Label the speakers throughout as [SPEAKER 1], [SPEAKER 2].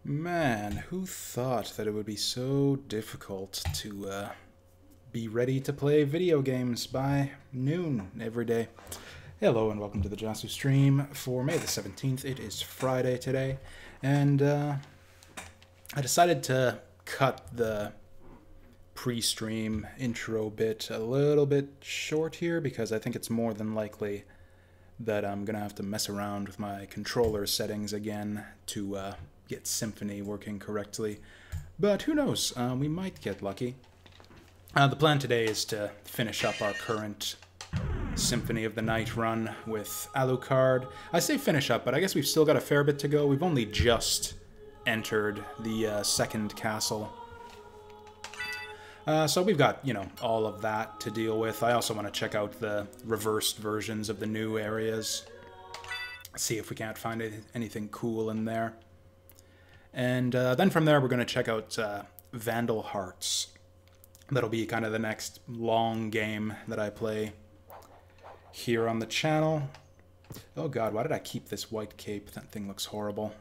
[SPEAKER 1] Man, who thought that it would be so difficult to be ready to play video games by noon every day? Hello and welcome to the Jasu stream for May the 17th. It is Friday today, and I decided to cut the pre-stream intro bit a little bit short here because I think it's more than likely that I'm going to have to mess around with my controller settings again to get Symphony working correctly. But who knows? We might get lucky. The plan today is to finish up our current Symphony of the Night run with Alucard. I say finish up, but I guess we've still got a fair bit to go. We've only just entered the second castle. So we've got, all of that to deal with. I also want to check out the reversed versions of the new areas. See if we can't find anything cool in there. And then from there, we're going to check out Vandal Hearts. That'll be kind of the next long game that I play here on the channel. Oh god, why did I keep this white cape? That thing looks horrible.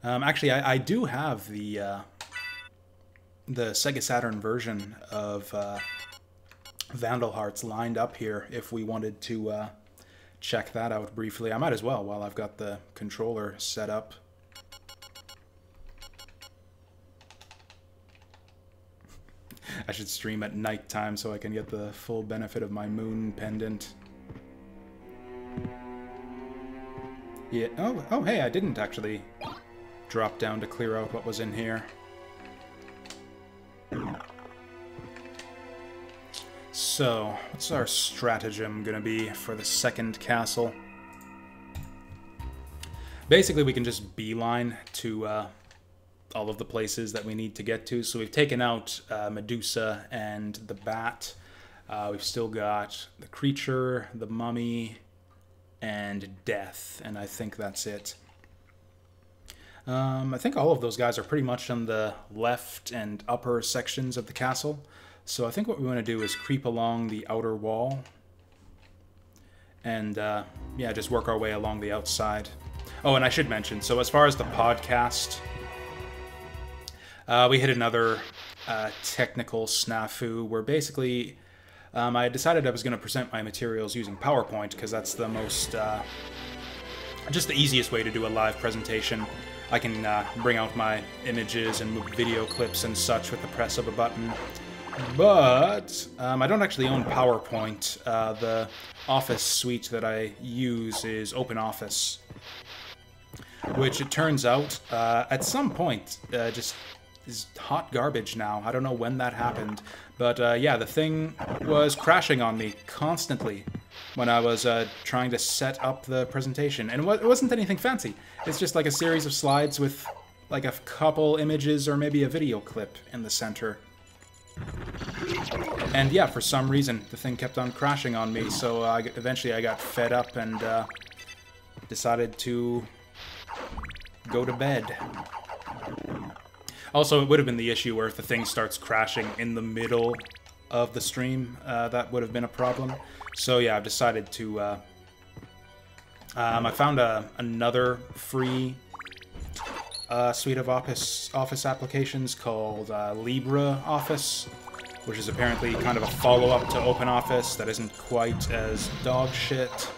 [SPEAKER 1] Actually, I do have the Sega Saturn version of Vandal Hearts lined up here if we wanted to check that out briefly. I might as well while I've got the controller set up. I should stream at nighttime so I can get the full benefit of my moon pendant. Yeah. Oh, hey, I didn't actually drop down to clear out what was in here. So, what's our stratagem gonna be for the second castle? Basically, we can just beeline to all of the places that we need to get to. So we've taken out Medusa and the Bat. We've still got the Creature, the Mummy, and Death, and I think that's it. I think all of those guys are pretty much on the left and upper sections of the castle. So I think what we want to do is creep along the outer wall and, yeah, just work our way along the outside. Oh, and I should mention, so as far as the podcast, we hit another technical snafu where basically I decided I was going to present my materials using PowerPoint because that's the most, just the easiest way to do a live presentation. I can bring out my images and video clips and such with the press of a button. But I don't actually own PowerPoint. The Office suite that I use is OpenOffice, which it turns out at some point just is hot garbage now. I don't know when that happened, but yeah, the thing was crashing on me constantly when I was trying to set up the presentation. And it wasn't anything fancy. It's just like a series of slides with like a couple images or maybe a video clip in the center. And yeah, for some reason, the thing kept on crashing on me, so eventually I got fed up and decided to go to bed. Also, it would have been the issue where if the thing starts crashing in the middle of the stream, that would have been a problem. So yeah, I've decided to... I found another free suite of Office applications called LibreOffice, which is apparently kind of a follow-up to OpenOffice that isn't quite as dog shit.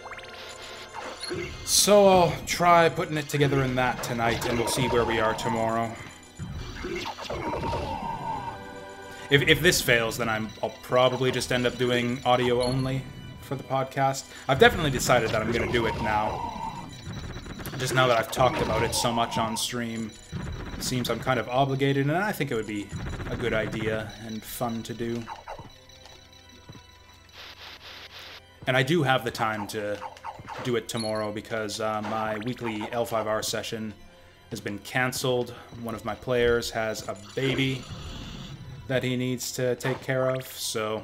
[SPEAKER 1] So I'll try putting it together in that tonight, and we'll see where we are tomorrow. If this fails, then I'll probably just end up doing audio only for the podcast. I've definitely decided that I'm going to do it now. Just now that I've talked about it so much on stream, it seems I'm kind of obligated, and I think it would be a good idea and fun to do. And I do have the time to do it tomorrow because my weekly L5R session has been cancelled. One of my players has a baby that he needs to take care of, so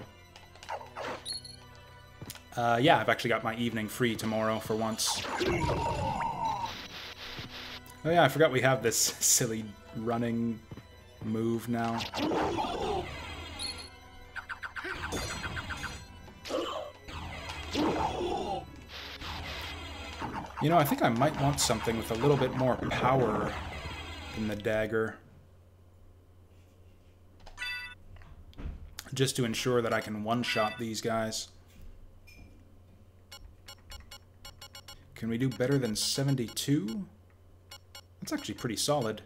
[SPEAKER 1] yeah, I've actually got my evening free tomorrow for once. Oh yeah, I forgot we have this silly running move now. You know, I think I might want something with a little bit more power than the dagger. Just to ensure that I can one-shot these guys. Can we do better than 72? That's actually pretty solid.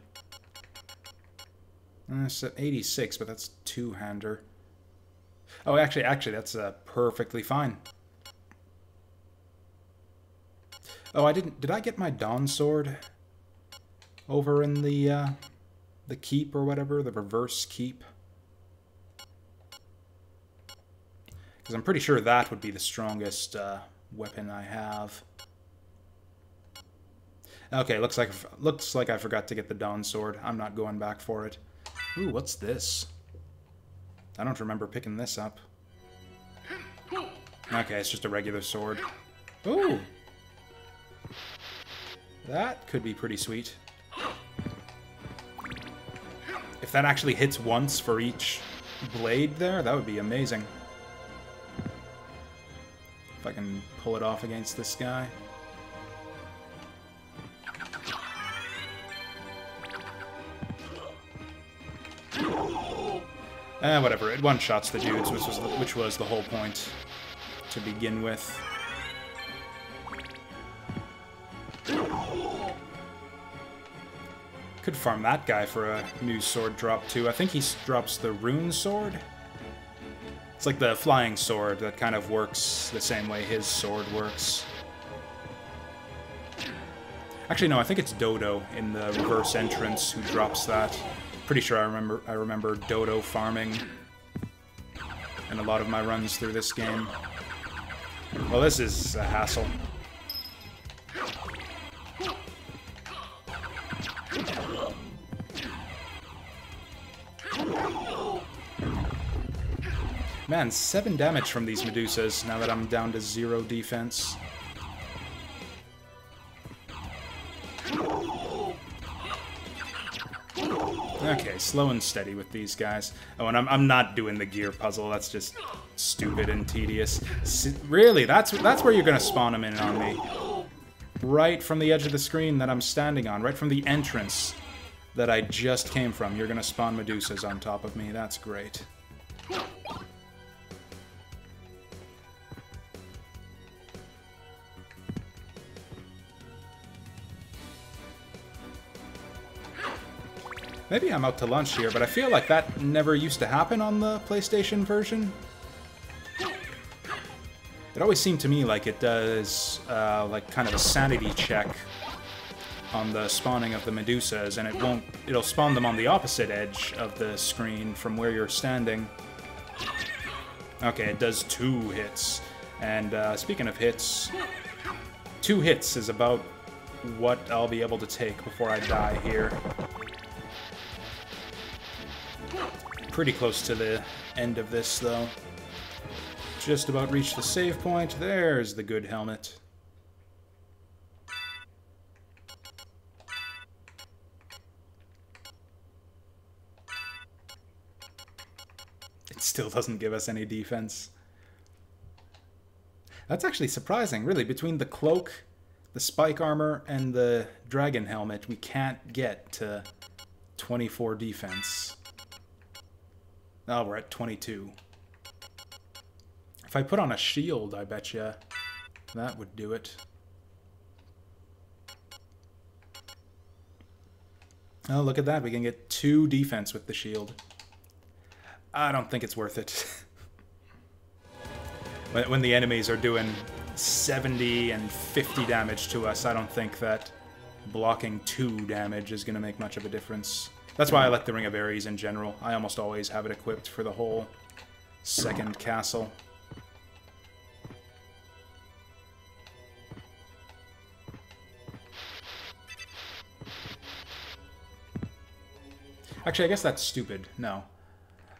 [SPEAKER 1] It's at 86, but that's two-hander. Oh, actually, that's perfectly fine. Oh, I didn't... Did I get my Dawn Sword over in the keep or whatever? The reverse keep? Because I'm pretty sure that would be the strongest weapon I have. Okay, looks like I forgot to get the Dawn Sword. I'm not going back for it. Ooh, what's this? I don't remember picking this up. Okay, it's just a regular sword. Ooh! That could be pretty sweet. If that actually hits once for each blade there, that would be amazing. If I can pull it off against this guy. Whatever, it one-shots the dudes, which was the whole point to begin with. Could farm that guy for a new sword drop, too. I think he drops the rune sword. It's like the flying sword that kind of works the same way his sword works. Actually, no, I think it's Dodo in the reverse entrance who drops that. Pretty sure I remember Dodo farming in a lot of my runs through this game. Well, this is a hassle. Man, 7 damage from these Medusas now that I'm down to 0 defense. Okay, slow and steady with these guys. Oh, and I'm not doing the gear puzzle. That's just stupid and tedious. Really, that's where you're gonna spawn them in on me. Right from the edge of the screen that I'm standing on, right from the entrance that I just came from. You're gonna spawn Medusas on top of me. That's great. Maybe I'm out to lunch here, but I feel like that never used to happen on the PlayStation version. It always seemed to me like it does, like, kind of a sanity check on the spawning of the Medusas, and it'll spawn them on the opposite edge of the screen from where you're standing. Okay, it does 2 hits. And, speaking of hits, 2 hits is about what I'll be able to take before I die here. Pretty close to the end of this, though. Just about reached the save point. There's the good helmet. It still doesn't give us any defense. That's actually surprising, really. Between the cloak, the spike armor, and the dragon helmet, we can't get to 24 defense. Oh, we're at 22. If I put on a shield, I betcha that would do it. Oh, look at that. We can get 2 defense with the shield. I don't think it's worth it. When the enemies are doing 70 and 50 damage to us, I don't think that blocking 2 damage is going to make much of a difference. That's why I like the Ring of Ares in general. I almost always have it equipped for the whole second castle. Actually, I guess that's stupid. No.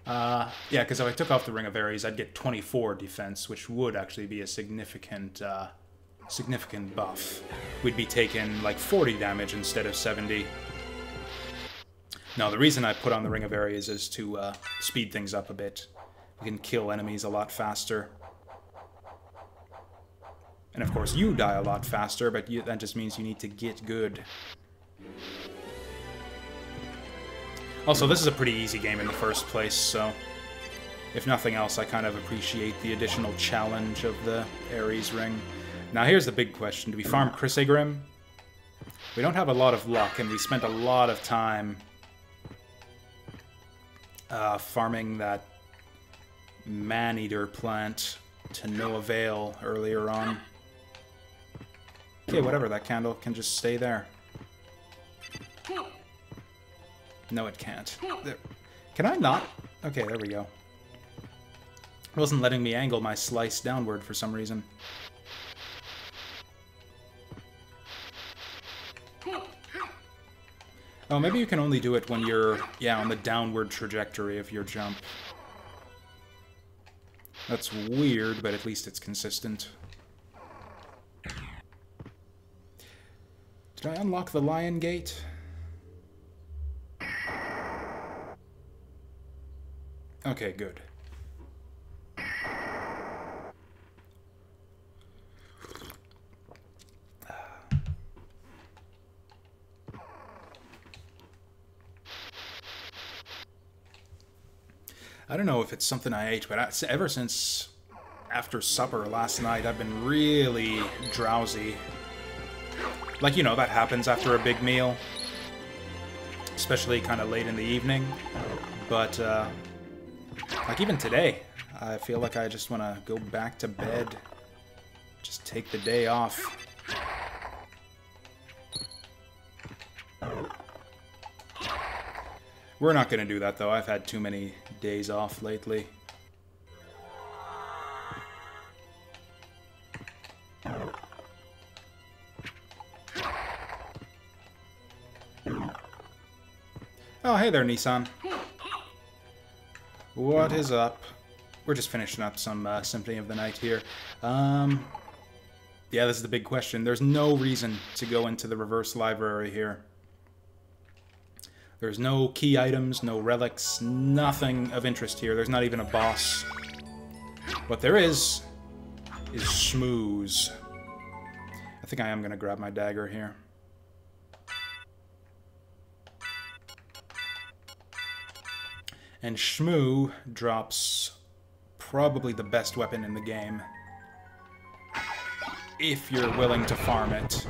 [SPEAKER 1] Yeah, because if I took off the Ring of Ares, I'd get 24 defense, which would actually be a significant buff. We'd be taking like 40 damage instead of 70. No, the reason I put on the Ring of Ares is to speed things up a bit. We can kill enemies a lot faster. And of course you die a lot faster, but that just means you need to get good. Also, this is a pretty easy game in the first place, so if nothing else, I kind of appreciate the additional challenge of the Ares ring. Now here's the big question. Do we farm Chrysegrim? We don't have a lot of luck, and we spent a lot of time farming that man-eater plant to no avail earlier on. Okay, whatever, that candle can just stay there. No, it can't. There. Can I not? Okay, there we go. It wasn't letting me angle my slice downward for some reason. Oh, maybe you can only do it when you're, yeah, on the downward trajectory of your jump. That's weird, but at least it's consistent. Did I unlock the lion gate? Okay, good. I don't know if it's something I ate, but ever since after supper last night, I've been really drowsy. Like, you know, that happens after a big meal. Especially kind of late in the evening. But, like even today, I feel like I just want to go back to bed. Just take the day off. We're not going to do that, though. I've had too many days off lately. Oh, hey there, Nissan. What is up? We're just finishing up some Symphony of the Night here. Yeah, this is the big question. There's no reason to go into the reverse library here. There's no key items, no relics, nothing of interest here. There's not even a boss. What there is schmooze. I think I am going to grab my dagger here. And Shmoo drops probably the best weapon in the game. If you're willing to farm it.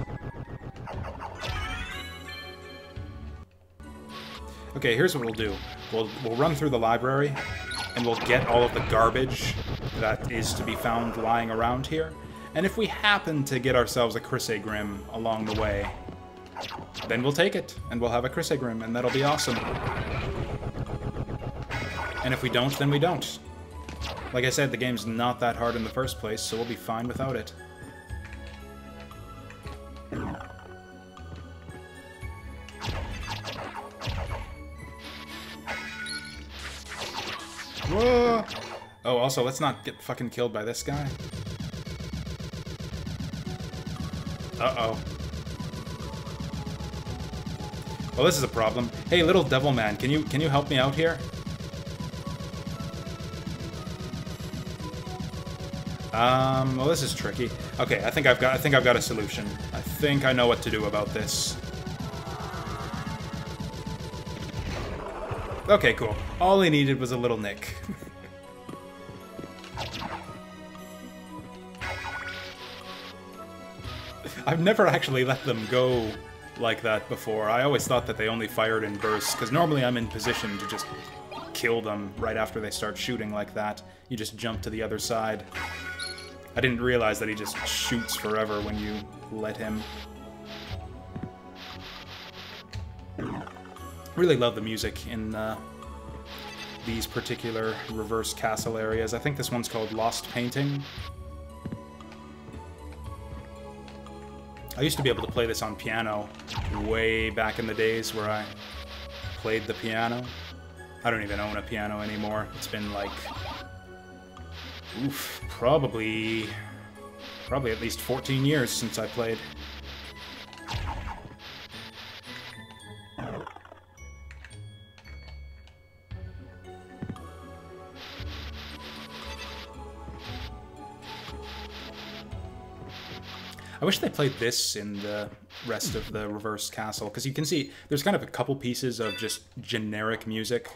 [SPEAKER 1] Okay, here's what we'll do. We'll run through the library, and we'll get all of the garbage that is to be found lying around here. And if we happen to get ourselves a Chrysegrim along the way, then we'll take it, and we'll have a Chrysegrim, and that'll be awesome. And if we don't, then we don't. Like I said, the game's not that hard in the first place, so we'll be fine without it. Whoa! Oh, also, let's not get fucking killed by this guy. Uh-oh. Well, this is a problem. Hey, little devil man, can you help me out here? Well, this is tricky. Okay, I think I've got a solution. I think I know what to do about this. Okay, cool. All he needed was a little nick. I've never actually let them go like that before. I always thought that they only fired in bursts, because normally I'm in position to just kill them right after they start shooting like that. You just jump to the other side. I didn't realize that he just shoots forever when you let him. Really love the music in these particular reverse castle areas. I think this one's called Lost Painting. I used to be able to play this on piano way back in the days where I played the piano. I don't even own a piano anymore. It's been like, oof, probably at least 14 years since I played. I wish they played this in the rest of the reverse castle, because you can see there's kind of a couple pieces of just generic music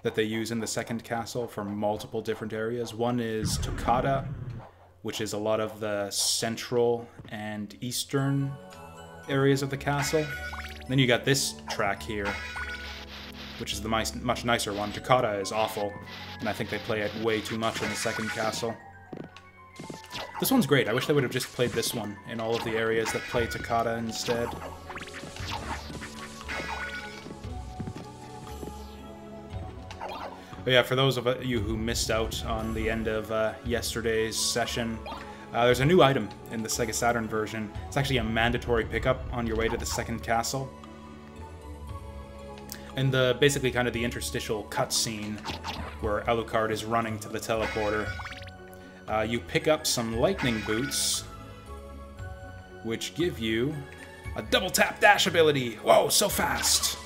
[SPEAKER 1] that they use in the second castle for multiple different areas. One is Toccata, which is a lot of the central and eastern areas of the castle. Then you got this track here, which is the much nicer one. Toccata is awful, and I think they play it way too much in the second castle. This one's great. I wish they would have just played this one in all of the areas that play Toccata instead. But yeah, for those of you who missed out on the end of yesterday's session, there's a new item in the Sega Saturn version. It's actually a mandatory pickup on your way to the second castle. And basically kind of the interstitial cutscene where Alucard is running to the teleporter. You pick up some lightning boots, which give you a double tap dash ability. Whoa, so fast!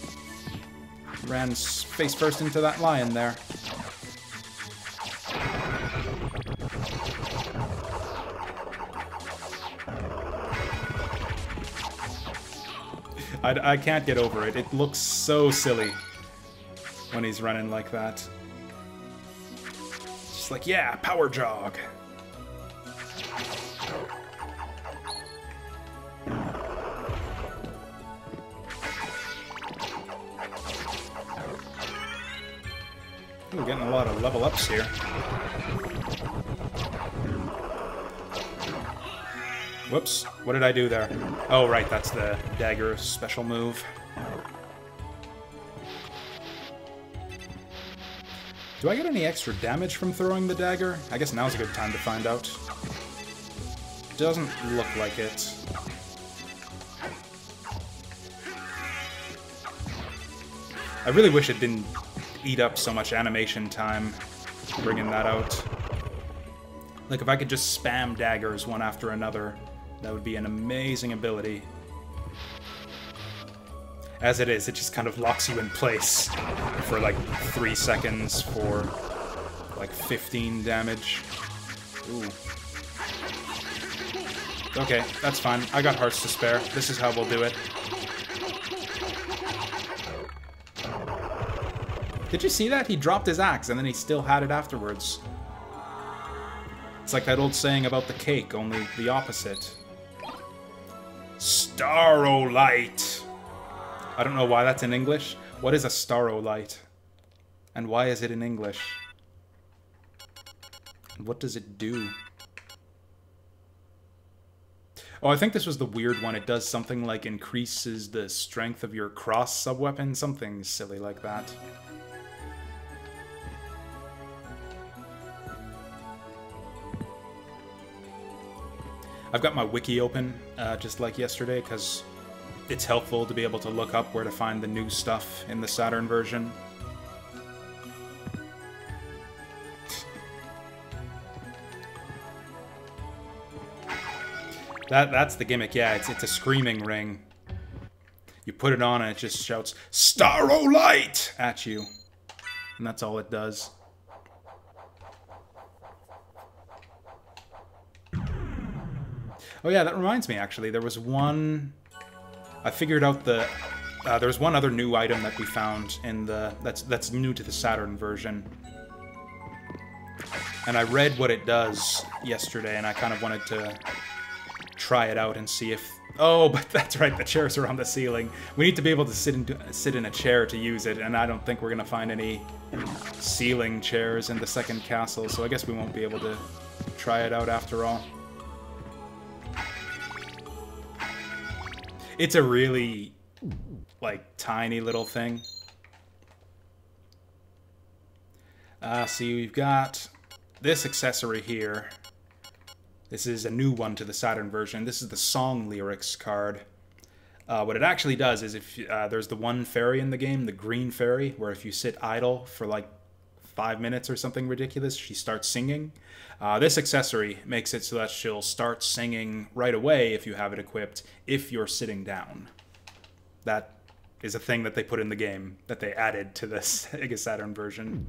[SPEAKER 1] Ran face first into that lion there. I can't get over it. It looks so silly when he's running like that. Just like, yeah, power jog. Ooh, getting a lot of level ups here. Whoops, what did I do there? Oh, right, that's the dagger special move. Do I get any extra damage from throwing the dagger? I guess now's a good time to find out. Doesn't look like it. I really wish it didn't eat up so much animation time bringing that out. Like, if I could just spam daggers one after another, that would be an amazing ability. As it is, it just kind of locks you in place for like 3 seconds for like 15 damage. Ooh. Okay, that's fine. I got hearts to spare. This is how we'll do it. Did you see that? He dropped his axe and then he still had it afterwards. It's like that old saying about the cake, only the opposite. Starolite! I don't know why that's in English. What is a starolite? And why is it in English? And what does it do? Oh, I think this was the weird one. It does something like increases the strength of your cross subweapon. Something silly like that. I've got my wiki open, just like yesterday, because it's helpful to be able to look up where to find the new stuff in the Saturn version. That's the gimmick, yeah, it's a screaming ring. You put it on and it just shouts, Starolite! At you. And that's all it does. Oh yeah, that reminds me, actually. There was one... I figured out the... there's one other new item that we found in the... That's new to the Saturn version. And I read what it does yesterday, and I kind of wanted to try it out and see if... Oh, but that's right, the chairs are on the ceiling. We need to be able to sit in a chair to use it, and I don't think we're going to find any ceiling chairs in the second castle, so I guess we won't be able to try it out after all. It's a really, like, tiny little thing. See, we've got this accessory here. This is a new one to the Saturn version. This is the song lyrics card. What it actually does is if there's the one fairy in the game, the green fairy, where if you sit idle for like 5 minutes or something ridiculous, she starts singing. This accessory makes it so that she'll start singing right away if you have it equipped, if you're sitting down. That is a thing that they put in the game, that they added to the Sega Saturn version.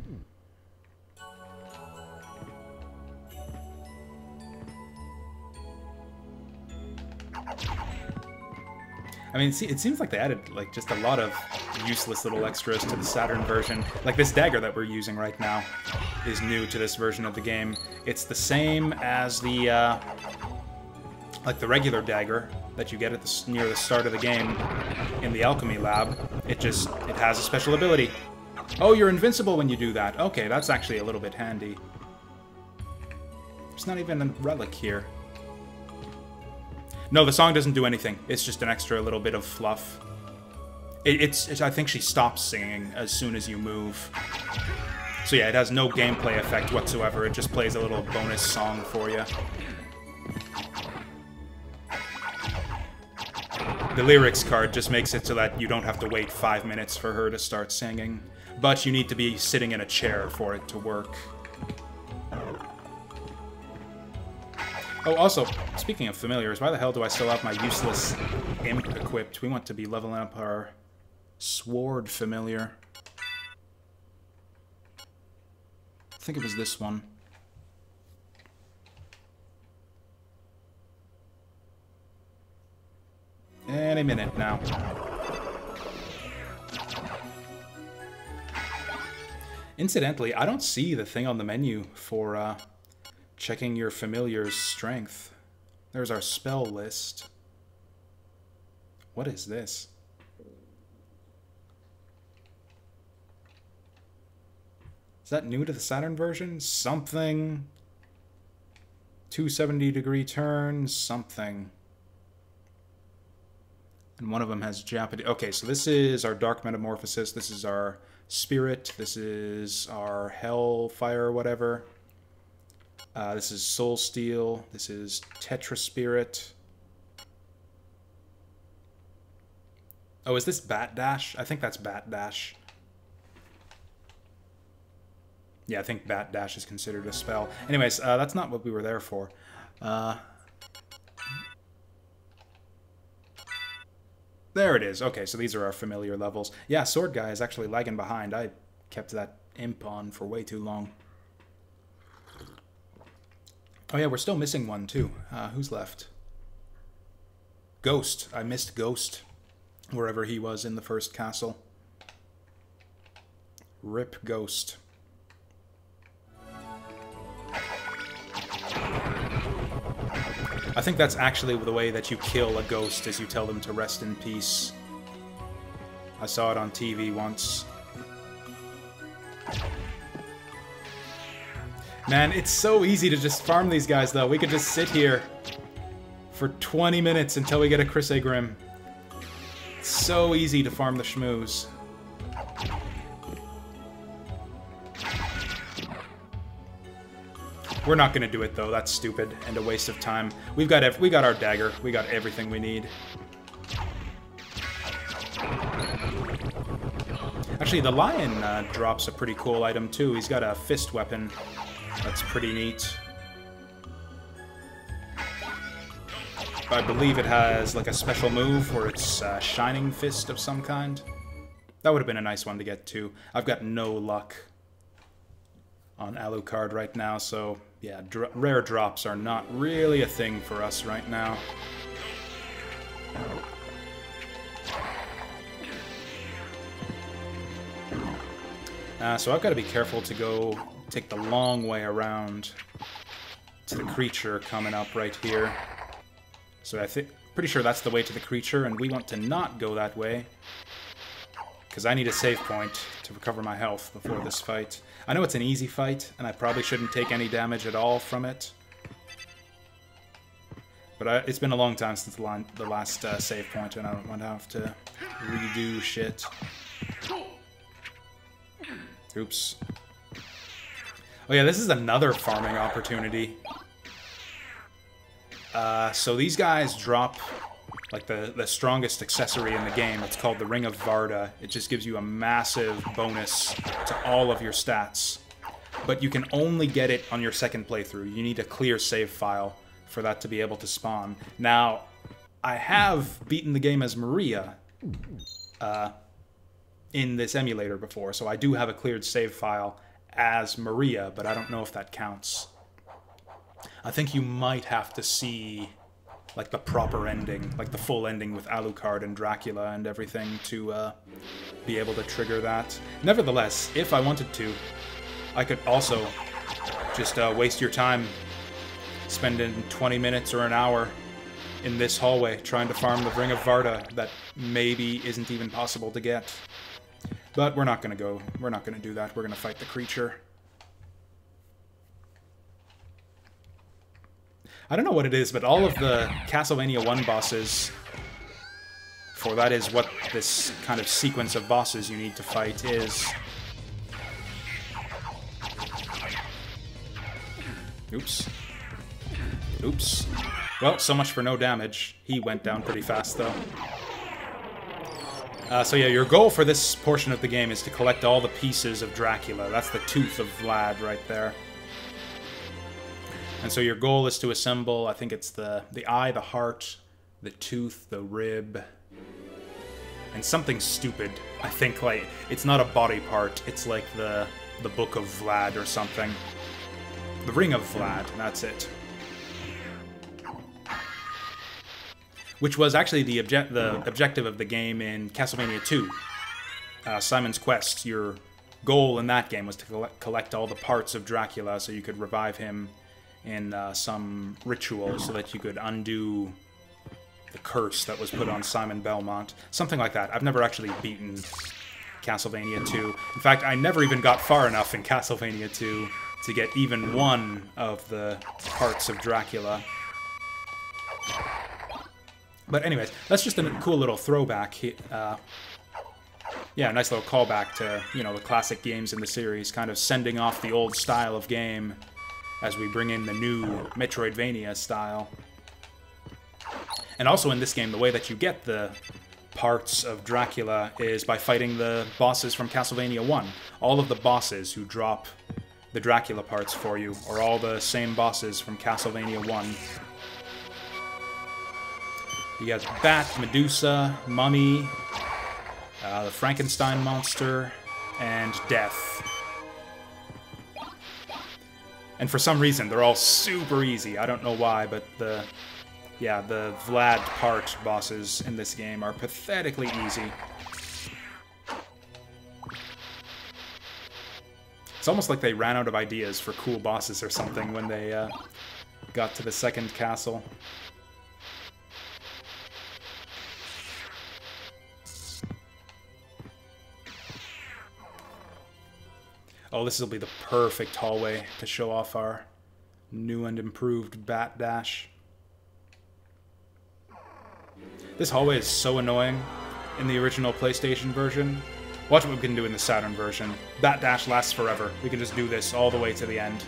[SPEAKER 1] I mean, see, it seems like they added like just a lot of useless little extras to the Saturn version. Like this dagger that we're using right now is new to this version of the game. It's the same as the like the regular dagger that you get at near the start of the game in the alchemy lab. It has a special ability. Oh, you're invincible when you do that. Okay, that's actually a little bit handy. There's not even a relic here. No, the song doesn't do anything. It's just an extra little bit of fluff. I think she stops singing as soon as you move. So yeah, it has no gameplay effect whatsoever. It just plays a little bonus song for you. The lyrics card just makes it so that you don't have to wait 5 minutes for her to start singing. But you need to be sitting in a chair for it to work. Oh, also, speaking of familiars, why the hell do I still have my useless imp equipped? We want to be leveling up our sword familiar. I think it was this one. Any minute now. Incidentally, I don't see the thing on the menu for checking your familiar's strength. There's our spell list. What is this? Is that new to the Saturn version? Something. 270-degree turns, something. And one of them has Japanese. Okay, so this is our Dark Metamorphosis. This is our Spirit. This is our Hellfire, whatever. This is Soul Steel. This is Tetra Spirit. Oh, is this Bat Dash? I think that's Bat Dash. Yeah, I think Bat Dash is considered a spell. Anyways, that's not what we were there for. There it is. Okay, so these are our familiar levels. Yeah, Sword Guy is actually lagging behind. I kept that imp on for way too long. Oh yeah, we're still missing one too. Who's left? Ghost. I missed Ghost, wherever he was in the first castle. Rip Ghost. I think that's actually the way that you kill a ghost, is you tell them to rest in peace. I saw it on TV once. Man, it's so easy to just farm these guys, though. We could just sit here for 20 minutes until we get a Chrysegrim. It's so easy to farm the schmooze. We're not going to do it, though. That's stupid and a waste of time. We got our dagger. We got everything we need. Actually, the lion drops a pretty cool item, too. He's got a fist weapon. That's pretty neat. I believe it has, like, a special move where it's Shining Fist of some kind. That would have been a nice one to get, too. I've got no luck on Alucard right now, so yeah, rare drops are not really a thing for us right now. So I've got to be careful to go take the long way around to the creature coming up right here. So I think, pretty sure that's the way to the creature, and we want to not go that way, because I need a save point to recover my health before this fight. I know it's an easy fight, and I probably shouldn't take any damage at all from it. But it's been a long time since the last save point, and I don't want to have to redo shit. Oops. Oh yeah, this is another farming opportunity. So these guys drop like the strongest accessory in the game. It's called the Ring of Varda. It just gives you a massive bonus to all of your stats. But you can only get it on your second playthrough. You need a clear save file for that to be able to spawn. Now, I have beaten the game as Maria in this emulator before, so I do have a cleared save file as Maria, but I don't know if that counts. I think you might have to see like the proper ending, like the full ending with Alucard and Dracula and everything to be able to trigger that. Nevertheless, if I wanted to, I could also just waste your time spending 20 minutes or an hour in this hallway trying to farm the Ring of Varda that maybe isn't even possible to get. But we're not gonna do that. We're gonna fight the creature. I don't know what it is, but all of the Castlevania 1 bosses, for that is what this kind of sequence of bosses you need to fight is. Oops. Oops. Well, so much for no damage. He went down pretty fast, though. So yeah, your goal for this portion of the game is to collect all the pieces of Dracula. That's the tooth of Vlad right there. And so your goal is to assemble, I think it's the eye, the heart, the tooth, the rib, and something stupid. I think, like, it's not a body part, it's like the Book of Vlad or something. The Ring of Vlad, that's it. Which was actually the objective of the game in Castlevania 2. Simon's Quest. Your goal in that game was to collect all the parts of Dracula so you could revive him in some ritual so that you could undo the curse that was put on Simon Belmont. Something like that. I've never actually beaten Castlevania 2. In fact, I never even got far enough in Castlevania 2 to get even one of the parts of Dracula. But anyways, that's just a cool little throwback. Yeah, nice little callback to, you know, the classic games in the series, kind of sending off the old style of game as we bring in the new Metroidvania style. And also in this game, the way that you get the parts of Dracula is by fighting the bosses from Castlevania 1. All of the bosses who drop the Dracula parts for you are all the same bosses from Castlevania 1. You got Bat, Medusa, Mummy, the Frankenstein monster, and Death. And for some reason, they're all super easy. I don't know why, but the Vlad part bosses in this game are pathetically easy. It's almost like they ran out of ideas for cool bosses or something when they got to the second castle. Oh, this will be the perfect hallway to show off our new and improved Bat Dash. This hallway is so annoying in the original PlayStation version. Watch what we can do in the Saturn version. Bat Dash lasts forever. We can just do this all the way to the end.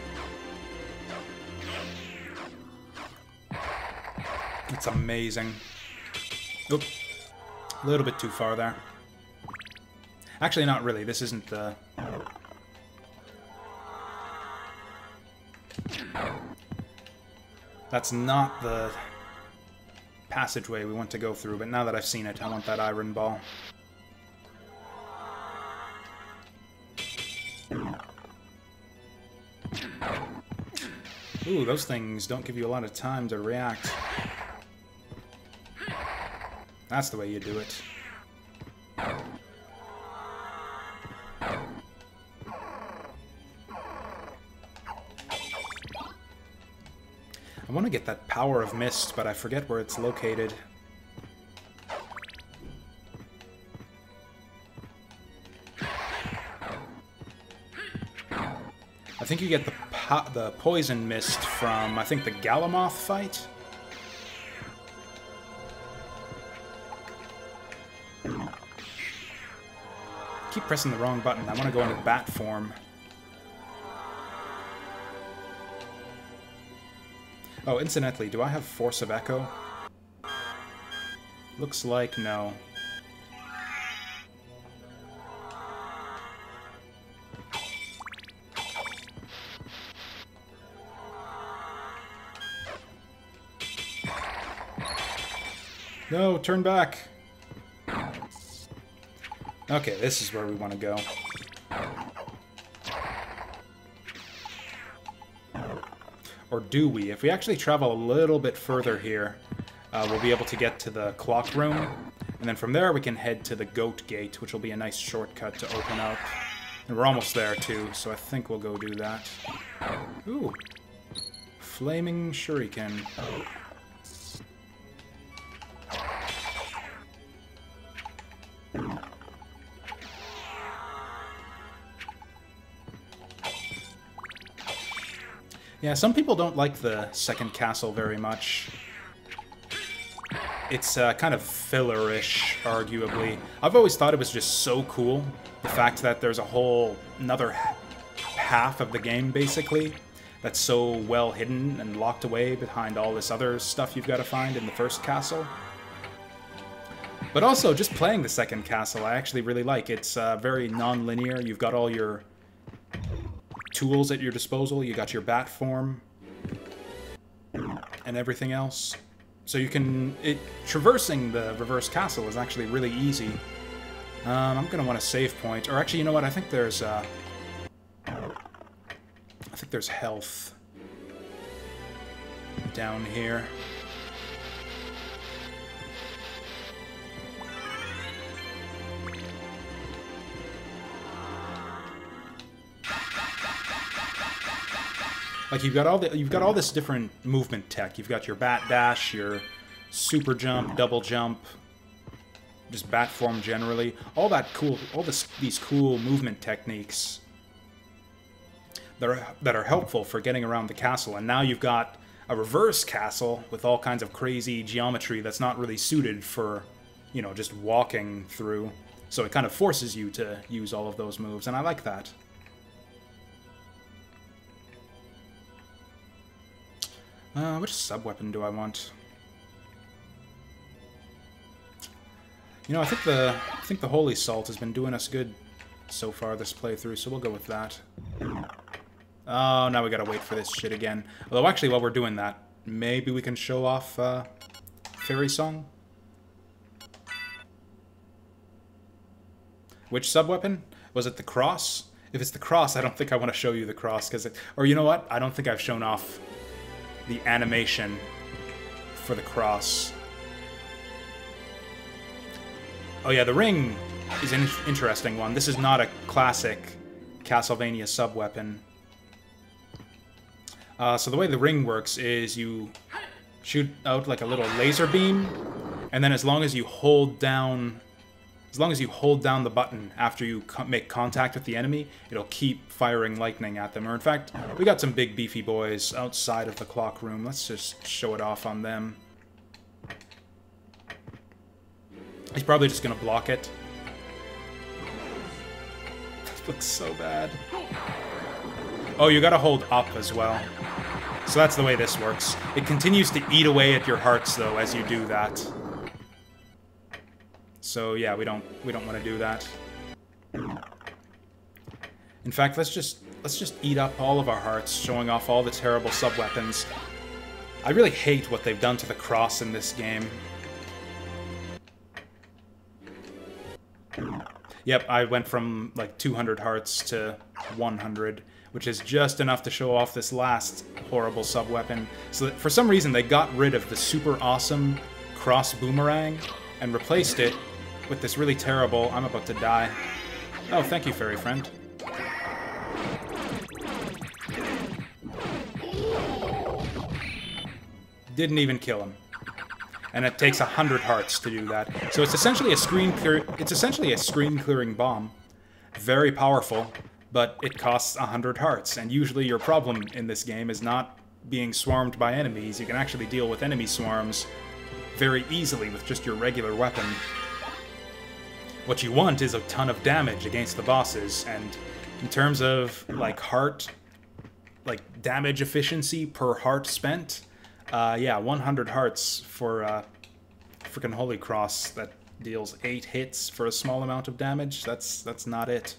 [SPEAKER 1] It's amazing. Oop. A little bit too far there. Actually, not really. This isn't the... That's not the passageway we want to go through, but now that I've seen it, I want that iron ball. Ooh, those things don't give you a lot of time to react. That's the way you do it. I want to get that Power of Mist, but I forget where it's located. I think you get the Poison Mist from, I think, the Galamoth fight? Keep pressing the wrong button. I want to go into bat form. Oh, incidentally, do I have Force of Echo? Looks like no. No, turn back! Okay, this is where we want to go. Or do we? If we actually travel a little bit further here, we'll be able to get to the clock room. And then from there we can head to the goat gate, which will be a nice shortcut to open up. And we're almost there too, so I think we'll go do that. Ooh. Flaming shuriken. Yeah, some people don't like the second castle very much. It's kind of filler-ish, arguably. I've always thought it was just so cool, the fact that there's a whole another half of the game, basically, that's so well hidden and locked away behind all this other stuff you've got to find in the first castle. But also, just playing the second castle, I actually really like. It's very non-linear. You've got all your tools at your disposal. You got your bat form and everything else. So you can... traversing the reverse castle is actually really easy. I'm going to want a save point. Or actually, you know what? I think there's health down here. Like you've got all this different movement tech. You've got your bat dash, your super jump, double jump, just bat form generally. All that cool, these cool movement techniques that are helpful for getting around the castle. And now you've got a reverse castle with all kinds of crazy geometry that's not really suited for, you know, just walking through. So it kind of forces you to use all of those moves, and I like that. Which sub-weapon do I want? You know, I think the Holy Salt has been doing us good so far this playthrough, so we'll go with that. Oh, now we gotta wait for this shit again. Although, actually, while we're doing that, maybe we can show off Fairy Song? Which sub-weapon? Was it the cross? If it's the cross, I don't think I want to show you the cross, because or you know what? I don't think I've shown off the animation for the cross. Oh yeah, the ring is an interesting one. This is not a classic Castlevania sub-weapon. So the way the ring works is you shoot out like a little laser beam, and then as long as you hold down the button after you make contact with the enemy, it'll keep firing lightning at them. Or in fact, we got some big beefy boys outside of the clock room. Let's just show it off on them. He's probably just gonna block it. That looks so bad. Oh, you gotta hold up as well. So that's the way this works. It continues to eat away at your hearts, though, as you do that. So yeah, we don't want to do that. In fact, let's just eat up all of our hearts, showing off all the terrible sub-weapons. I really hate what they've done to the cross in this game. Yep, I went from like 200 hearts to 100, which is just enough to show off this last horrible sub-weapon. So that for some reason they got rid of the super awesome cross boomerang and replaced it with this really terrible... I'm about to die. Oh, thank you, fairy friend. Didn't even kill him. And it takes 100 hearts to do that. So it's essentially a screen clearing bomb. Very powerful, but it costs 100 hearts. And usually your problem in this game is not being swarmed by enemies. You can actually deal with enemy swarms very easily with just your regular weapon. What you want is a ton of damage against the bosses, and in terms of, like, damage efficiency per heart spent, yeah, 100 hearts for, frickin' Holy Cross that deals 8 hits for a small amount of damage. That's not it.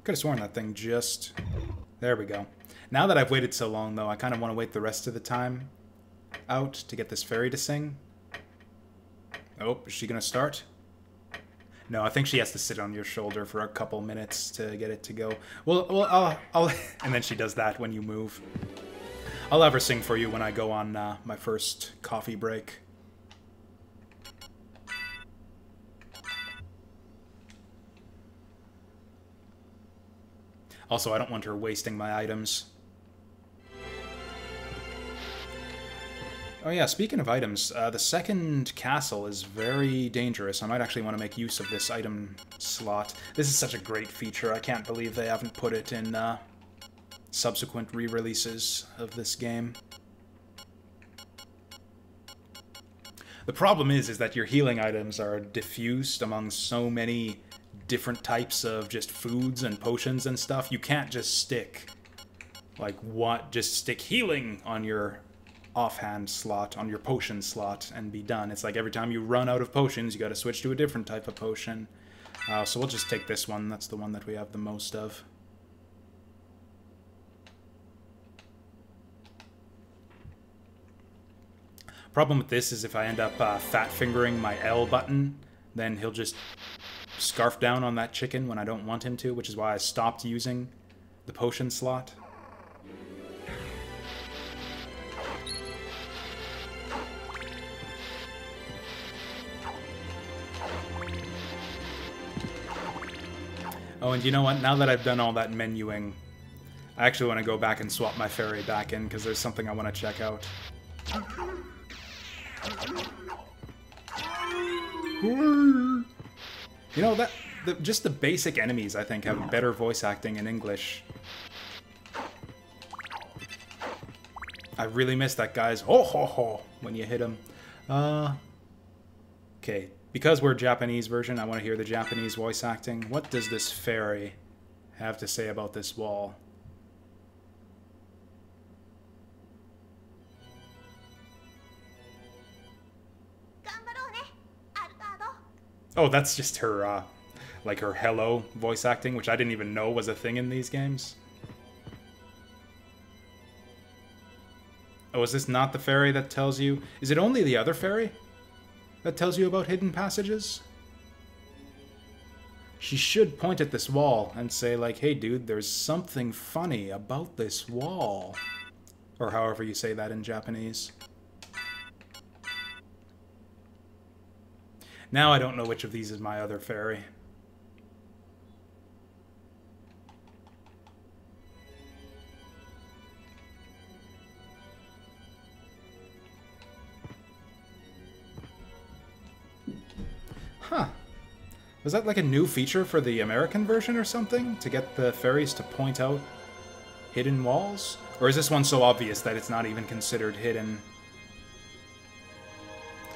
[SPEAKER 1] Could have sworn that thing just... There we go. Now that I've waited so long, though, I kind of want to wait the rest of the time out to get this fairy to sing. Oh, is she gonna start? No, I think she has to sit on your shoulder for a couple minutes to get it to go. Well, I'll and then she does that when you move. I'll have her sing for you when I go on my first coffee break. Also, I don't want her wasting my items. Oh yeah, speaking of items, the second castle is very dangerous. I might actually want to make use of this item slot. This is such a great feature. I can't believe they haven't put it in subsequent re-releases of this game. The problem is that your healing items are diffused among so many different types of just foods and potions and stuff. You can't just stick, like, just stick healing on your offhand slot, on your potion slot, and be done. It's like every time you run out of potions, you gotta switch to a different type of potion. So we'll just take this one. That's the one that we have the most of. Problem with this is if I end up fat fingering my L button, then he'll just scarf down on that chicken when I don't want him to, which is why I stopped using the potion slot. Oh, and you know what? Now that I've done all that menuing, I actually want to go back and swap my fairy back in, because there's something I want to check out. You know, just the basic enemies, I think, have better voice acting in English. I really miss that guy's ho ho ho when you hit him. Okay, because we're Japanese version, I want to hear the Japanese voice acting. What does this fairy have to say about this wall? Oh, that's just her, like her hello voice acting, which I didn't even know was a thing in these games. Oh, is this not the fairy that tells you? Is it only the other fairy that tells you about hidden passages? She should point at this wall and say, like, hey dude, there's something funny about this wall. Or however you say that in Japanese. Now I don't know which of these is my other fairy. Huh. Was that like a new feature for the American version or something? To get the fairies to point out hidden walls? Or is this one so obvious that it's not even considered hidden?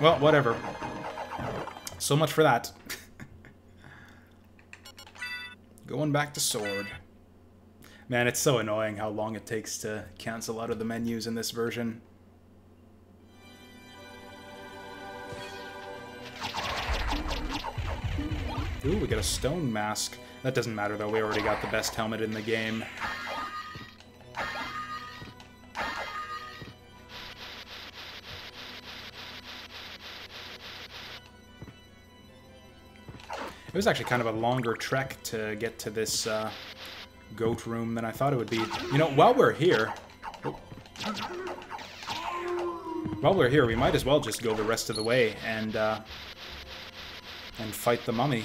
[SPEAKER 1] Well, whatever. So much for that. Going back to sword. Man, it's so annoying how long it takes to cancel out of the menus in this version. Ooh, we got a stone mask. That doesn't matter though, we already got the best helmet in the game. It was actually kind of a longer trek to get to this goat room than I thought it would be. You know, while we're here... While we're here, we might as well just go the rest of the way and fight the mummy.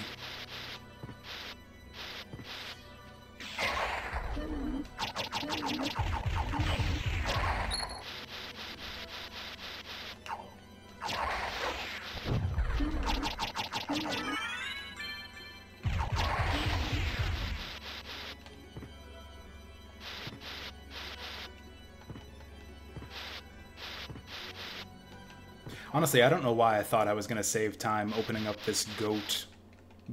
[SPEAKER 1] Honestly, I don't know why I thought I was going to save time opening up this goat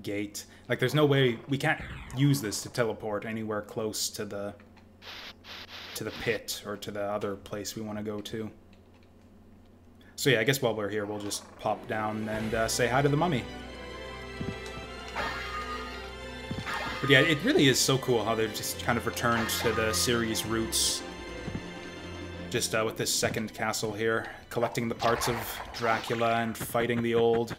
[SPEAKER 1] gate. Like, there's no way... We can't use this to teleport anywhere close to the pit or to the other place we want to go to. So yeah, I guess while we're here, we'll just pop down and say hi to the mummy. But yeah, it really is so cool how they've just kind of returned to the series roots. Just with this second castle here, collecting the parts of Dracula and fighting the old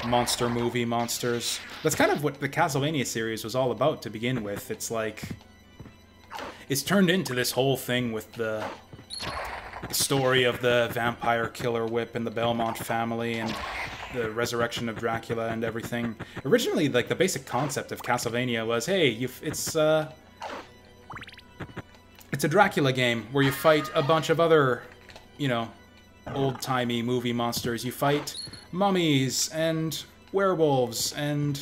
[SPEAKER 1] monster movie monsters. That's kind of what the Castlevania series was all about to begin with. It's like... It's turned into this whole thing with the story of the vampire killer whip and the Belmont family and the resurrection of Dracula and everything. Originally, like, the basic concept of Castlevania was, hey, it's a Dracula game where you fight a bunch of other, you know, old-timey movie monsters. You fight mummies and werewolves and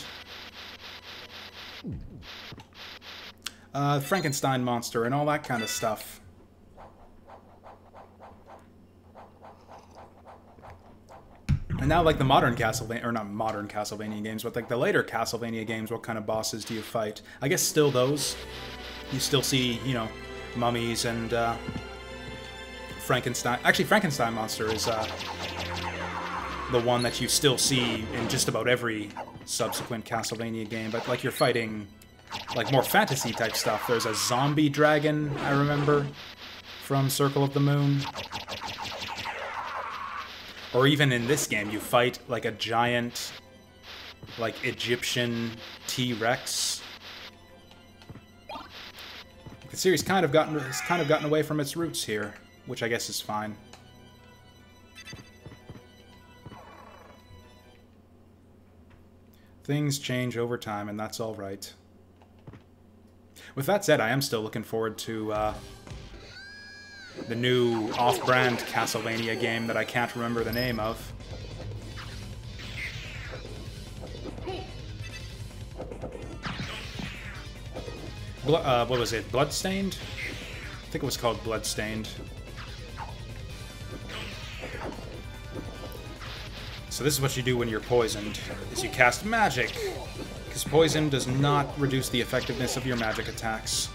[SPEAKER 1] Frankenstein monster and all that kind of stuff. And now, like, the modern Castlevania, or not modern Castlevania games, but like the later Castlevania games, what kind of bosses do you fight? I guess still those. You still see, you know, mummies and Frankenstein. Actually, Frankenstein monster is the one that you still see in just about every subsequent Castlevania game. But like, you're fighting like more fantasy type stuff. There's a zombie dragon, I remember, from Circle of the Moon. Or even in this game, you fight like a giant, like, Egyptian T-Rex. The series has kind of gotten away from its roots here, which I guess is fine. Things change over time, and that's all right. With that said, I am still looking forward to the new off-brand Castlevania game that I can't remember the name of. What was it? Bloodstained? I think it was called Bloodstained. So this is what you do when you're poisoned, is you cast magic, because poison does not reduce the effectiveness of your magic attacks.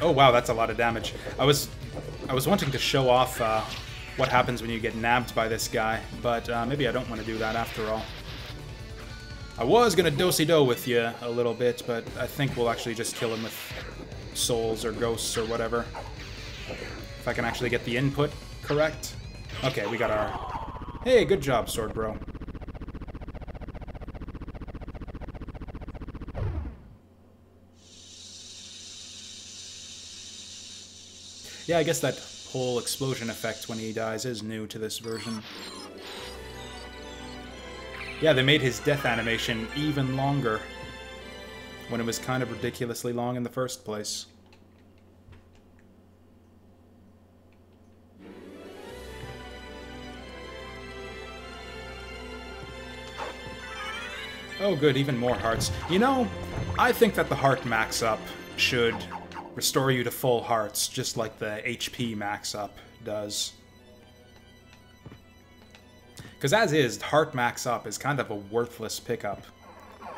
[SPEAKER 1] Oh wow, that's a lot of damage. I was wanting to show off what happens when you get nabbed by this guy, but maybe I don't want to do that after all. I was gonna do-si-do with you a little bit, but I think we'll actually just kill him with souls or ghosts or whatever. If I can actually get the input correct. Okay, we got our... Hey, good job, Sword Bro. Yeah, I guess that whole explosion effect when he dies is new to this version. Yeah, they made his death animation even longer, when it was kind of ridiculously long in the first place. Oh good, even more hearts. You know, I think that the heart max up should restore you to full hearts, just like the HP max up does. Because as is, heart max up is kind of a worthless pickup.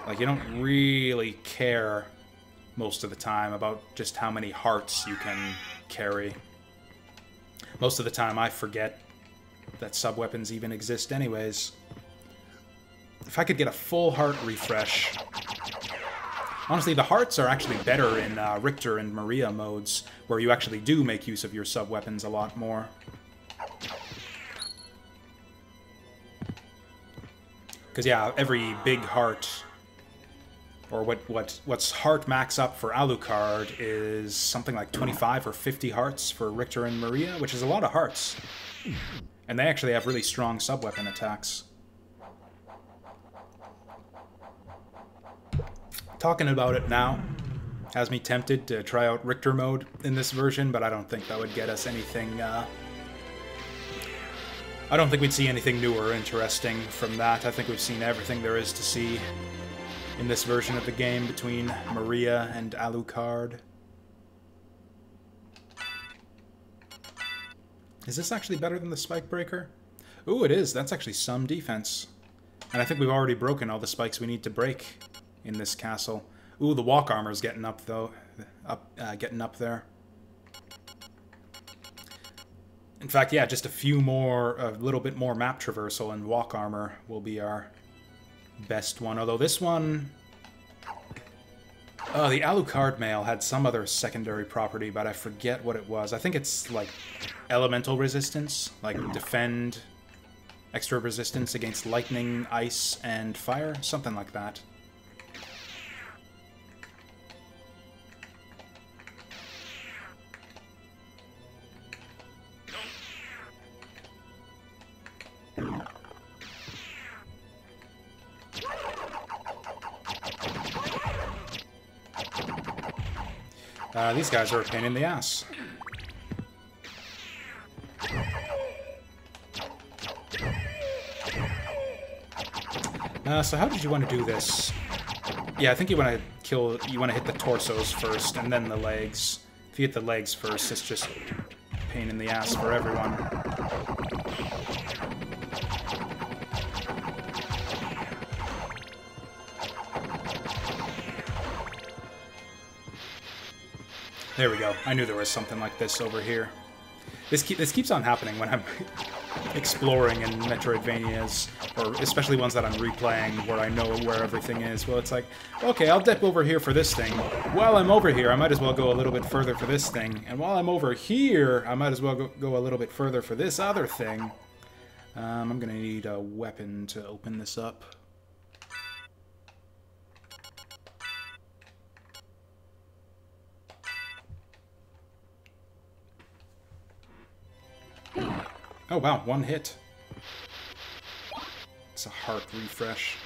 [SPEAKER 1] Like, you don't really care most of the time about just how many hearts you can carry. Most of the time I forget that sub-weapons even exist anyways. If I could get a full heart refresh... Honestly, the hearts are actually better in Richter and Maria modes, where you actually do make use of your sub-weapons a lot more. Because, yeah, every big heart, or what's heart max up for Alucard is something like 25 or 50 hearts for Richter and Maria, which is a lot of hearts. And they actually have really strong sub-weapon attacks. Talking about it now has me tempted to try out Richter mode in this version, but I don't think that would get us anything, I don't think we'd see anything new or interesting from that. I think we've seen everything there is to see in this version of the game between Maria and Alucard. Is this actually better than the Spike Breaker? Ooh, it is. That's actually some defense. And I think we've already broken all the spikes we need to break in this castle. Ooh, the walk armor's getting up, though. Getting up there. In fact, yeah, just a little bit more map traversal and walk armor will be our best one. Although this one... Oh, the Alucard mail had some other secondary property, but I forget what it was. I think it's like elemental resistance, like defend, extra resistance against lightning, ice, and fire, something like that. These guys are a pain in the ass. So how did you want to do this? Yeah, I think you want to hit the torsos first, and then the legs. If you hit the legs first, it's just a pain in the ass for everyone. There we go. I knew there was something like this over here. This keeps on happening when I'm exploring in Metroidvanias, or especially ones that I'm replaying where I know where everything is. Well, it's like, okay, I'll dip over here for this thing. While I'm over here, I might as well go a little bit further for this thing. And while I'm over here, I might as well go a little bit further for this other thing. I'm gonna need a weapon to open this up. Oh wow, one hit. It's a heart refresh.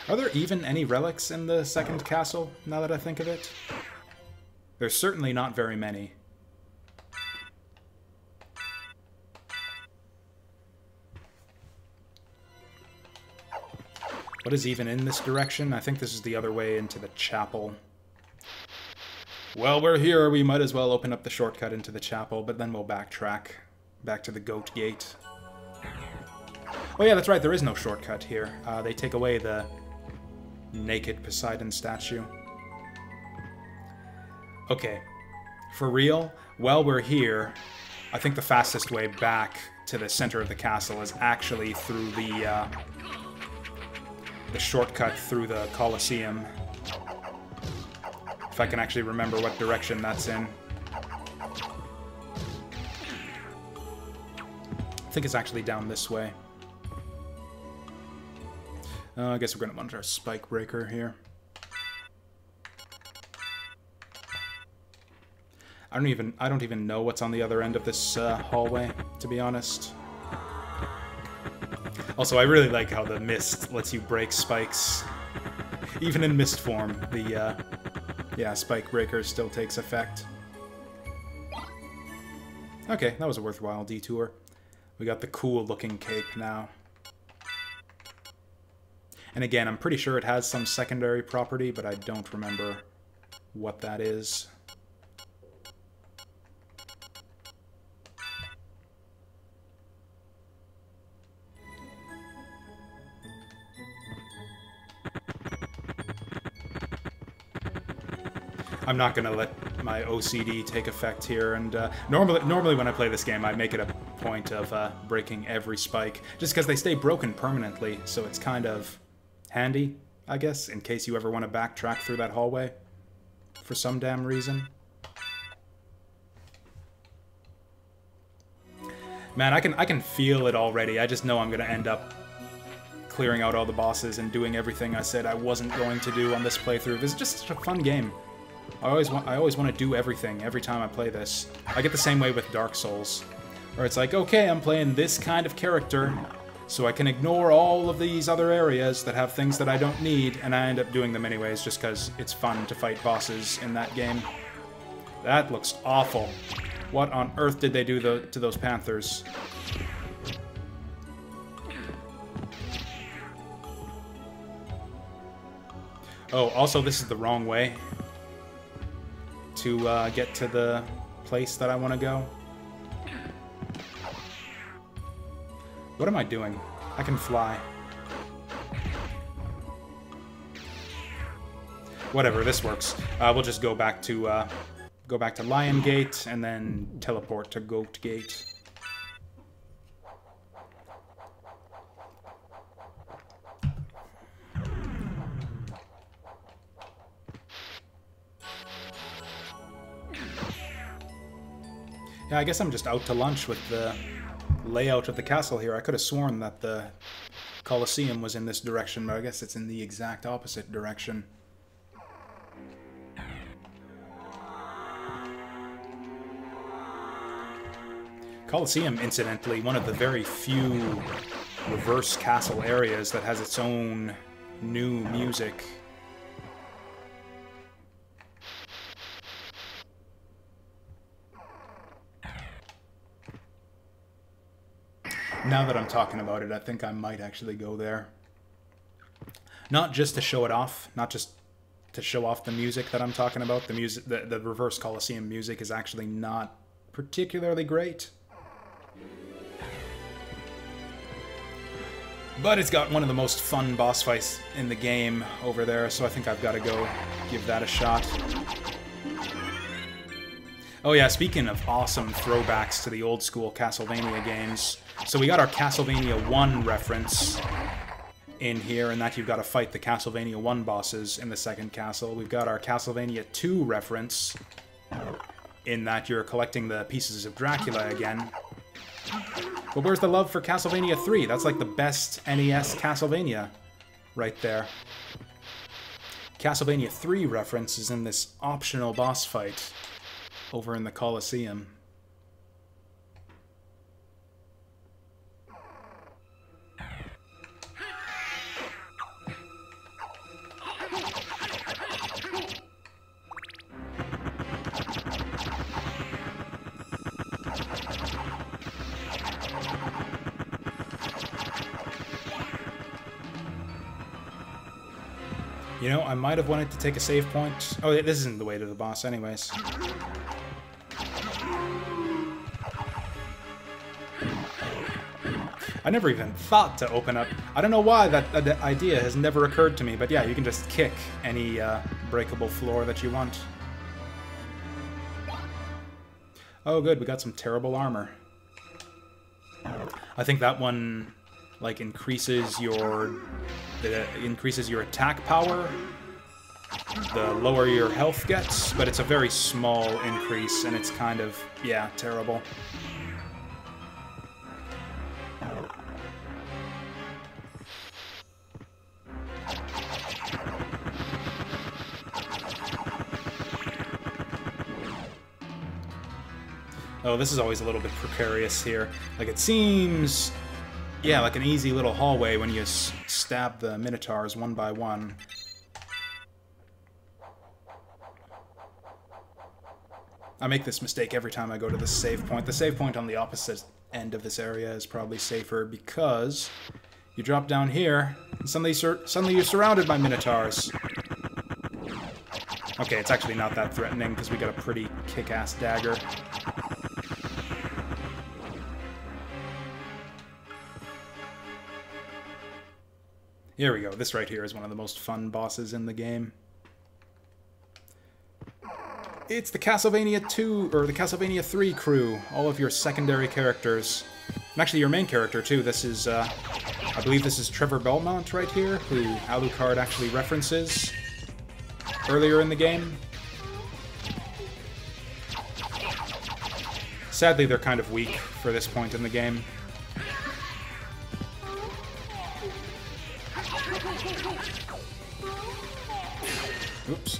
[SPEAKER 1] Are there even any relics in the second castle, now that I think of it? There's certainly not very many. What is even in this direction? I think this is the other way into the chapel. Well, we're here, we might as well open up the shortcut into the chapel, but then we'll backtrack. Back to the Goat Gate. Oh yeah, that's right, there is no shortcut here. They take away the naked Poseidon statue. Okay, for real, while we're here, I think the fastest way back to the center of the castle is actually through the shortcut through the Colosseum. If I can actually remember what direction that's in. I think it's actually down this way. I guess we're going to want our spike breaker here. I don't even know what's on the other end of this hallway, to be honest. Also, I really like how the mist lets you break spikes. Even in mist form, the yeah, spike breaker still takes effect. Okay, that was a worthwhile detour. We got the cool-looking cape now. And again, I'm pretty sure it has some secondary property, but I don't remember what that is. I'm not going to let my OCD take effect here, and normally when I play this game, I make it a point of breaking every spike, just because they stay broken permanently, so it's kind of handy, I guess, in case you ever want to backtrack through that hallway for some damn reason. Man, I can feel it already. I just know I'm going to end up clearing out all the bosses and doing everything I said I wasn't going to do on this playthrough. This is just such a fun game. I always want to do everything every time I play this. I get the same way with Dark Souls, where it's like, okay, I'm playing this kind of character, so I can ignore all of these other areas that have things that I don't need, and I end up doing them anyways just because it's fun to fight bosses in that game. That looks awful. What on earth did they do to those panthers? Oh, also this is the wrong way to get to the place that I want to go. What am I doing? I can fly. Whatever, this works. We'll just go back to Lion Gate and then teleport to Goat Gate. Yeah, I guess I'm just out to lunch with the layout of the castle here. I could have sworn that the Colosseum was in this direction, but I guess it's in the exact opposite direction. Colosseum, incidentally, one of the very few reverse castle areas that has its own new music. Now that I'm talking about it, I think I might actually go there. Not just to show it off, not just to show off the music that I'm talking about. The music, the reverse Colosseum music is actually not particularly great. But it's got one of the most fun boss fights in the game over there, so I think I've got to go give that a shot. Oh yeah, speaking of awesome throwbacks to the old school Castlevania games, so we got our Castlevania 1 reference in here, in that you've got to fight the Castlevania 1 bosses in the second castle. We've got our Castlevania 2 reference, in that you're collecting the pieces of Dracula again. But where's the love for Castlevania 3? That's like the best NES Castlevania right there. Castlevania 3 reference is in this optional boss fight over in the Colosseum. You know, I might have wanted to take a save point. Oh, this isn't the way to the boss anyways. I never even thought to open up. I don't know why that idea has never occurred to me, but yeah, you can just kick any breakable floor that you want. Oh good, we got some terrible armor. I think that one like increases your attack power the lower your health gets, but it's a very small increase and it's kind of, yeah, terrible. Oh, this is always a little bit precarious here. Like, it seems, yeah, like an easy little hallway when you stab the Minotaurs one by one. I make this mistake every time I go to the save point. The save point on the opposite end of this area is probably safer because you drop down here and suddenly you're surrounded by Minotaurs. Okay, it's actually not that threatening because we got a pretty kick-ass dagger. Here we go. This right here is one of the most fun bosses in the game. It's the Castlevania 2, or the Castlevania 3 crew. All of your secondary characters. And actually your main character, too. This is, I believe this is Trevor Belmont right here, who Alucard actually references earlier in the game. Sadly, they're kind of weak for this point in the game. Oops.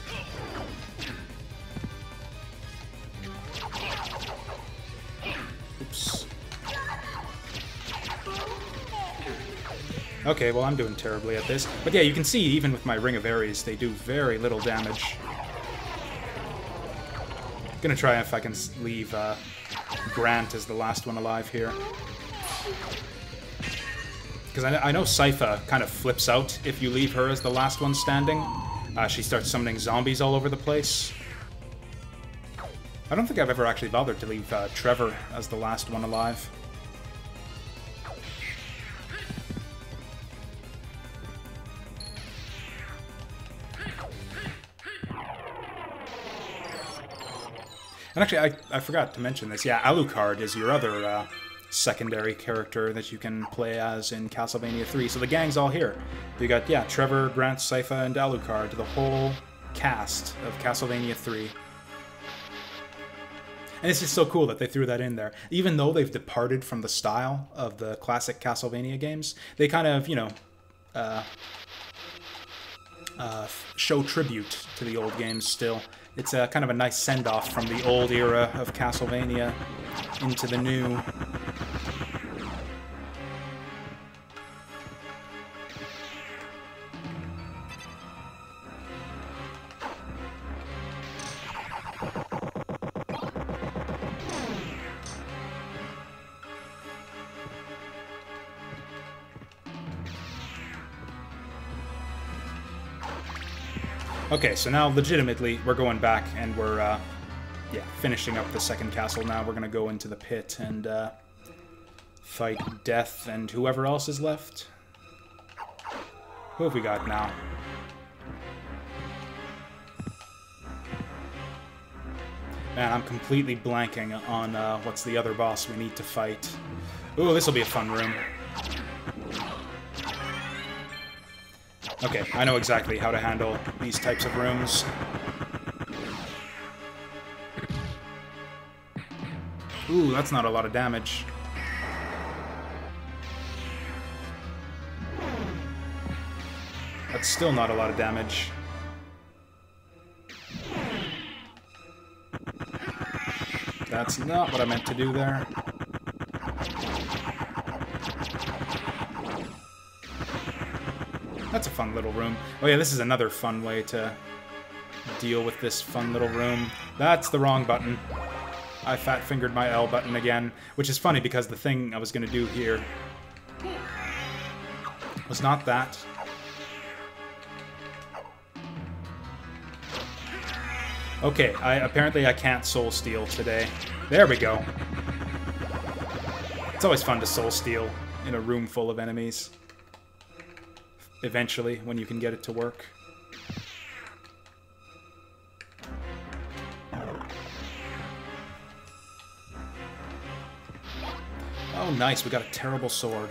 [SPEAKER 1] Oops. Okay, well, I'm doing terribly at this. But yeah, you can see, even with my Ring of Ares, they do very little damage. Gonna try if I can leave Grant as the last one alive here. Because I know Sypha kind of flips out if you leave her as the last one standing. She starts summoning zombies all over the place. I don't think I've ever actually bothered to leave Trevor as the last one alive. And actually, I forgot to mention this. Yeah, Alucard is your other secondary character that you can play as in Castlevania 3. So the gang's all here. You got, yeah, Trevor, Grant, Sypha, and Alucard, the whole cast of Castlevania 3. And it's just so cool that they threw that in there. Even though they've departed from the style of the classic Castlevania games, they kind of, you know, show tribute to the old games still. It's a kind of a nice send-off from the old era of Castlevania into the new. Okay, so now legitimately we're going back and we're, yeah, finishing up the second castle now. We're gonna go into the pit and fight Death and whoever else is left. Who have we got now? Man, I'm completely blanking on what's the other boss we need to fight. Ooh, this will be a fun room. Okay, I know exactly how to handle these types of rooms. Ooh, that's not a lot of damage. That's still not a lot of damage. That's not what I meant to do there. That's a fun little room. Oh yeah, this is another fun way to deal with this fun little room. That's the wrong button. I fat-fingered my L button again, which is funny because the thing I was going to do here was not that. Okay, apparently I can't soul steal today. There we go. It's always fun to soul steal in a room full of enemies. Eventually, when you can get it to work. Oh, nice. We got a terrible sword.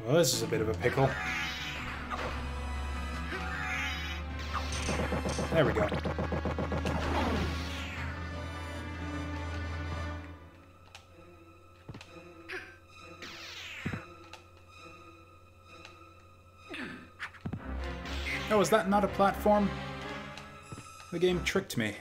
[SPEAKER 1] Well, this is a bit of a pickle. There we go. Oh, is that not a platform? The game tricked me.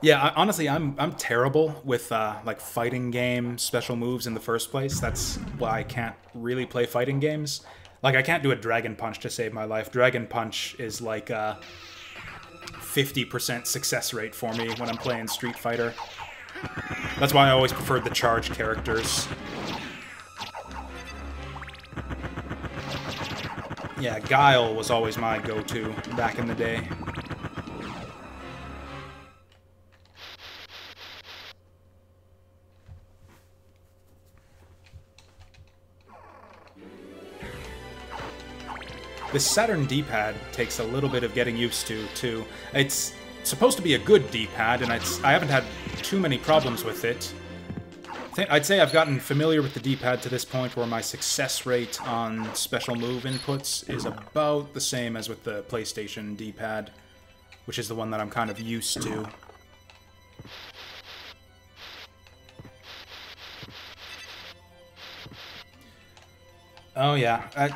[SPEAKER 1] Yeah, honestly, I'm terrible with like fighting game special moves in the first place. That's why I can't really play fighting games. Like, I can't do a Dragon Punch to save my life. Dragon Punch is like a 50% success rate for me when I'm playing Street Fighter. That's why I always preferred the charge characters. Yeah, Guile was always my go-to back in the day. This Saturn D-pad takes a little bit of getting used to, too. It's supposed to be a good D-pad, and I haven't had too many problems with it. I'd say I've gotten familiar with the D-pad to this point where my success rate on special move inputs is about the same as with the PlayStation D-pad, which is the one that I'm kind of used to. Oh yeah, I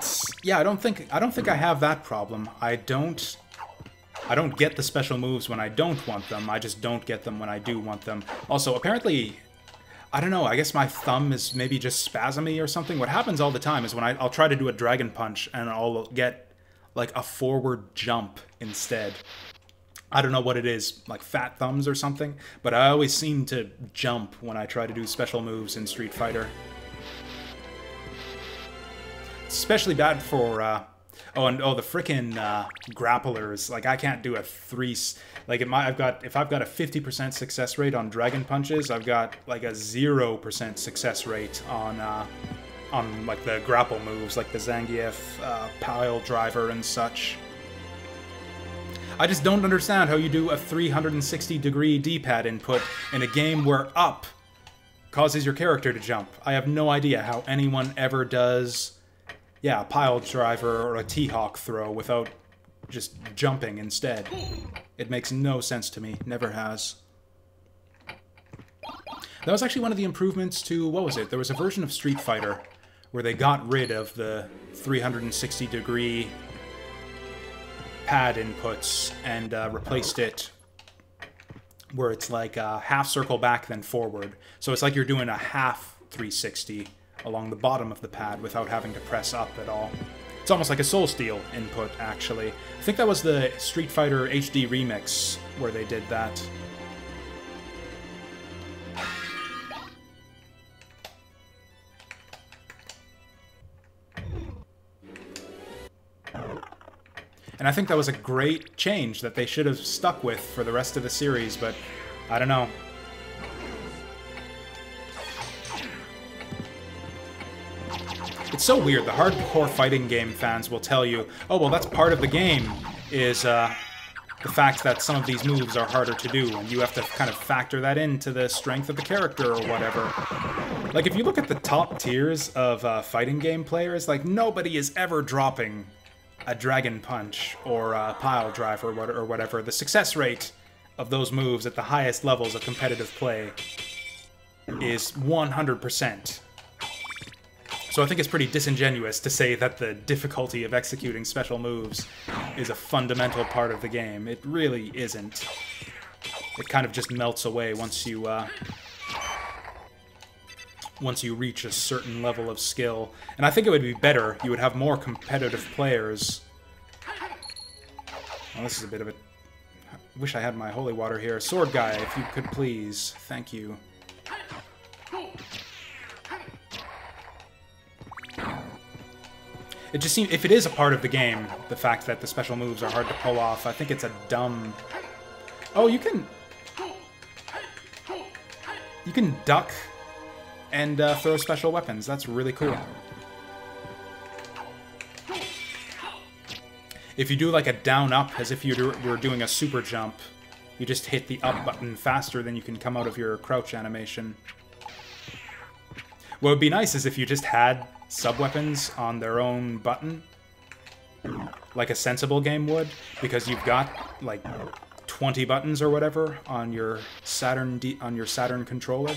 [SPEAKER 1] don't think I have that problem. I don't get the special moves when I don't want them. I just don't get them when I do want them. Also, apparently, I don't know, I guess my thumb is maybe just spasmy or something. What happens all the time is when I'll try to do a Dragon Punch and I'll get like a forward jump instead. I don't know what it is, like fat thumbs or something, but I always seem to jump when I try to do special moves in Street Fighter. Especially bad for, the frickin' grapplers. Like, I can't do a like, if I've got a 50% success rate on Dragon Punches, I've got, like, a 0% success rate on, like, the grapple moves, like the Zangief, Pile Driver and such. I just don't understand how you do a 360-degree D-pad input in a game where up causes your character to jump. I have no idea how anyone ever does, yeah, a pile driver or a T-Hawk throw without just jumping instead. It makes no sense to me. Never has. That was actually one of the improvements to, what was it? There was a version of Street Fighter where they got rid of the 360-degree pad inputs and replaced it where it's like a half circle back then forward. So it's like you're doing a half 360 along the bottom of the pad without having to press up at all. It's almost like a Soul Steel input, actually. I think that was the Street Fighter HD remix where they did that. And I think that was a great change that they should have stuck with for the rest of the series, but I don't know. It's so weird. The hardcore fighting game fans will tell you, oh, well, that's part of the game, is the fact that some of these moves are harder to do, and you have to kind of factor that into the strength of the character or whatever. Like, if you look at the top tiers of fighting game players, like, nobody is ever dropping a Dragon Punch or a Pile Drive or whatever. The success rate of those moves at the highest levels of competitive play is 100%. So I think it's pretty disingenuous to say that the difficulty of executing special moves is a fundamental part of the game. It really isn't. It kind of just melts away once you reach a certain level of skill. And I think it would be better, you would have more competitive players. Well, this is a bit of a... I wish I had my holy water here. Sword guy, if you could please. Thank you. It just seems, if it is a part of the game, the fact that the special moves are hard to pull off, I think it's a dumb... Oh, you can duck and throw special weapons. That's really cool. If you do like a down-up, as if you were doing a super jump, you just hit the up button faster than you can come out of your crouch animation. What would be nice is if you just had sub-weapons on their own button, like a sensible game would, because you've got like 20 buttons or whatever on your Saturn controller.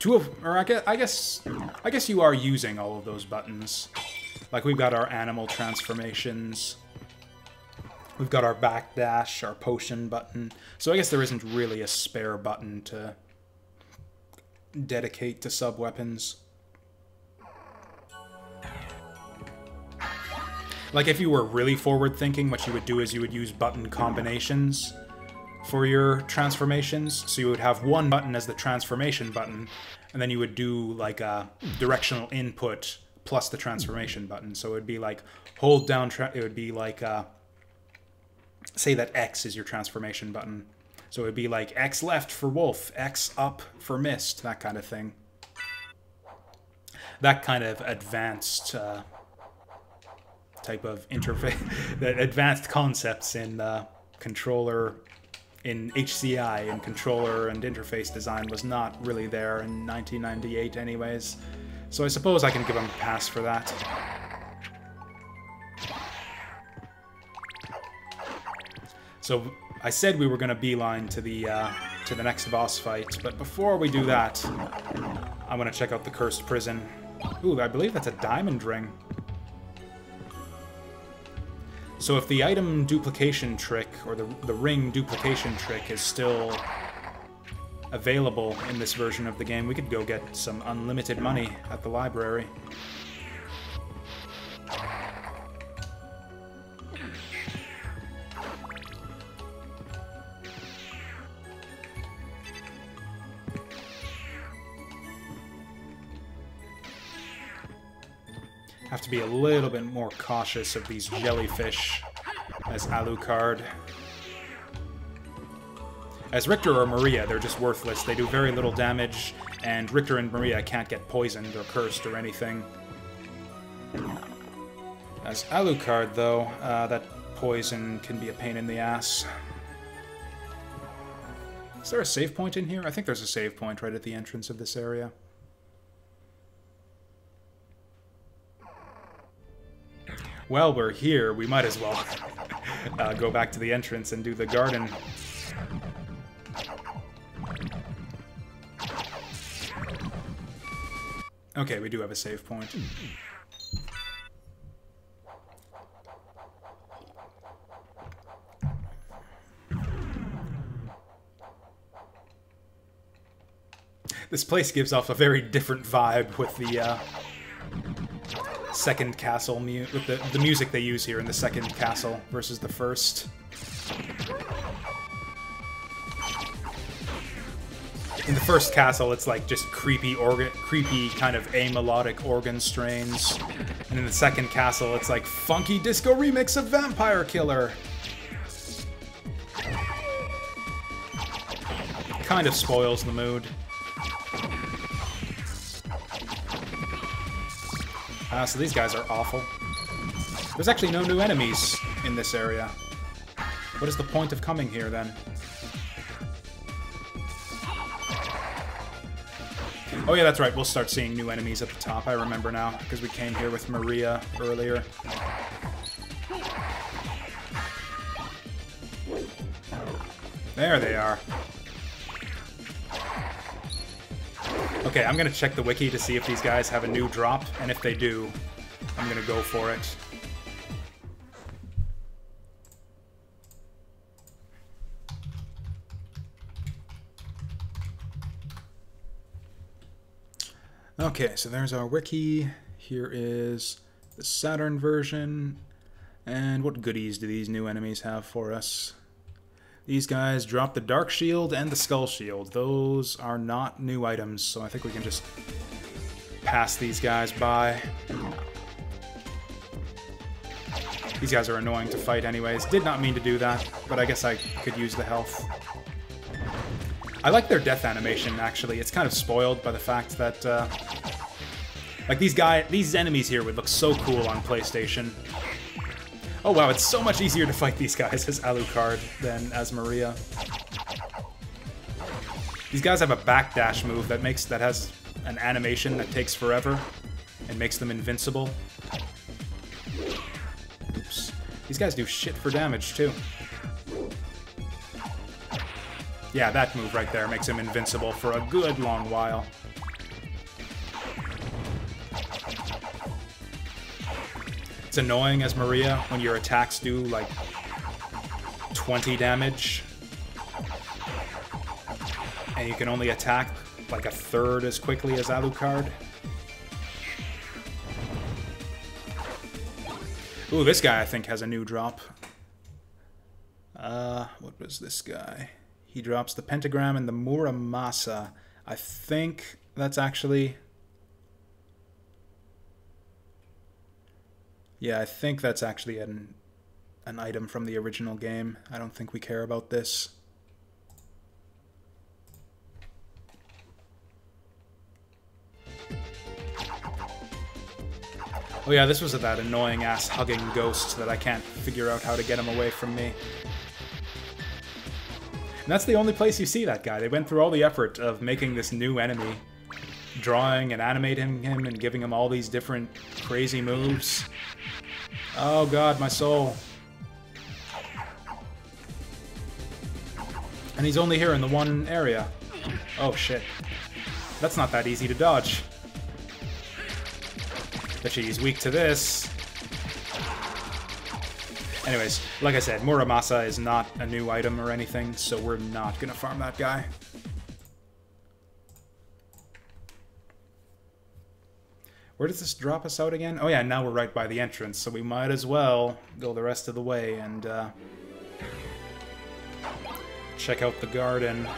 [SPEAKER 1] I guess you are using all of those buttons. Like, we've got our animal transformations. We've got our backdash, our potion button. So I guess there isn't really a spare button to dedicate to sub-weapons. Like, if you were really forward-thinking, what you would do is you would use button combinations for your transformations. So you would have one button as the transformation button, and then you would do, like, a directional input plus the transformation button. So it would be like, hold down, it would be like, say that X is your transformation button. So it would be like X left for wolf, X up for mist, that kind of thing. That kind of advanced type of interface, the advanced concepts in controller, in HCI, and controller and interface design was not really there in 1998 anyways. So I suppose I can give them a pass for that. So I said we were going to beeline to the next boss fight, but before we do that, I'm going to check out the Cursed Prison. Ooh, I believe that's a diamond ring. So if the item duplication trick, or the ring duplication trick is still available in this version of the game, we could go get some unlimited money at the library. Have to be a little bit more cautious of these jellyfish as Alucard. As Richter or Maria, they're just worthless. They do very little damage, and Richter and Maria can't get poisoned or cursed or anything. As Alucard, though, that poison can be a pain in the ass. Is there a save point in here? I think there's a save point right at the entrance of this area. Well, we're here. We might as well go back to the entrance and do the garden. Okay, we do have a save point. This place gives off a very different vibe with the second castle, with the music they use here in the second castle versus the first. In the first castle, it's like just creepy kind of amelodic organ strains, and in the second castle, it's like funky disco remix of Vampire Killer. Kind of spoils the mood. So these guys are awful. There's actually no new enemies in this area. What is the point of coming here, then? Oh yeah, that's right, we'll start seeing new enemies at the top, I remember now, because we came here with Maria earlier. There they are. Okay, I'm gonna check the wiki to see if these guys have a new drop, and if they do, I'm gonna go for it. Okay, so there's our wiki. Here is the Saturn version. And what goodies do these new enemies have for us? These guys drop the Dark Shield and the Skull Shield. Those are not new items, so I think we can just pass these guys by. These guys are annoying to fight anyways. Did not mean to do that, but I guess I could use the health. I like their death animation, actually. It's kind of spoiled by the fact that, like, these enemies here would look so cool on PlayStation. Oh wow, it's so much easier to fight these guys as Alucard than as Maria. These guys have a backdash move that has an animation that takes forever and makes them invincible. Oops. These guys do shit for damage, too. Yeah, that move right there makes him invincible for a good long while. It's annoying as Maria when your attacks do, like, 20 damage. And you can only attack, like, a third as quickly as Alucard. Ooh, this guy, I think, has a new drop. What was this guy? He drops the Pentagram and the Muramasa. I think that's actually... Yeah, I think that's actually an item from the original game. I don't think we care about this. Oh yeah, this was that annoying-ass hugging ghost that I can't figure out how to get him away from me. And that's the only place you see that guy. They went through all the effort of making this new enemy, drawing and animating him and giving him all these different crazy moves. Oh god, my soul. And he's only here in the one area. Oh shit. That's not that easy to dodge. Bet he's weak to this. Anyways, like I said, Muramasa is not a new item or anything, so we're not gonna farm that guy. Where does this drop us out again? Oh yeah, now we're right by the entrance, so we might as well go the rest of the way and check out the garden.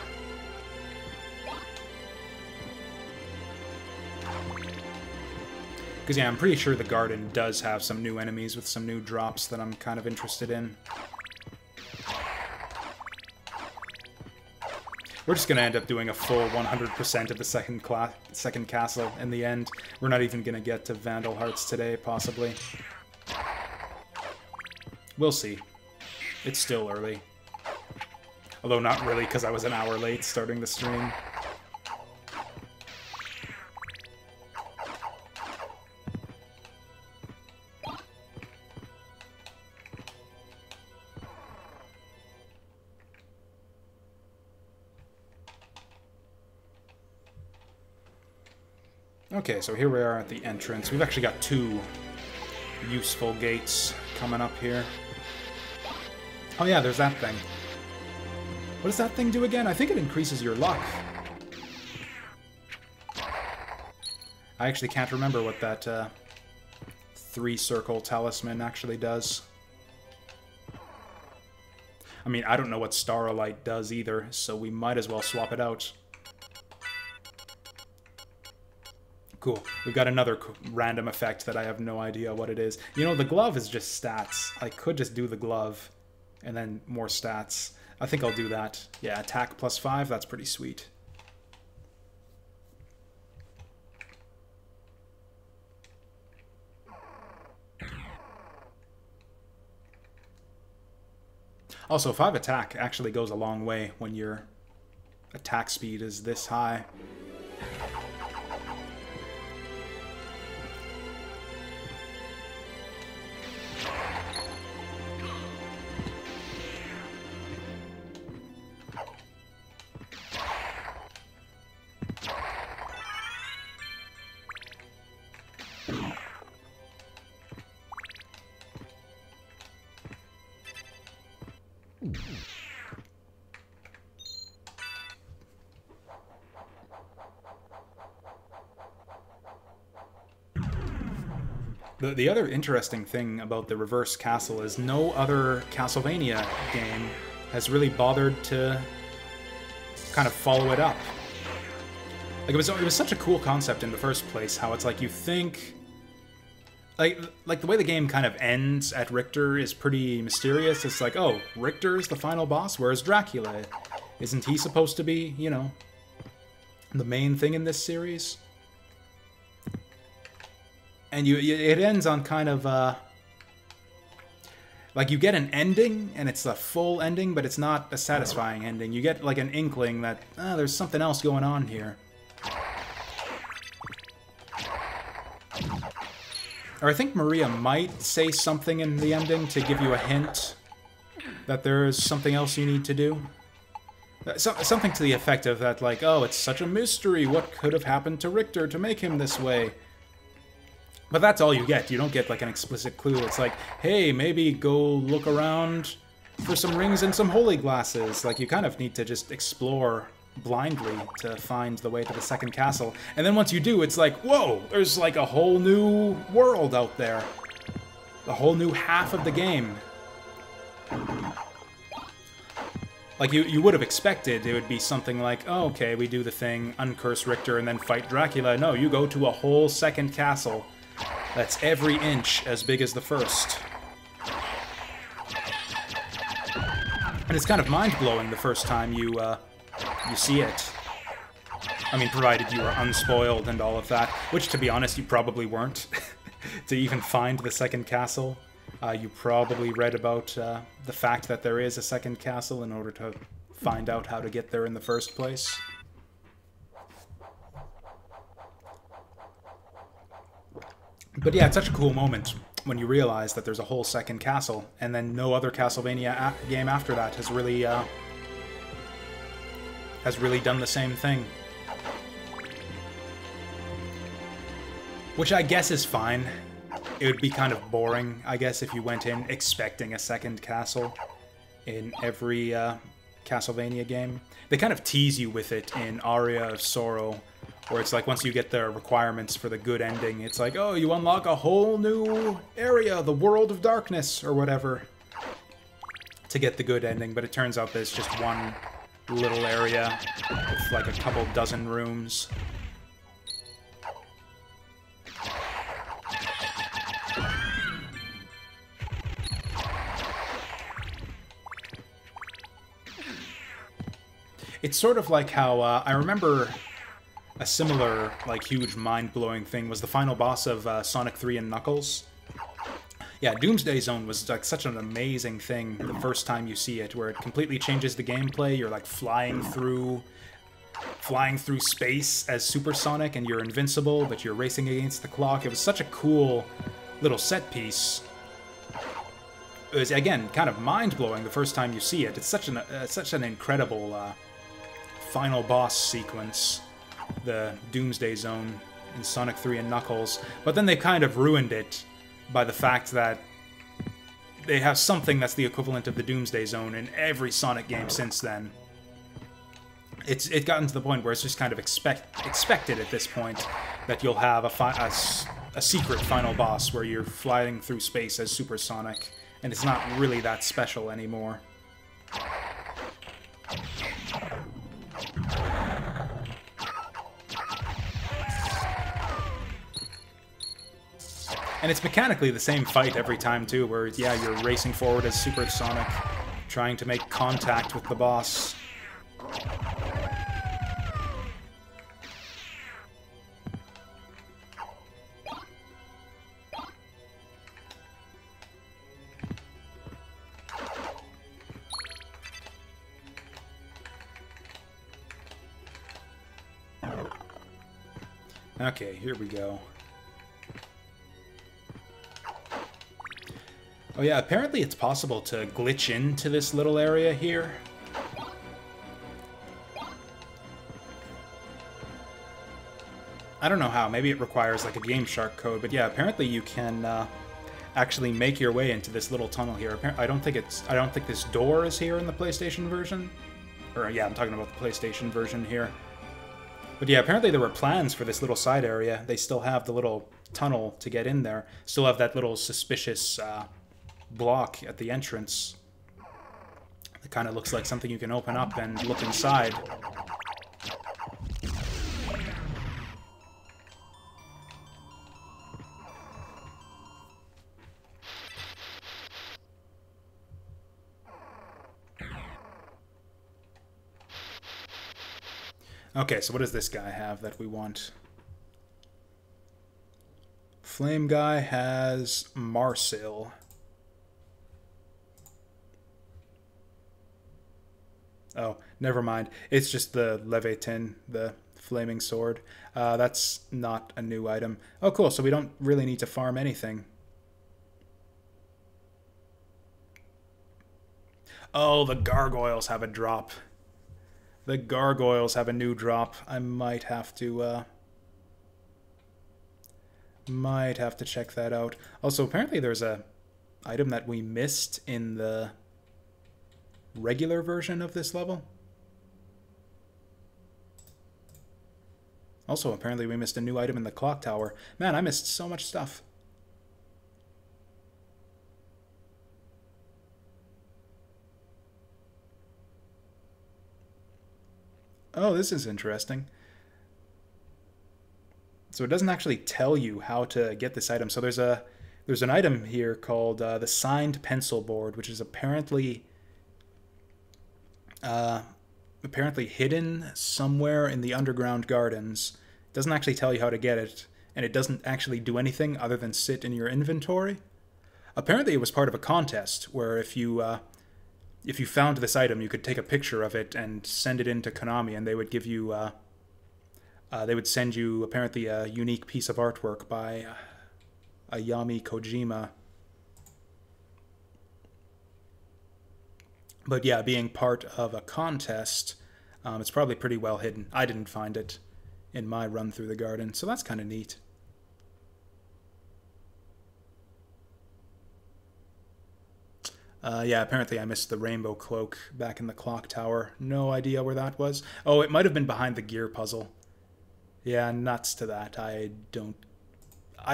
[SPEAKER 1] Because yeah, I'm pretty sure the garden does have some new enemies with some new drops that I'm kind of interested in. We're just going to end up doing a full 100% of the second castle in the end. We're not even going to get to Vandal Hearts today, possibly. We'll see. It's still early. Although not really, because I was an hour late starting the stream. Okay, so here we are at the entrance. We've actually got 2 useful gates coming up here. Oh yeah, there's that thing. What does that thing do again? I think it increases your luck. I actually can't remember what that 3-circle talisman actually does. I mean, I don't know what Starlight does either, so we might as well swap it out. Cool. We've got another random effect that I have no idea what it is. You know, the glove is just stats. I could just do the glove and then more stats. I think I'll do that. Yeah, attack +5, that's pretty sweet. Also, 5 attack actually goes a long way when your attack speed is this high. The other interesting thing about the reverse castle is no other Castlevania game has really bothered to kind of follow it up. Like, it was such a cool concept in the first place, how it's like you think... Like the way the game kind of ends at Richter is pretty mysterious. It's like, oh, Richter's the final boss? Where's Dracula? Isn't he supposed to be, you know, the main thing in this series? And it ends on kind of, like, you get an ending, and it's a full ending, but it's not a satisfying ending. You get, like, an inkling that, there's something else going on here. Or I think Maria might say something in the ending to give you a hint that there's something else you need to do. Something to the effect of that, like, oh, it's such a mystery. What could have happened to Richter to make him this way? But that's all you get. You don't get, like, an explicit clue. It's like, hey, maybe go look around for some rings and some holy glasses. Like, you kind of need to just explore blindly to find the way to the second castle. And then once you do, it's like, whoa, there's, like, a whole new world out there. A whole new half of the game. Like, you would have expected it would be something like, oh, okay, we do the thing, uncurse Richter, and then fight Dracula. No, you go to a whole second castle. That's every inch as big as the first. And it's kind of mind-blowing the first time you see it. I mean, provided you were unspoiled and all of that, which, to be honest, you probably weren't. To even find the second castle, you probably read about the fact that there is a second castle in order to find out how to get there in the first place. But yeah, it's such a cool moment when you realize that there's a whole second castle, and then no other Castlevania game after that has really done the same thing. Which I guess is fine. It would be kind of boring, I guess, if you went in expecting a second castle in every Castlevania game. They kind of tease you with it in Aria of Sorrow, where it's like once you get the requirements for the good ending, it's like, oh, you unlock a whole new area, the World of Darkness, or whatever, to get the good ending. But it turns out there's just one little area with like a couple dozen rooms. It's sort of like how, I remember a similar, like, huge mind-blowing thing was the final boss of Sonic 3 and Knuckles. Yeah, Doomsday Zone was like such an amazing thing the first time you see it, where it completely changes the gameplay. You're like flying through space as Supersonic, and you're invincible, but you're racing against the clock. It was such a cool little set piece. It was, again, kind of mind-blowing the first time you see it. It's such an incredible final boss sequence, the Doomsday Zone in Sonic 3 and Knuckles. But then they kind of ruined it by the fact that they have something that's the equivalent of the Doomsday Zone in every Sonic game since then. It's gotten to the point where it's just kind of expected at this point that you'll have a secret final boss where you're flying through space as Supersonic, and it's not really that special anymore. And it's mechanically the same fight every time, too, where, yeah, you're racing forward as Supersonic, trying to make contact with the boss. Okay, here we go. Oh yeah, apparently it's possible to glitch into this little area here. I don't know how, maybe it requires like a Game Shark code, but yeah, apparently you can actually make your way into this little tunnel here. I don't think this door is here in the PlayStation version. Or yeah, I'm talking about the PlayStation version here. But yeah, apparently there were plans for this little side area. They still have the little tunnel to get in there. Still have that little suspicious block at the entrance. It kind of looks like something you can open up and look inside. Okay, so what does this guy have that we want? Flame guy has Marsil. Oh, never mind. It's just the Leviathan, the flaming sword. That's not a new item. Oh, cool. So we don't really need to farm anything. Oh, the gargoyles have a drop. The gargoyles have a new drop. I might have to check that out. Also, apparently there's a item that we missed in the regular version of this level. Also, apparently we missed a new item in the clock tower. Man, I missed so much stuff. Oh, this is interesting. So it doesn't actually tell you how to get this item. So there's an item here called the Signed Pencil Board, which is apparently hidden somewhere in the underground gardens. It doesn't actually tell you how to get it, and it doesn't actually do anything other than sit in your inventory. Apparently it was part of a contest where if you found this item, you could take a picture of it and send it in to Konami, and they would give you, they would send you apparently a unique piece of artwork by Ayami Kojima. But yeah, being part of a contest, it's probably pretty well hidden. I didn't find it in my run through the garden, so that's kind of neat. Yeah, apparently I missed the rainbow cloak back in the clock tower. No idea where that was. Oh, it might have been behind the gear puzzle. Yeah, nuts to that. I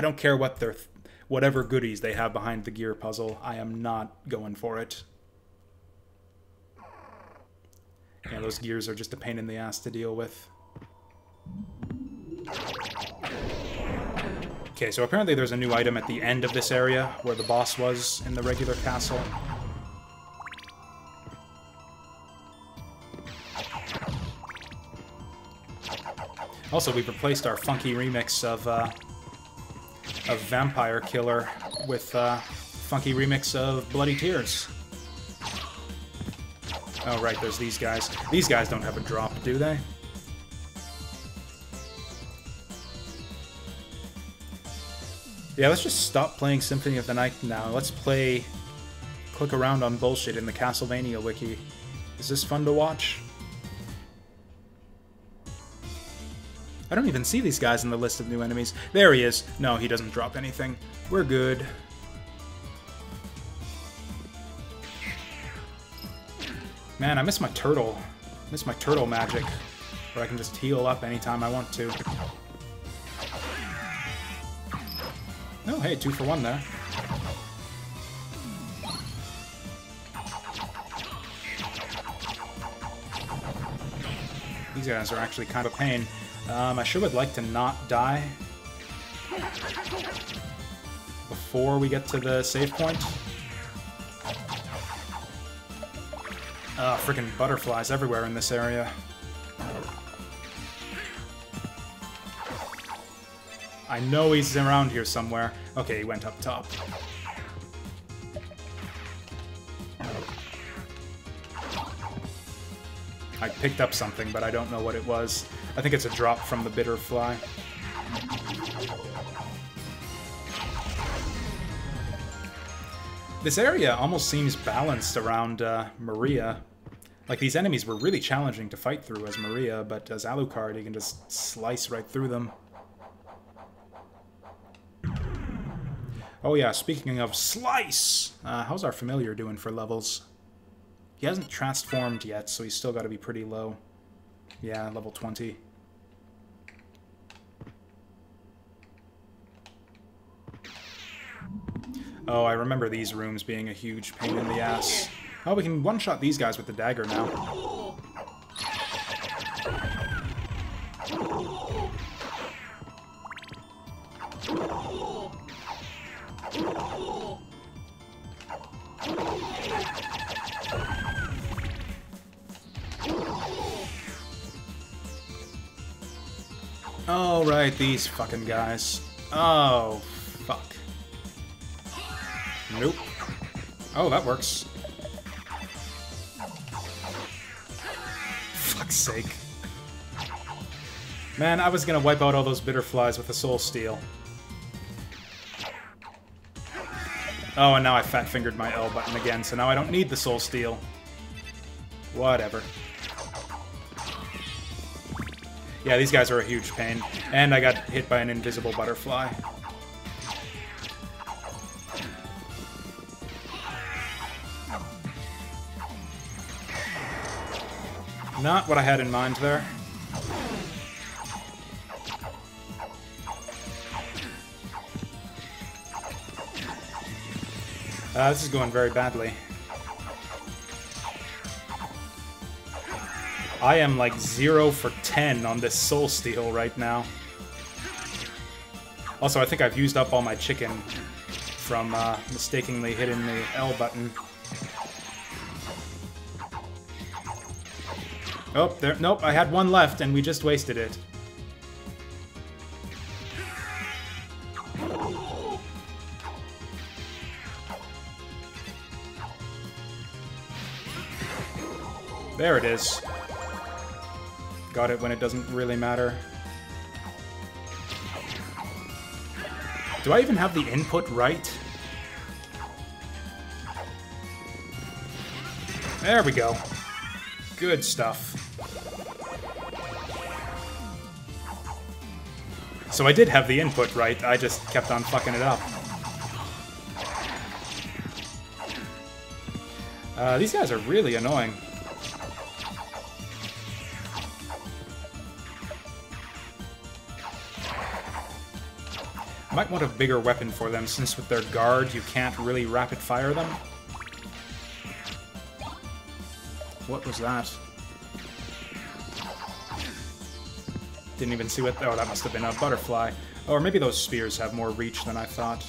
[SPEAKER 1] don't care what whatever goodies they have behind the gear puzzle. I am not going for it. Yeah, those gears are just a pain in the ass to deal with. Okay, so apparently there's a new item at the end of this area where the boss was in the regular castle. Also, we've replaced our funky remix of Vampire Killer with funky remix of Bloody Tears. Oh, right, there's these guys. These guys don't have a drop, do they? Yeah, let's just stop playing Symphony of the Night now. Let's play... click around on bullshit in the Castlevania wiki. Is this fun to watch? I don't even see these guys in the list of new enemies. There he is. No, he doesn't drop anything. We're good. Man, I miss my turtle. I miss my turtle magic. Where I can just heal up anytime I want to. Oh, hey, 2 for 1 there. These guys are actually kind of a pain. I sure would like to not die before we get to the save point. Freaking butterflies everywhere in this area. I know he's around here somewhere. Okay, he went up top. I picked up something, but I don't know what it was. I think it's a drop from the bitter fly. This area almost seems balanced around Maria. Like, these enemies were really challenging to fight through as Maria, but as Alucard, you can just slice right through them. Oh yeah, speaking of slice! How's our familiar doing for levels? He hasn't transformed yet, so he's still got to be pretty low. Yeah, level 20. Oh, I remember these rooms being a huge pain in the ass. Oh, we can one-shot these guys with the dagger now. Oh, right, these fucking guys. Oh, fuck. Nope. Oh, that works. Fuck's sake. Man, I was gonna wipe out all those bitter flies with the soul steal. Oh, and now I fat-fingered my L button again, so now I don't need the soul steal. Whatever. Yeah, these guys are a huge pain. And I got hit by an invisible butterfly. Not what I had in mind there. This is going very badly. I am like 0 for 10 on this soul steal right now. Also, I think I've used up all my chicken from mistakenly hitting the L button. Oh, there. Nope, I had one left and we just wasted it. There it is. Got it when it doesn't really matter. Do I even have the input right? There we go. Good stuff. So I did have the input right, I just kept on fucking it up. These guys are really annoying. Might want a bigger weapon for them, since with their guard you can't really rapid fire them. What was that? Didn't even see what... Oh, that must have been a butterfly. Or maybe those spears have more reach than I thought.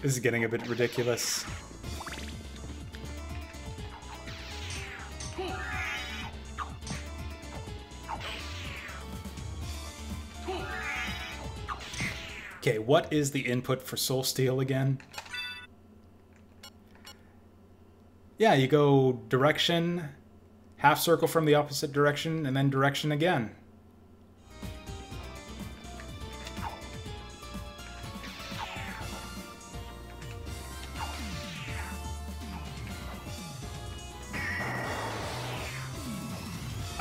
[SPEAKER 1] This is getting a bit ridiculous. Okay, what is the input for Soul Steel again? Yeah, you go direction, half circle from the opposite direction, and then direction again.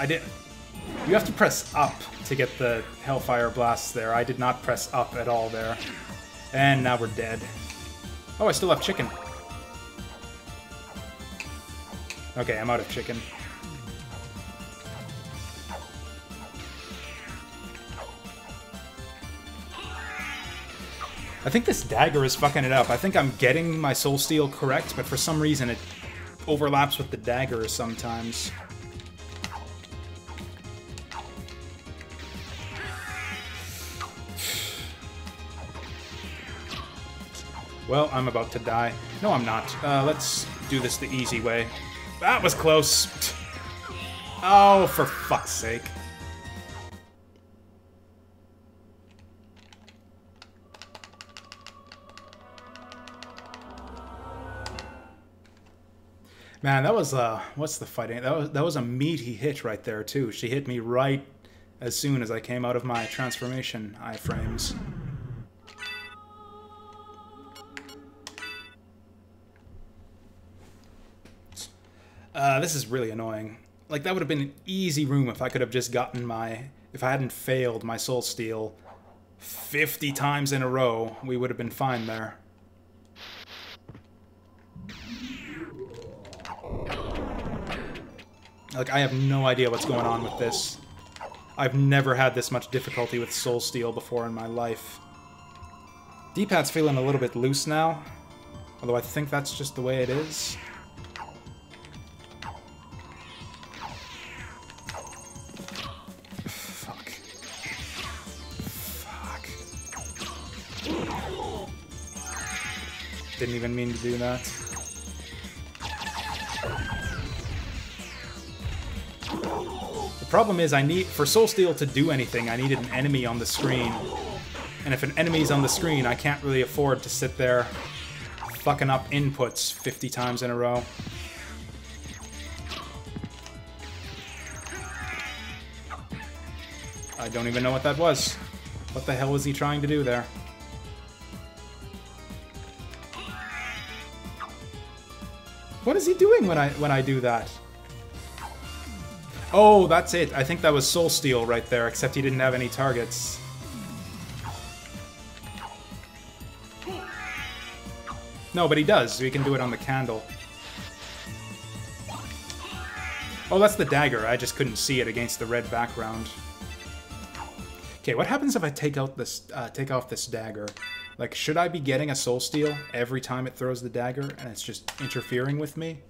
[SPEAKER 1] You have to press up to get the Hellfire Blasts there. I did not press up at all there. And now we're dead. Oh, I still have chicken. Okay, I'm out of chicken. I think this dagger is fucking it up. I think I'm getting my Soul Steel correct, but for some reason it overlaps with the dagger sometimes. Well, I'm about to die. No, I'm not. Let's do this the easy way. That was close. Oh, for fuck's sake. Man, that was, what's the fighting? That was a meaty hit right there, too. She hit me right as soon as I came out of my transformation iframes. This is really annoying. Like, that would have been an easy room if I could have just gotten my... If I hadn't failed my Soul Steel 50 times in a row, we would have been fine there. Like, I have no idea what's going on with this. I've never had this much difficulty with Soul Steel before in my life. D-pad's feeling a little bit loose now, although I think that's just the way it is. Didn't even mean to do that. The problem is for Soul Steel to do anything, I needed an enemy on the screen. And if an enemy's on the screen, I can't really afford to sit there fucking up inputs 50 times in a row. I don't even know what that was. What the hell was he trying to do there? What is he doing when I do that? Oh, that's it. I think that was Soul Steel right there, except he didn't have any targets. No, but he does, so he can do it on the candle. Oh, that's the dagger. I just couldn't see it against the red background. Okay, what happens if I take off this dagger? Like, should I be getting a Soul Steel every time it throws the dagger and it's just interfering with me?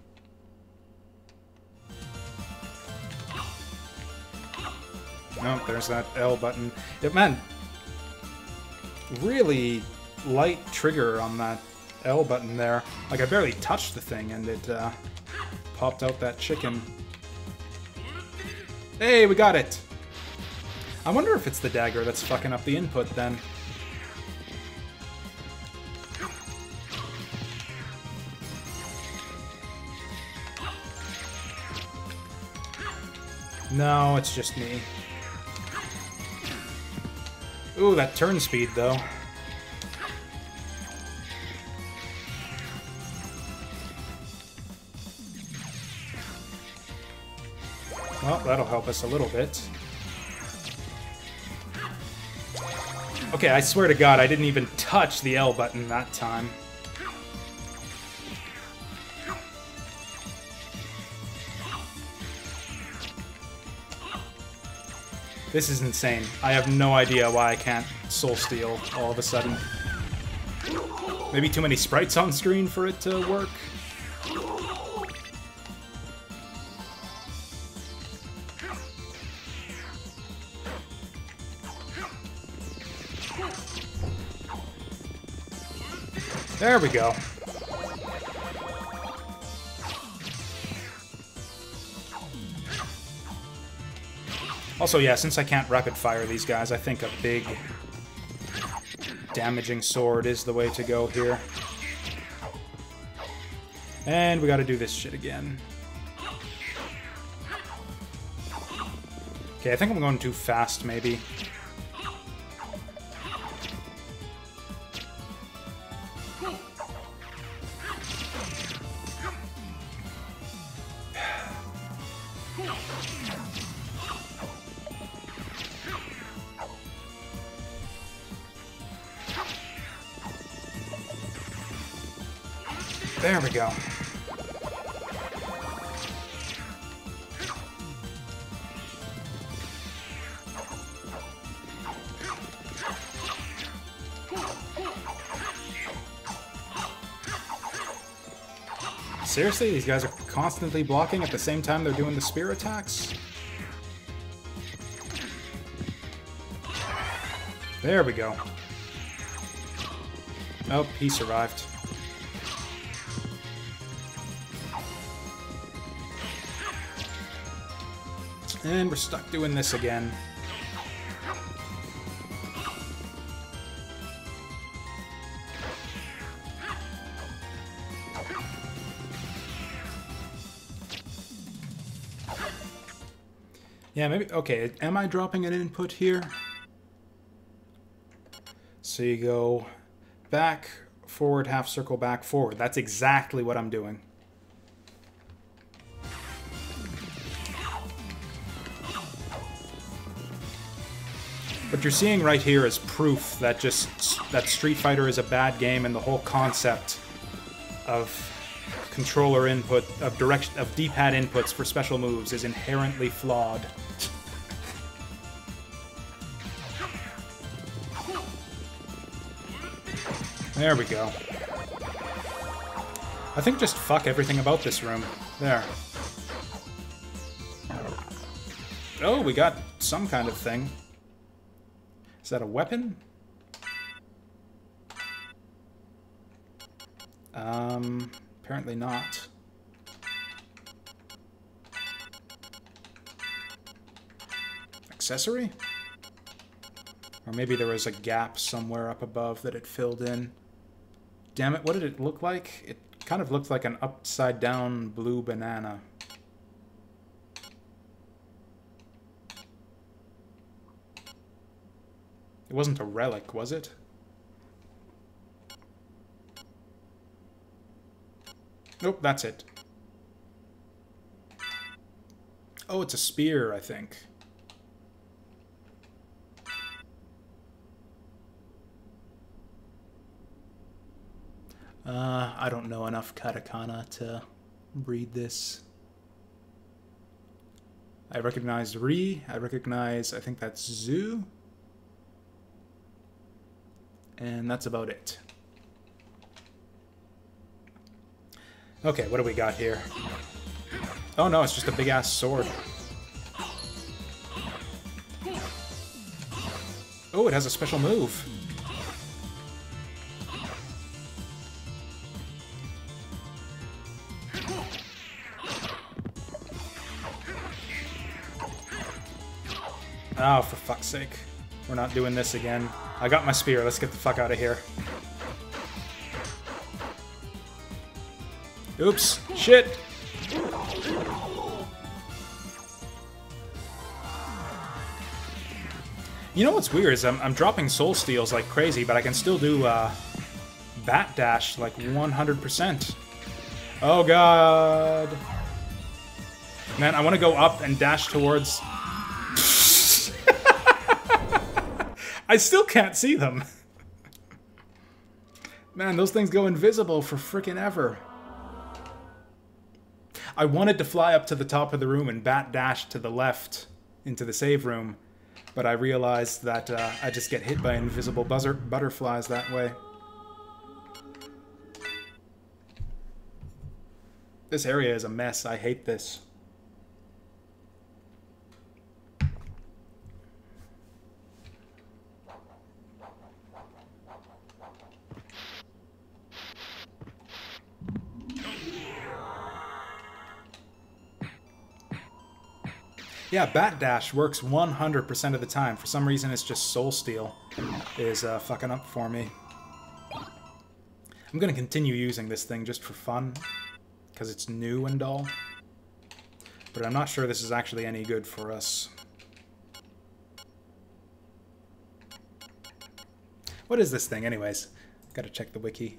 [SPEAKER 1] No, there's that L button. Yeah, man, really light trigger on that L button there. Like, I barely touched the thing and it popped out that chicken. Hey, we got it! I wonder if it's the dagger that's fucking up the input then. No, it's just me. Ooh, that turn speed, though. Well, that'll help us a little bit. Okay, I swear to God, I didn't even touch the L button that time. This is insane. I have no idea why I can't Soul Steel all of a sudden. Maybe too many sprites on screen for it to work? There we go. Also, yeah, since I can't rapid fire these guys, I think a big damaging sword is the way to go here. And we gotta do this shit again. Okay, I think I'm going too fast, maybe. There we go. Seriously, these guys are constantly blocking at the same time they're doing the spear attacks? There we go. Oh, he survived. And we're stuck doing this again. Yeah, maybe... Okay, am I dropping an input here? So you go back, forward, half circle, back, forward. That's exactly what I'm doing. What you're seeing right here is proof that that Street Fighter is a bad game, and the whole concept of controller input, of D-pad inputs for special moves is inherently flawed. There we go. I think just fuck everything about this room. There. Oh, we got some kind of thing. Is that a weapon? Apparently not. Accessory? Or maybe there was a gap somewhere up above that it filled in. Damn it, what did it look like? It kind of looked like an upside-down blue banana. It wasn't a relic, was it? Nope, that's it. Oh, it's a spear, I think. I don't know enough katakana to read this. I recognize Ri. I recognize, I think that's Zu. And that's about it. Okay, what do we got here? Oh no, it's just a big-ass sword. Oh, it has a special move. Oh, for fuck's sake. We're not doing this again. I got my spear. Let's get the fuck out of here. Oops. Shit. You know what's weird is I'm dropping soul steals like crazy, but I can still do bat dash like 100%. Oh god. Man, I want to go up and dash towards... I still can't see them. Man, those things go invisible for frickin' ever. I wanted to fly up to the top of the room and bat dash to the left into the save room, but I realized that I just get hit by invisible butterflies that way. This area is a mess. I hate this. Yeah, Bat Dash works 100% of the time. For some reason, it's just Soul Steal is fucking up for me. I'm going to continue using this thing just for fun, because it's new and all. But I'm not sure this is actually any good for us. What is this thing, anyways? Gotta check the wiki.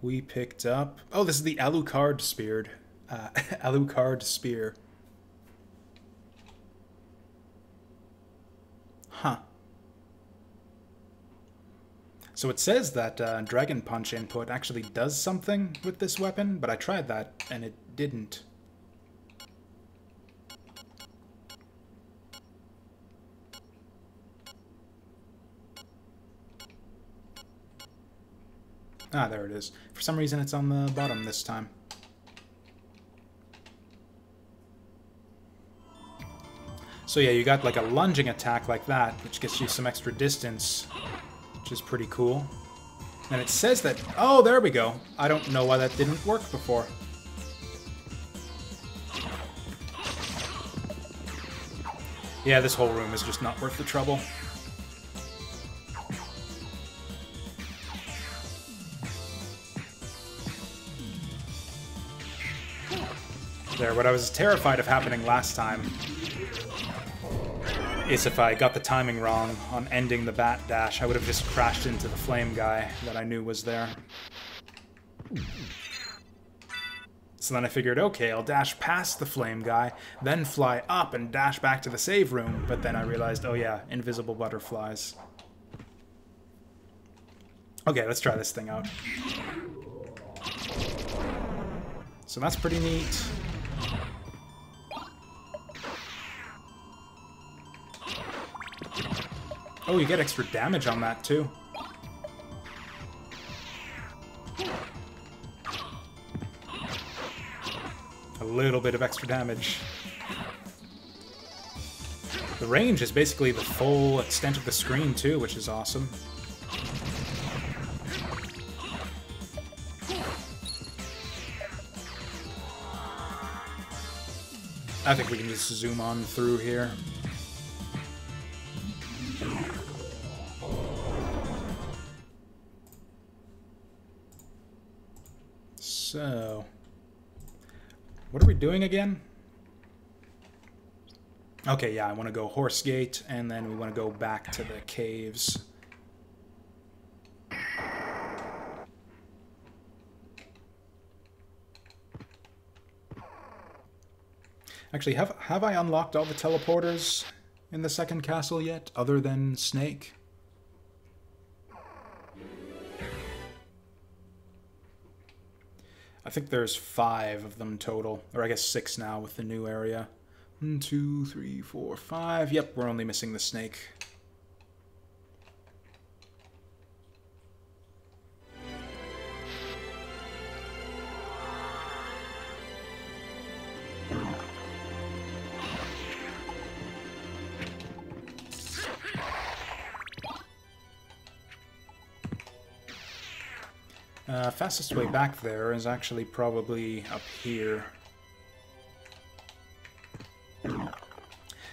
[SPEAKER 1] We picked up... Oh, this is the Alucard Spear. Alucard Spear. Huh. So it says that Dragon Punch input actually does something with this weapon, but I tried that and it didn't. Ah, there it is. For some reason it's on the bottom this time. So yeah, you got like a lunging attack like that, which gets you some extra distance, which is pretty cool. And it says that... Oh, there we go. I don't know why that didn't work before. Yeah, this whole room is just not worth the trouble. There, what I was terrified of happening last time is if I got the timing wrong on ending the Bat Dash, I would have just crashed into the flame guy that I knew was there. So then I figured, okay, I'll dash past the flame guy, then fly up and dash back to the save room, but then I realized, oh yeah, invisible butterflies. Okay, let's try this thing out. So that's pretty neat. Oh, you get extra damage on that, too. A little bit of extra damage. The range is basically the full extent of the screen, too, which is awesome. I think we can just zoom on through here. So, what are we doing again? Okay, yeah, I want to go Horse Gate, and then we want to go back to the caves. Actually, have I unlocked all the teleporters in the second castle yet, other than Snake? I think there's 5 of them total, or I guess 6 now with the new area. 1, 2, 3, 4, 5. Yep, we're only missing the Snake. Fastest way back there is actually probably up here.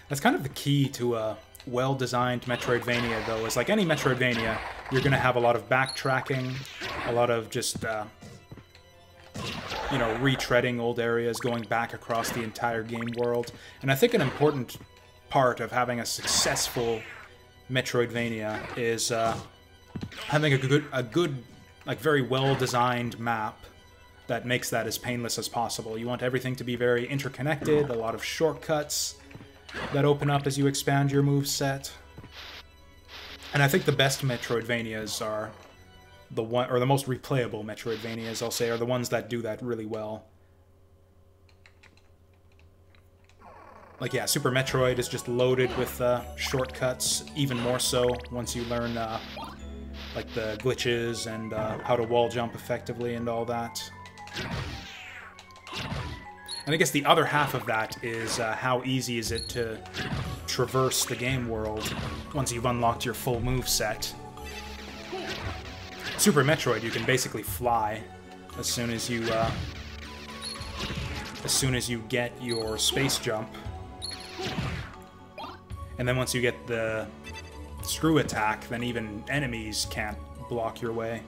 [SPEAKER 1] That's kind of the key to a well-designed Metroidvania, though, is like any Metroidvania, you're going to have a lot of backtracking, a lot of just, you know, retreading old areas, going back across the entire game world. And I think an important part of having a successful Metroidvania is having a good, like, very well-designed map that makes that as painless as possible. You want everything to be very interconnected, a lot of shortcuts that open up as you expand your moveset. And I think the best Metroidvanias are the one, or the most replayable Metroidvanias, I'll say, are the ones that do that really well. Like, yeah, Super Metroid is just loaded with shortcuts, even more so once you learn like the glitches and how to wall jump effectively and all that. And I guess the other half of that is how easy is it to traverse the game world once you've unlocked your full moveset. Super Metroid, you can basically fly as soon as you get your space jump. And then once you get the screw attack, then even enemies can't block your way.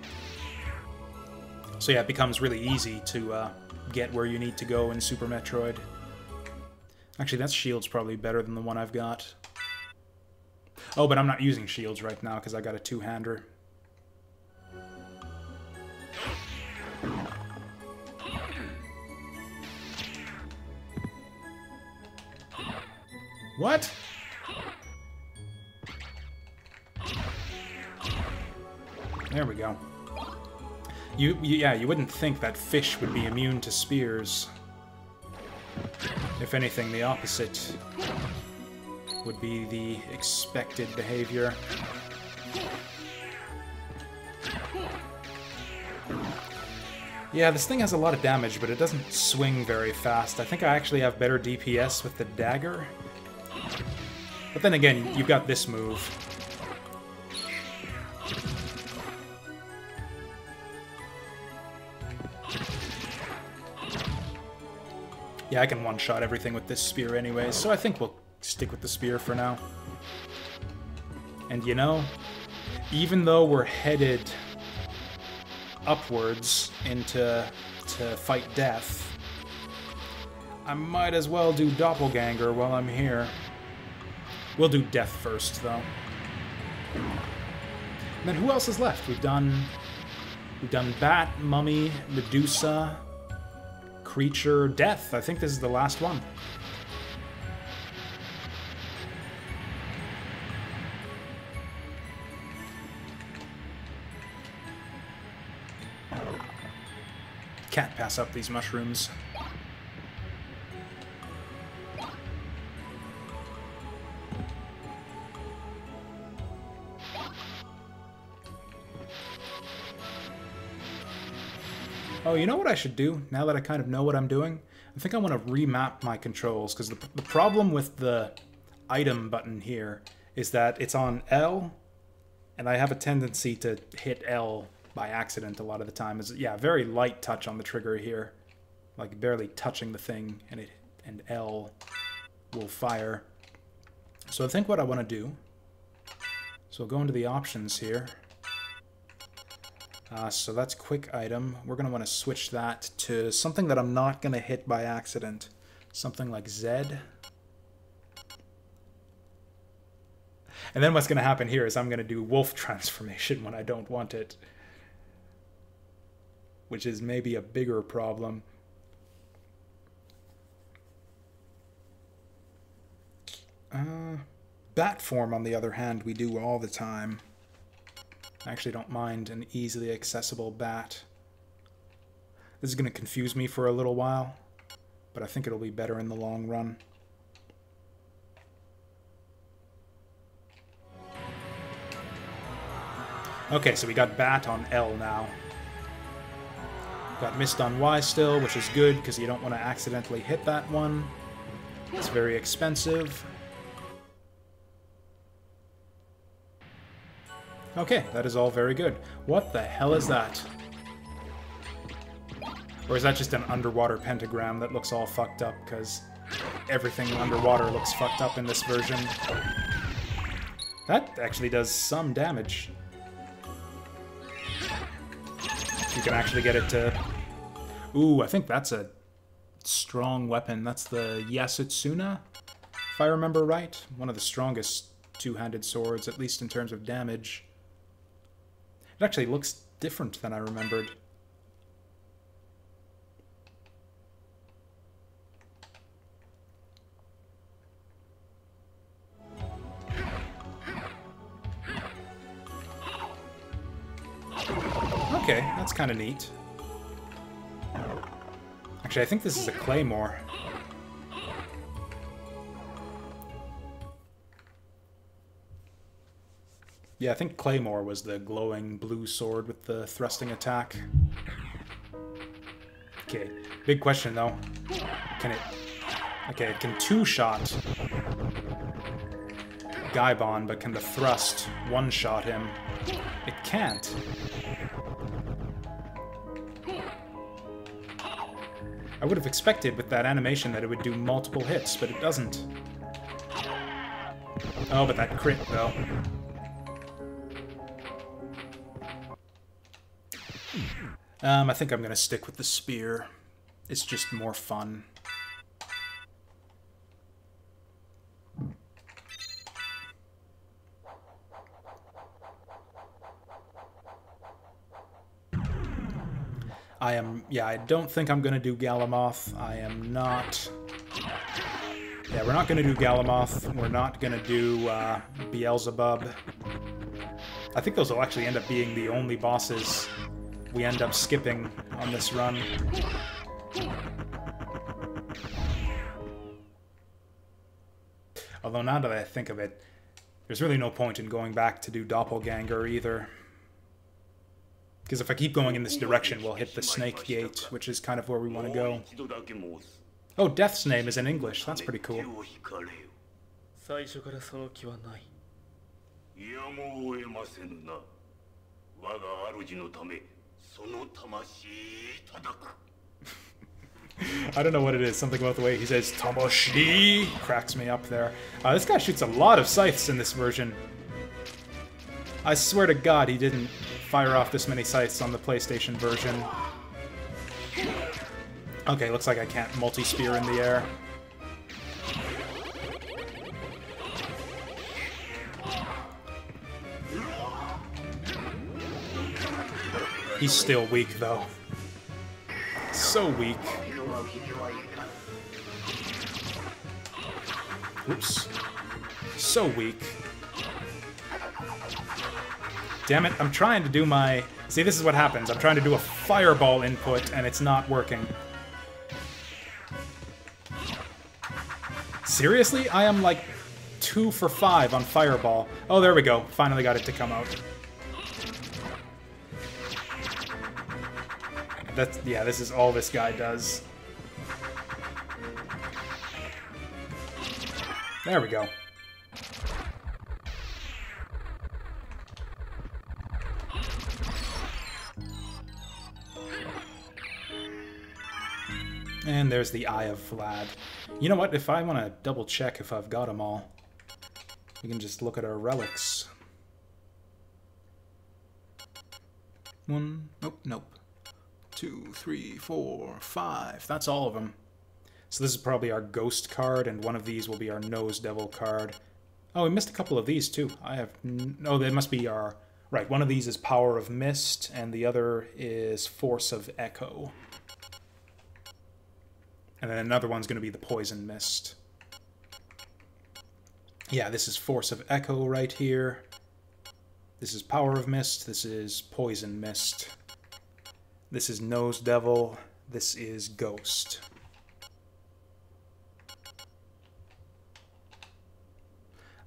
[SPEAKER 1] So yeah, it becomes really easy to get where you need to go in Super Metroid. Actually, that shield's probably better than the one I've got. Oh, but I'm not using shields right now because I got a two-hander. What? There we go. Yeah, you wouldn't think that fish would be immune to spears. If anything, the opposite would be the expected behavior. Yeah, this thing has a lot of damage, but it doesn't swing very fast. I think I actually have better DPS with the dagger. But then again, you've got this move. Yeah, I can one-shot everything with this spear anyways, so I think we'll stick with the spear for now. And you know, even though we're headed upwards to fight death, I might as well do Doppelganger while I'm here. We'll do death first, though. And then who else is left? We've done Bat, Mummy, Medusa, Creature, Death. I think this is the last one. Can't pass up these mushrooms. Oh, you know what I should do, now that I kind of know what I'm doing? I think I want to remap my controls, because the problem with the item button here is that it's on L, and I have a tendency to hit L by accident a lot of the time. Yeah, very light touch on the trigger here, like barely touching the thing, and L will fire. So I think what I want to do, so I'll go into the options here. So that's quick item. We're going to want to switch that to something that I'm not going to hit by accident. Something like Z. And then what's going to happen here is I'm going to do wolf transformation when I don't want it. Which is maybe a bigger problem. Bat form, on the other hand, we do all the time. I actually don't mind an easily accessible bat. This is going to confuse me for a little while, but I think it'll be better in the long run. Okay, so we got bat on L now. Got mist on Y still, which is good because you don't want to accidentally hit that one. It's very expensive. Okay, that is all very good. What the hell is that? Or is that just an underwater pentagram that looks all fucked up because everything underwater looks fucked up in this version? That actually does some damage. You can actually get it to... Ooh, I think that's a strong weapon. That's the Yasutsuna, if I remember right. One of the strongest two-handed swords, at least in terms of damage. It actually looks different than I remembered. Okay, that's kind of neat. Actually, I think this is a claymore. Yeah, I think Claymore was the glowing blue sword with the thrusting attack. Okay, big question though. Can it... Okay, it can two-shot Gaibon, but can the thrust one-shot him? It can't. I would have expected with that animation that it would do multiple hits, but it doesn't. Oh, but that crit, though. I think I'm gonna stick with the spear. It's just more fun. I don't think I'm gonna do Galamoth. I am not... Yeah, we're not gonna do Galamoth. We're not gonna do Beelzebub. I think those will actually end up being the only bosses we end up skipping on this run. Although now that I think of it, there's really no point in going back to do Doppelganger either. Because if I keep going in this direction, we'll hit the Snake Gate, which is kind of where we want to go. Oh, Death's name is in English. That's pretty cool. I don't know what it is. Something about the way he says Tamashi cracks me up there. This guy shoots a lot of scythes in this version. I swear to God he didn't fire off this many scythes on the PlayStation version. Okay, looks like I can't multi-spear in the air. He's still weak, though. So weak. Oops. So weak. Damn it, I'm trying to do my... See, this is what happens. I'm trying to do a fireball input, and it's not working. Seriously? I am like 2 for 5 on fireball. Oh, there we go. Finally got it to come out. That's, yeah, this is all this guy does. There we go. And there's the Eye of Vlad. You know what? If I want to double check if I've got them all, we can just look at our relics. One, nope. 2, 3, 4, 5. That's all of them. So this is probably our Ghost card, and one of these will be our Nose Devil card. Oh, we missed a couple of these, too. I have... Oh, they must be our... Right, one of these is Power of Mist, and the other is Force of Echo. And then another one's going to be the Poison Mist. Yeah, this is Force of Echo right here. This is Power of Mist. This is Poison Mist. This is Nose Devil. This is Ghost.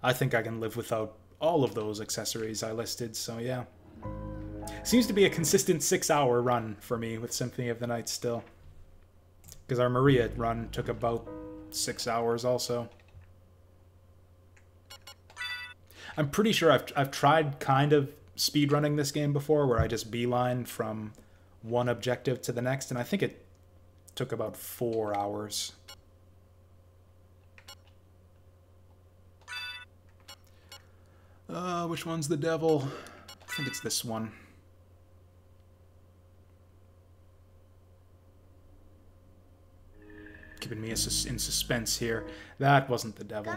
[SPEAKER 1] I think I can live without all of those accessories I listed, so yeah. Seems to be a consistent 6-hour run for me with Symphony of the Night still. Because our Maria run took about 6 hours also. I'm pretty sure I've tried kind of speedrunning this game before, where I just beeline from one objective to the next, and I think it took about 4 hours. Which one's the devil? I think it's this one. Keeping me in suspense here. That wasn't the devil.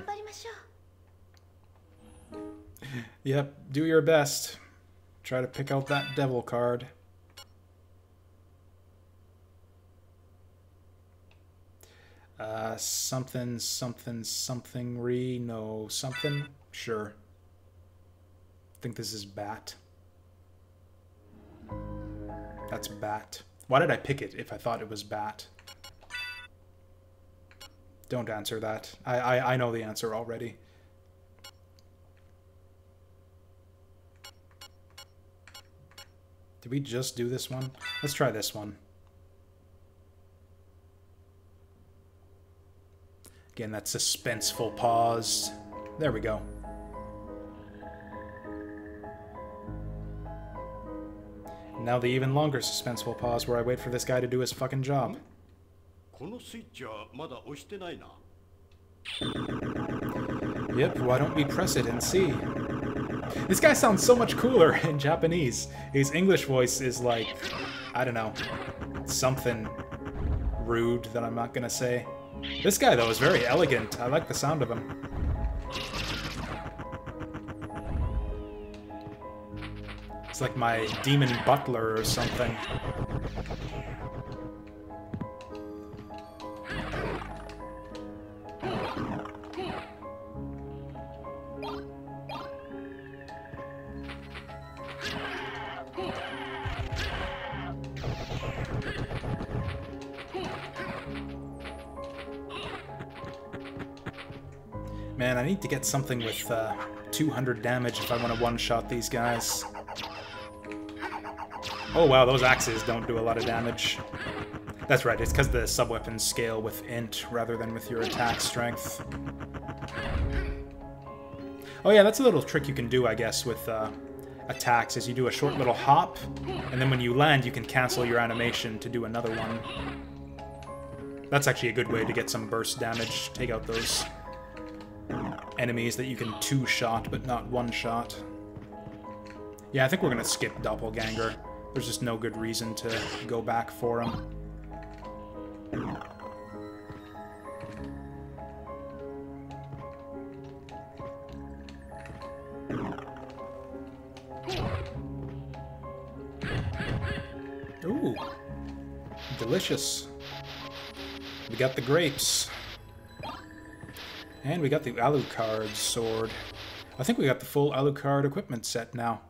[SPEAKER 1] Yep, do your best. Try to pick out that devil card. Something, no, something? Sure. I think this is Bat. That's Bat. Why did I pick it if I thought it was Bat? Don't answer that. I know the answer already. Did we just do this one? Let's try this one. Again, that suspenseful pause. There we go. Now the even longer suspenseful pause where I wait for this guy to do his fucking job. Yep, why don't we press it and see? This guy sounds so much cooler in Japanese. His English voice is like, I don't know, something rude that I'm not gonna say. This guy, though, is very elegant. I like the sound of him. It's like my demon butler or something. Man, I need to get something with 200 damage if I want to one-shot these guys. Oh wow, those axes don't do a lot of damage. That's right, it's because the sub-weapons scale with int rather than with your attack strength. Oh yeah, that's a little trick you can do, I guess, with attacks, is you do a short little hop, and then when you land you can cancel your animation to do another one. That's actually a good way to get some burst damage, take out those enemies that you can two-shot but not one-shot. Yeah, I think we're gonna skip Doppelganger. There's just no good reason to go back for him. Ooh, delicious. We got the grapes. And we got the Alucard sword. I think we got the full Alucard equipment set now.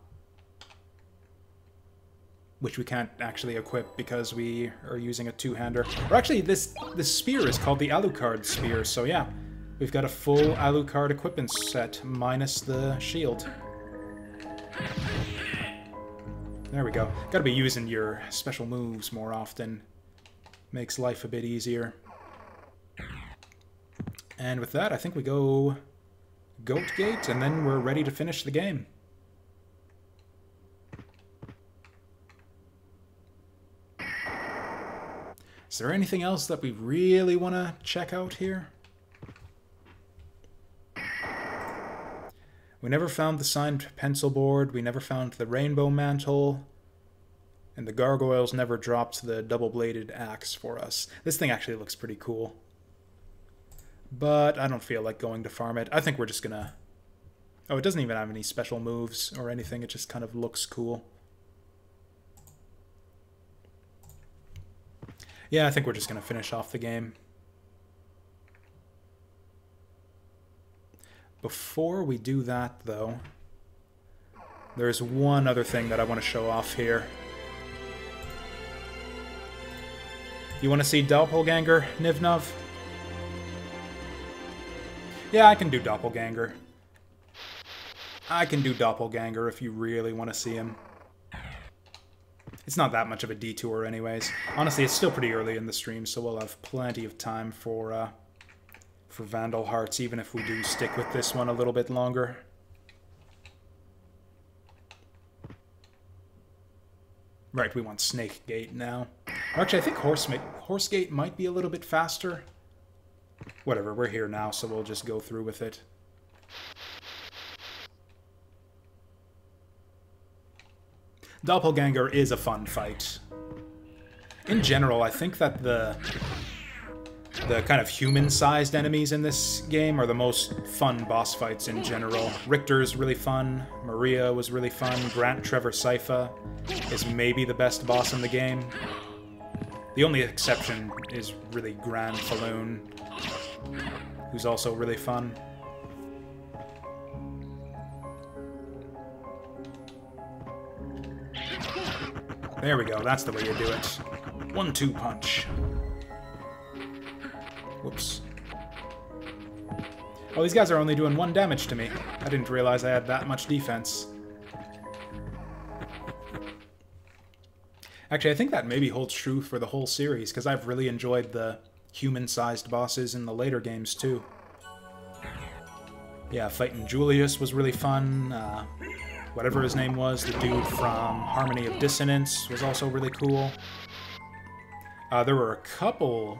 [SPEAKER 1] Which we can't actually equip because we are using a two-hander. Or actually, this spear is called the Alucard spear, so yeah. We've got a full Alucard equipment set, minus the shield. There we go. Gotta be using your special moves more often. Makes life a bit easier. And with that, I think we go Goat Gate, and then we're ready to finish the game. Is there anything else that we really want to check out here? We never found the signed pencil board, we never found the rainbow mantle, and the gargoyles never dropped the double-bladed axe for us. This thing actually looks pretty cool. But I don't feel like going to farm it. I think we're just gonna... Oh, it doesn't even have any special moves or anything, it just kind of looks cool. Yeah, I think we're just gonna finish off the game. Before we do that, though, there's one other thing that I want to show off here. You want to see Doppelganger, Nivnov? Yeah, I can do Doppelganger. I can do Doppelganger if you really want to see him. It's not that much of a detour anyways. Honestly, it's still pretty early in the stream, so we'll have plenty of time for Vandal Hearts, even if we do stick with this one a little bit longer. Right, we want Snake Gate now. Actually, I think Horse Gate might be a little bit faster. Whatever, we're here now, so we'll just go through with it. Doppelganger is a fun fight. In general, I think that the kind of human-sized enemies in this game are the most fun boss fights in general. Richter's really fun, Maria was really fun, Grant Trevor Sypha is maybe the best boss in the game. The only exception is really Grand Falloon, who's also really fun. There we go, that's the way you do it. 1-2 punch. Whoops. Oh, these guys are only doing 1 damage to me. I didn't realize I had that much defense. Actually, I think that maybe holds true for the whole series, because I've really enjoyed the human-sized bosses in the later games, too. Yeah, fighting Julius was really fun. Whatever his name was, the dude from Harmony of Dissonance was also really cool. There were a couple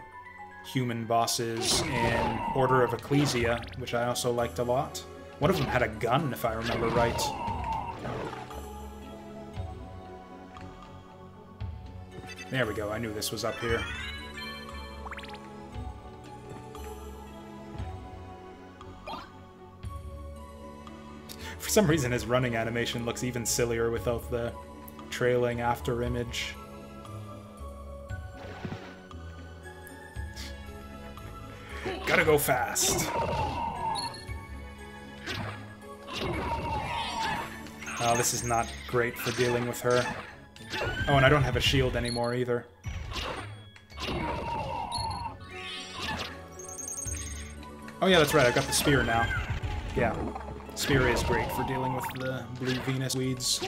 [SPEAKER 1] human bosses in Order of Ecclesia, which I also liked a lot. One of them had a gun, if I remember right. There we go, I knew this was up here. For some reason his running animation looks even sillier without the trailing after image. Gotta go fast. Oh, this is not great for dealing with her. Oh, and I don't have a shield anymore either. Oh yeah, that's right, I've got the spear now. Yeah, spear is great for dealing with the blue Venus weeds.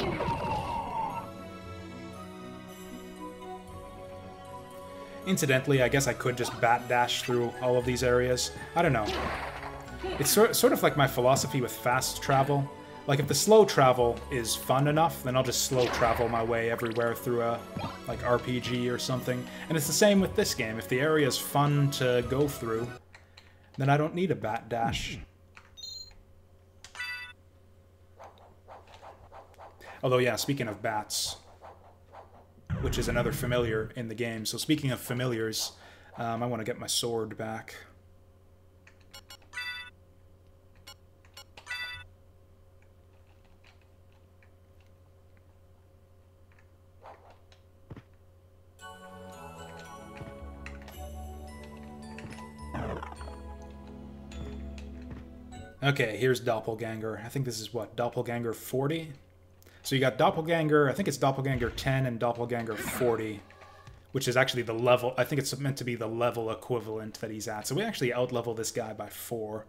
[SPEAKER 1] Incidentally, I guess I could just bat dash through all of these areas. I don't know. It's sort of like my philosophy with fast travel. Like, if the slow travel is fun enough, then I'll just slow travel my way everywhere through a, like, RPG or something. And it's the same with this game. If the area is fun to go through, then I don't need a bat dash. Although, yeah, speaking of bats, which is another familiar in the game. So speaking of familiars, I want to get my sword back. Okay, here's Doppelganger. I think this is what, Doppelganger 40? So you got Doppelganger, I think it's Doppelganger 10 and Doppelganger 40, which is actually the level, I think it's meant to be the level equivalent that he's at. So we actually outlevel this guy by 4.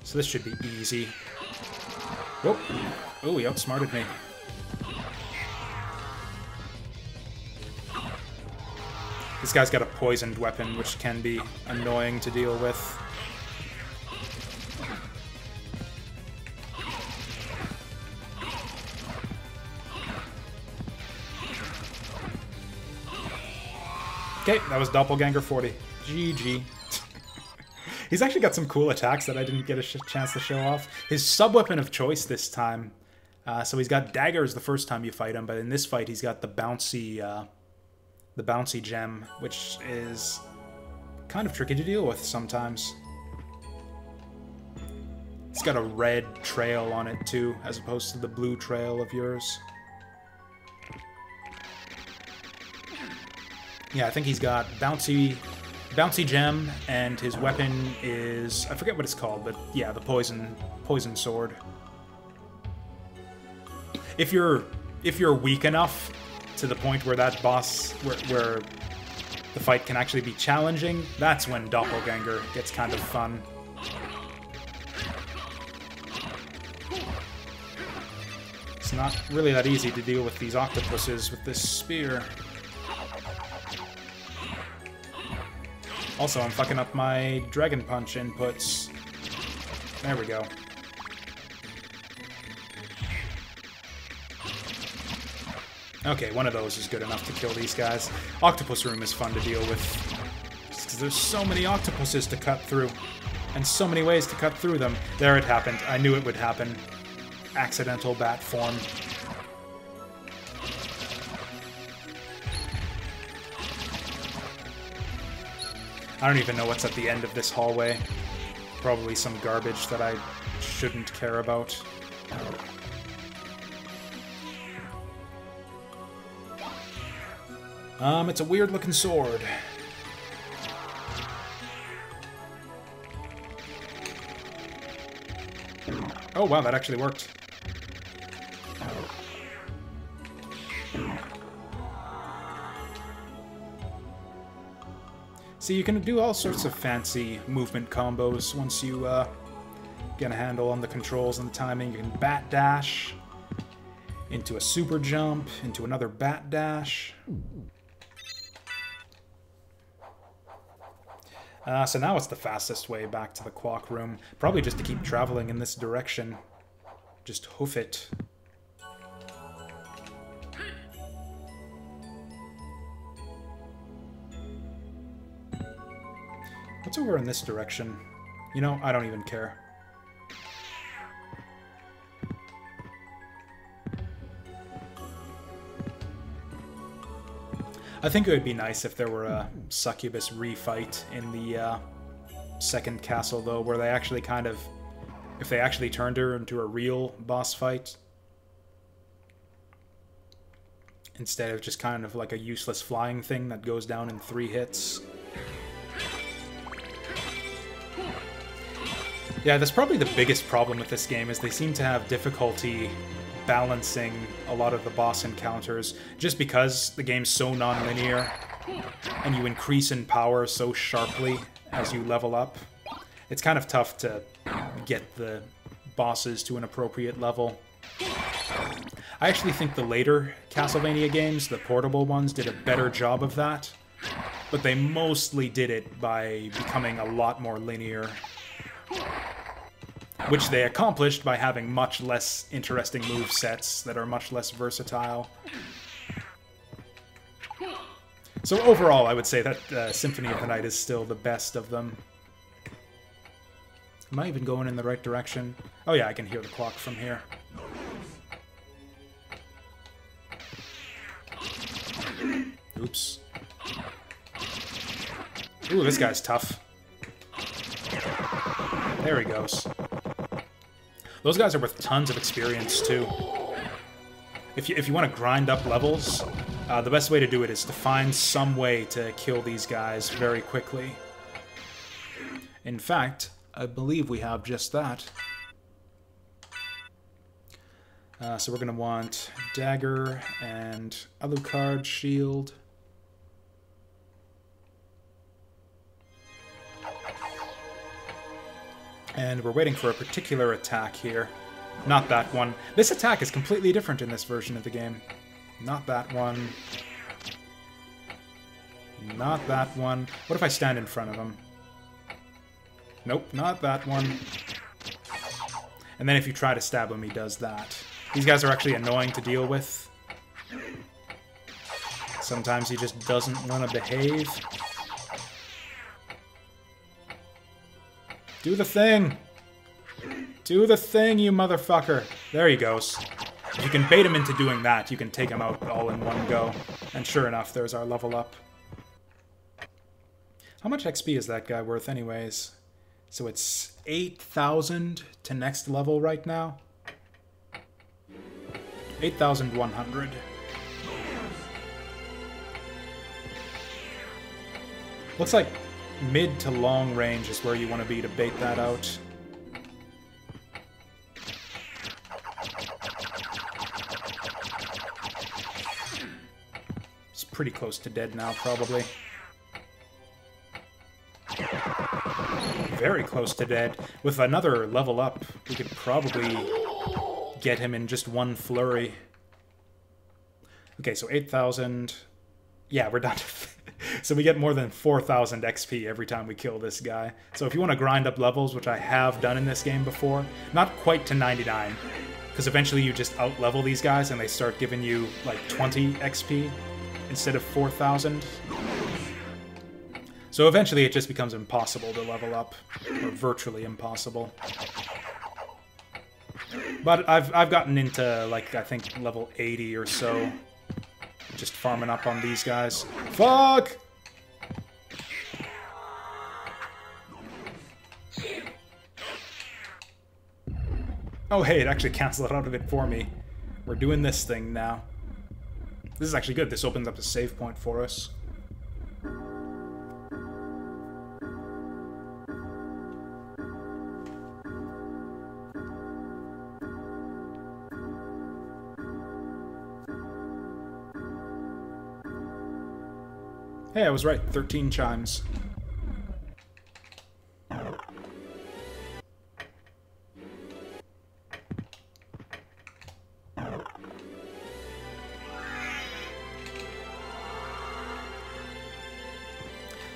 [SPEAKER 1] So this should be easy. Whoop. Oh, he outsmarted me. This guy's got a poisoned weapon, which can be annoying to deal with. Okay, that was Doppelganger 40. GG. He's actually got some cool attacks that I didn't get a chance to show off. His sub-weapon of choice this time. So he's got daggers the first time you fight him, but in this fight he's got the bouncy gem, which is kind of tricky to deal with sometimes. It's got a red trail on it too, as opposed to the blue trail of yours. Yeah, I think he's got bouncy gem, and his weapon is, I forget what it's called, but yeah, the poison sword. If you're weak enough to the point where that boss, where the fight can actually be challenging, that's when Doppelganger gets kind of fun. It's not really that easy to deal with these octopuses with this spear. Also, I'm fucking up my Dragon Punch inputs. There we go. Okay, one of those is good enough to kill these guys. Octopus Room is fun to deal with, just because there's so many octopuses to cut through, and so many ways to cut through them. There it happened. I knew it would happen. Accidental bat form. I don't even know what's at the end of this hallway. Probably some garbage that I shouldn't care about. It's a weird-looking sword. Oh, wow, that actually worked. See, you can do all sorts of fancy movement combos once you get a handle on the controls and the timing. You can bat dash into a super jump, into another bat dash. So now it's the fastest way back to the clock room. Probably just to keep traveling in this direction. Just hoof it. What's over in this direction? You know, I don't even care. I think it would be nice if there were a succubus refight in the second castle, though, where they actually kind of... if they actually turned her into a real boss fight. Instead of just kind of like a useless flying thing that goes down in 3 hits. Yeah, that's probably the biggest problem with this game, is they seem to have difficulty balancing a lot of the boss encounters, just because the game's so non-linear, and you increase in power so sharply as you level up. It's kind of tough to get the bosses to an appropriate level. I actually think the later Castlevania games, the portable ones, did a better job of that, but they mostly did it by becoming a lot more linear, which they accomplished by having much less interesting movesets that are much less versatile. So overall, I would say that Symphony of the Night is still the best of them. Am I even going in the right direction? Oh yeah, I can hear the clock from here. Oops. Ooh, this guy's tough. There he goes. Those guys are worth tons of experience, too. If you want to grind up levels, the best way to do it is to find some way to kill these guys very quickly. In fact, I believe we have just that. So we're going to want dagger and Alucard shield. And we're waiting for a particular attack here. Not that one. This attack is completely different in this version of the game. Not that one. Not that one. What if I stand in front of him? Nope, not that one. And then if you try to stab him, he does that. These guys are actually annoying to deal with. Sometimes he just doesn't want to behave. Do the thing! Do the thing, you motherfucker! There he goes. If you can bait him into doing that, you can take him out all in one go. And sure enough, there's our level up. How much XP is that guy worth anyways? So it's 8,000 to next level right now. 8,100. Looks like mid to long range is where you want to be to bait that out. It's pretty close to dead now, probably. Very close to dead. With another level up, we could probably get him in just one flurry. Okay, so 8,000. Yeah, we're done. So we get more than 4,000 XP every time we kill this guy. So if you want to grind up levels, which I have done in this game before, not quite to 99, because eventually you just out-level these guys and they start giving you like 20 XP instead of 4,000. So eventually it just becomes impossible to level up, or virtually impossible. But I've gotten into, like, I think level 80 or so, just farming up on these guys. Fuck! Oh hey, it actually canceled out of it for me. We're doing this thing now. This is actually good. This opens up a save point for us. Hey, I was right. 13 chimes.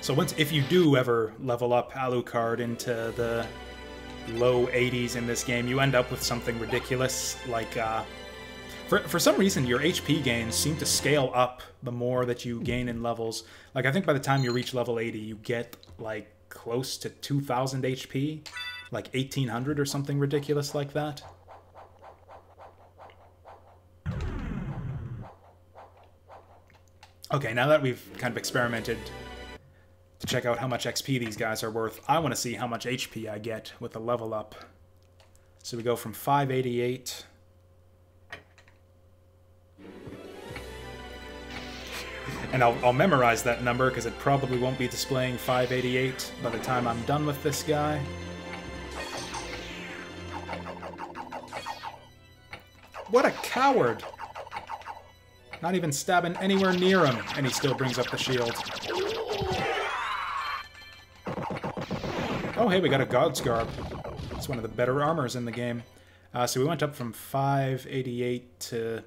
[SPEAKER 1] So if you do ever level up Alucard into the low 80s in this game, you end up with something ridiculous, like, for some reason, your HP gains seem to scale up the more that you gain in levels. Like, I think by the time you reach level 80, you get, like, close to 2,000 HP, like 1,800 or something ridiculous like that. Okay, now that we've kind of experimented to check out how much XP these guys are worth, I want to see how much HP I get with a level up. So we go from 588... And I'll memorize that number because it probably won't be displaying 588 by the time I'm done with this guy. What a coward! Not even stabbing anywhere near him, and he still brings up the shield. Oh, hey, we got a God's Garb. It's one of the better armors in the game. So we went up from 588 to,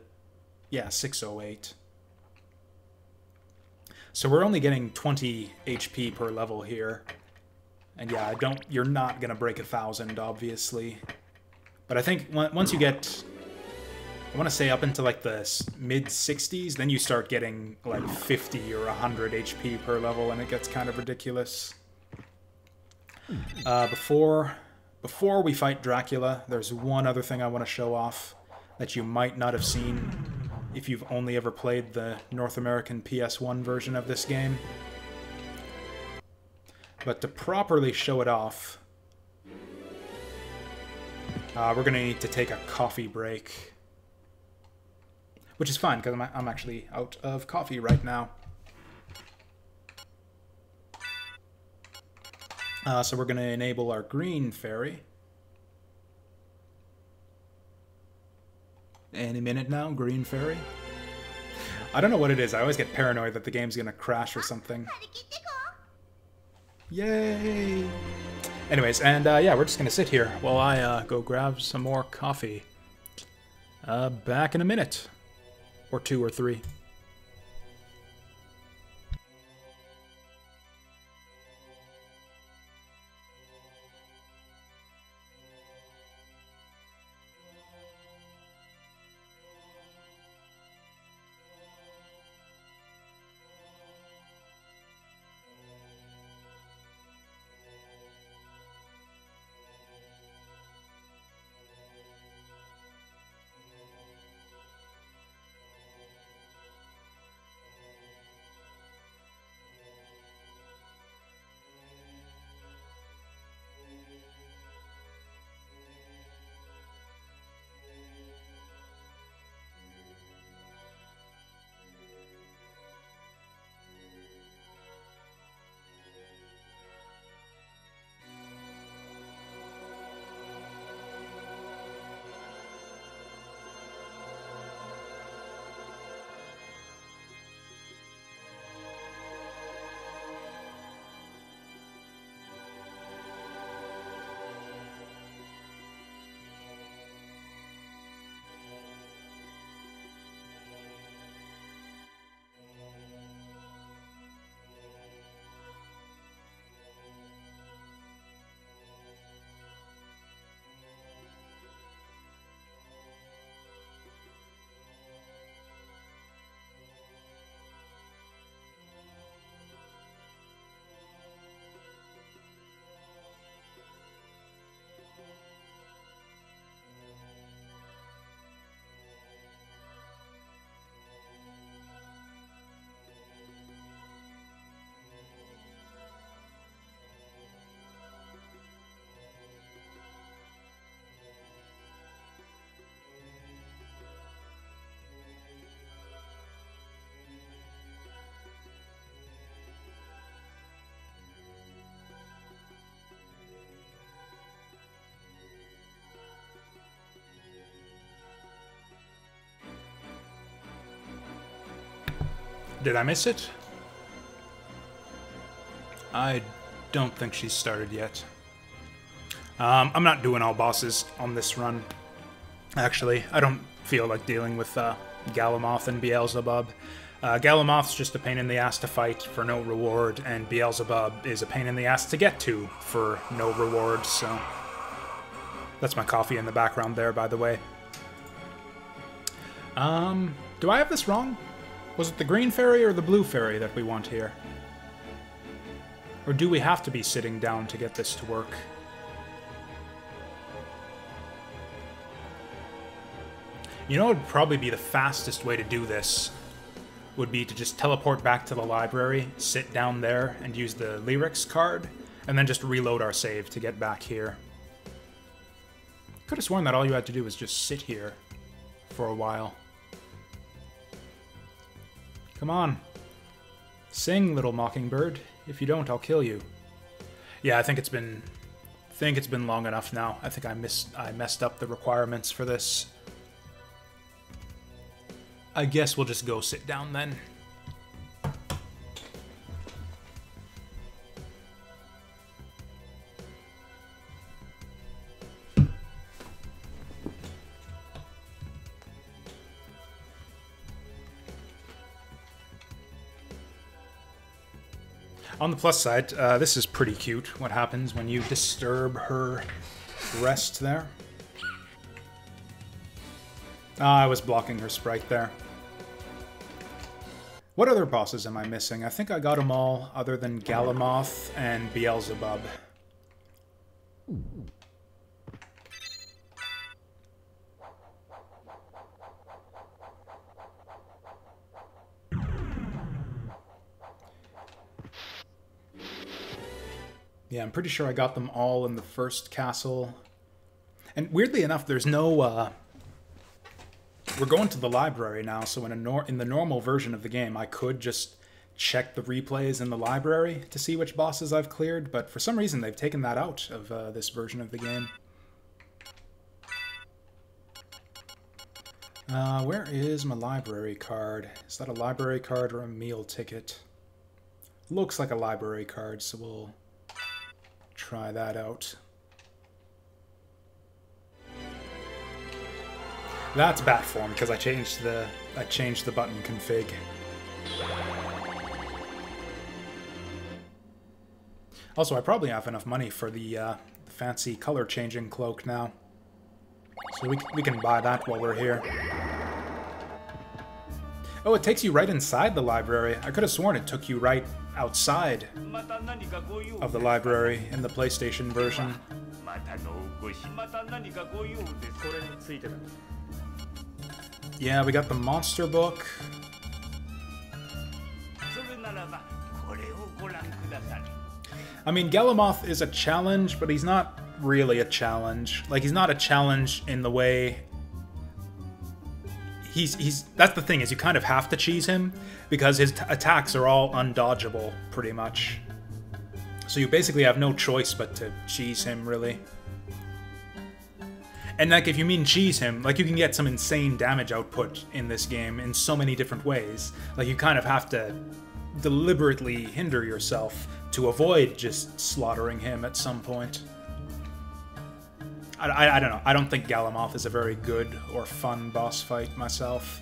[SPEAKER 1] yeah, 608. So we're only getting 20 HP per level here. And yeah, you're not going to break 1,000, obviously. But I think once you get, I want to say up into like the mid-60s, then you start getting like 50 or 100 HP per level, and it gets kind of ridiculous. Before we fight Dracula, there's one other thing I want to show off that you might not have seen if you've only ever played the North American PS1 version of this game. But to properly show it off, we're going to need to take a coffee break. Which is fine, because I'm actually out of coffee right now. So we're going to enable our green fairy. Any minute now, green fairy. I don't know what it is. I always get paranoid that the game's going to crash or something. Yay! Anyways, and yeah, we're just going to sit here while I go grab some more coffee. Back in a minute. Or 2 or 3. Did I miss it? I don't think she's started yet. I'm not doing all bosses on this run. Actually, I don't feel like dealing with Galamoth and Beelzebub. Galamoth's just a pain in the ass to fight for no reward, and Beelzebub is a pain in the ass to get to for no reward, so... That's my coffee in the background there, by the way. Do I have this wrong? Was it the green fairy or the blue fairy that we want here? Or do we have to be sitting down to get this to work? You know what would probably be the fastest way to do this? Would be to just teleport back to the library, sit down there, and use the lyrics card, and then just reload our save to get back here. Could have sworn that all you had to do was just sit here for a while. Come on. Sing, little mockingbird. If you don't, I'll kill you. Yeah, I think it's been long enough now. I think I messed up the requirements for this. I guess we'll just go sit down then. On the plus side, this is pretty cute. What happens when you disturb her rest there? Ah, I was blocking her sprite there. What other bosses am I missing? I think I got them all, other than Galamoth and Beelzebub. Yeah, I'm pretty sure I got them all in the first castle. And weirdly enough, there's no... We're going to the library now, so in the normal version of the game, I could just check the replays in the library to see which bosses I've cleared, but for some reason they've taken that out of this version of the game. Where is my library card? Is that a library card or a meal ticket? Looks like a library card, so we'll try that out. That's bat form because I changed the button config. Also, I probably have enough money for the fancy color changing cloak now, so we can buy that while we're here. Oh, it takes you right inside the library. I could have sworn it took you right outside of the library in the PlayStation version. Yeah, we got the monster book. I mean, Galamoth is a challenge, but he's not really a challenge. Like, he's not a challenge in the way... That's the thing, is you kind of have to cheese him, because his attacks are all undodgeable, pretty much. So you basically have no choice but to cheese him, really. And, like, if you mean cheese him, like, you can get some insane damage output in this game in so many different ways. Like, you kind of have to deliberately hinder yourself to avoid just slaughtering him at some point. I don't know. I don't think Galamoth is a very good or fun boss fight myself.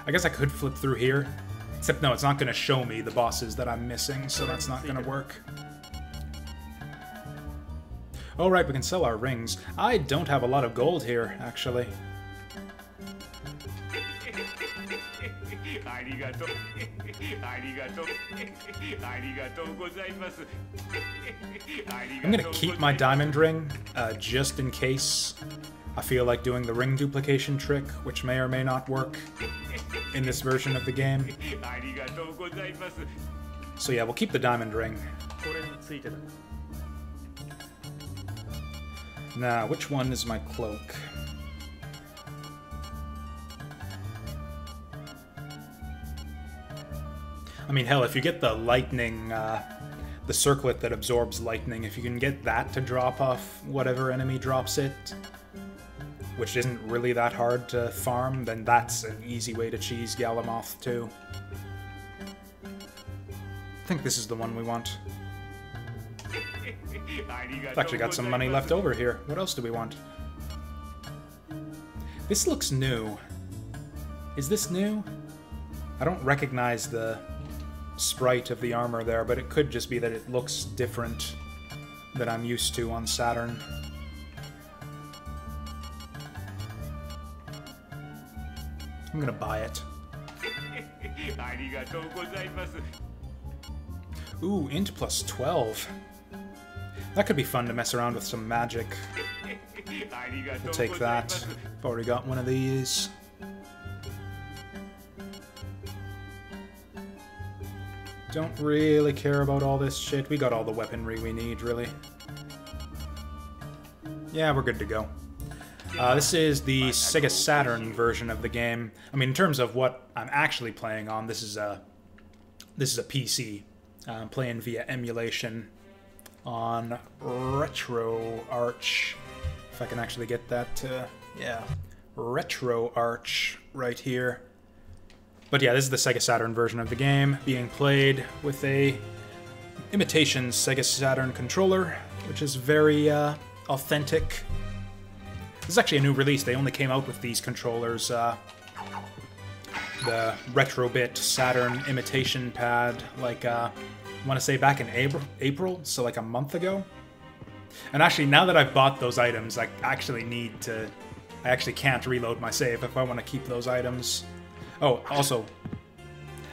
[SPEAKER 1] I guess I could flip through here. Except, no, it's not going to show me the bosses that I'm missing, so that's not going to work. Oh, right, we can sell our rings. I don't have a lot of gold here, actually. I'm gonna keep my diamond ring, just in case I feel like doing the ring duplication trick, which may or may not work in this version of the game. So yeah, we'll keep the diamond ring. Now, which one is my cloak? I mean, hell, if you get the lightning, the circlet that absorbs lightning, if you can get that to drop off whatever enemy drops it, which isn't really that hard to farm, then that's an easy way to cheese Galamoth, too. I think this is the one we want. I've actually got some money left over here. What else do we want? This looks new. Is this new? I don't recognize the sprite of the armor there, but it could just be that it looks different than I'm used to on Saturn. I'm gonna buy it. Ooh, int plus 12. That could be fun to mess around with some magic. We'll take that. I've already got one of these. Don't really care about all this shit. We got all the weaponry we need, really. Yeah, we're good to go. This is the Sega Saturn version of the game. I mean, in terms of what I'm actually playing on, this is a PC. I'm playing via emulation on RetroArch. If I can actually get that, yeah, RetroArch right here. But yeah, this is the Sega Saturn version of the game, being played with a imitation Sega Saturn controller, which is very authentic. This is actually a new release. They only came out with these controllers, the Retrobit Saturn imitation pad, like, I want to say back in April, so like a month ago. And actually, now that I've bought those items, I actually can't reload my save if I want to keep those items. Oh, also,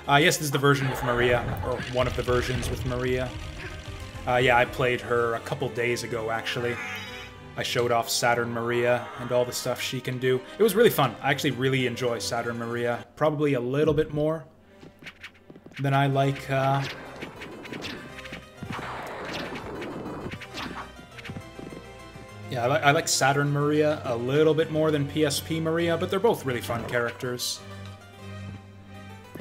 [SPEAKER 1] yes, this is the version with Maria, or one of the versions with Maria. Yeah, I played her a couple days ago, actually. I showed off Saturn Maria and all the stuff she can do. It was really fun. I actually really enjoy Saturn Maria. Probably a little bit more than I like, yeah, I like Saturn Maria a little bit more than PSP Maria, but they're both really fun characters.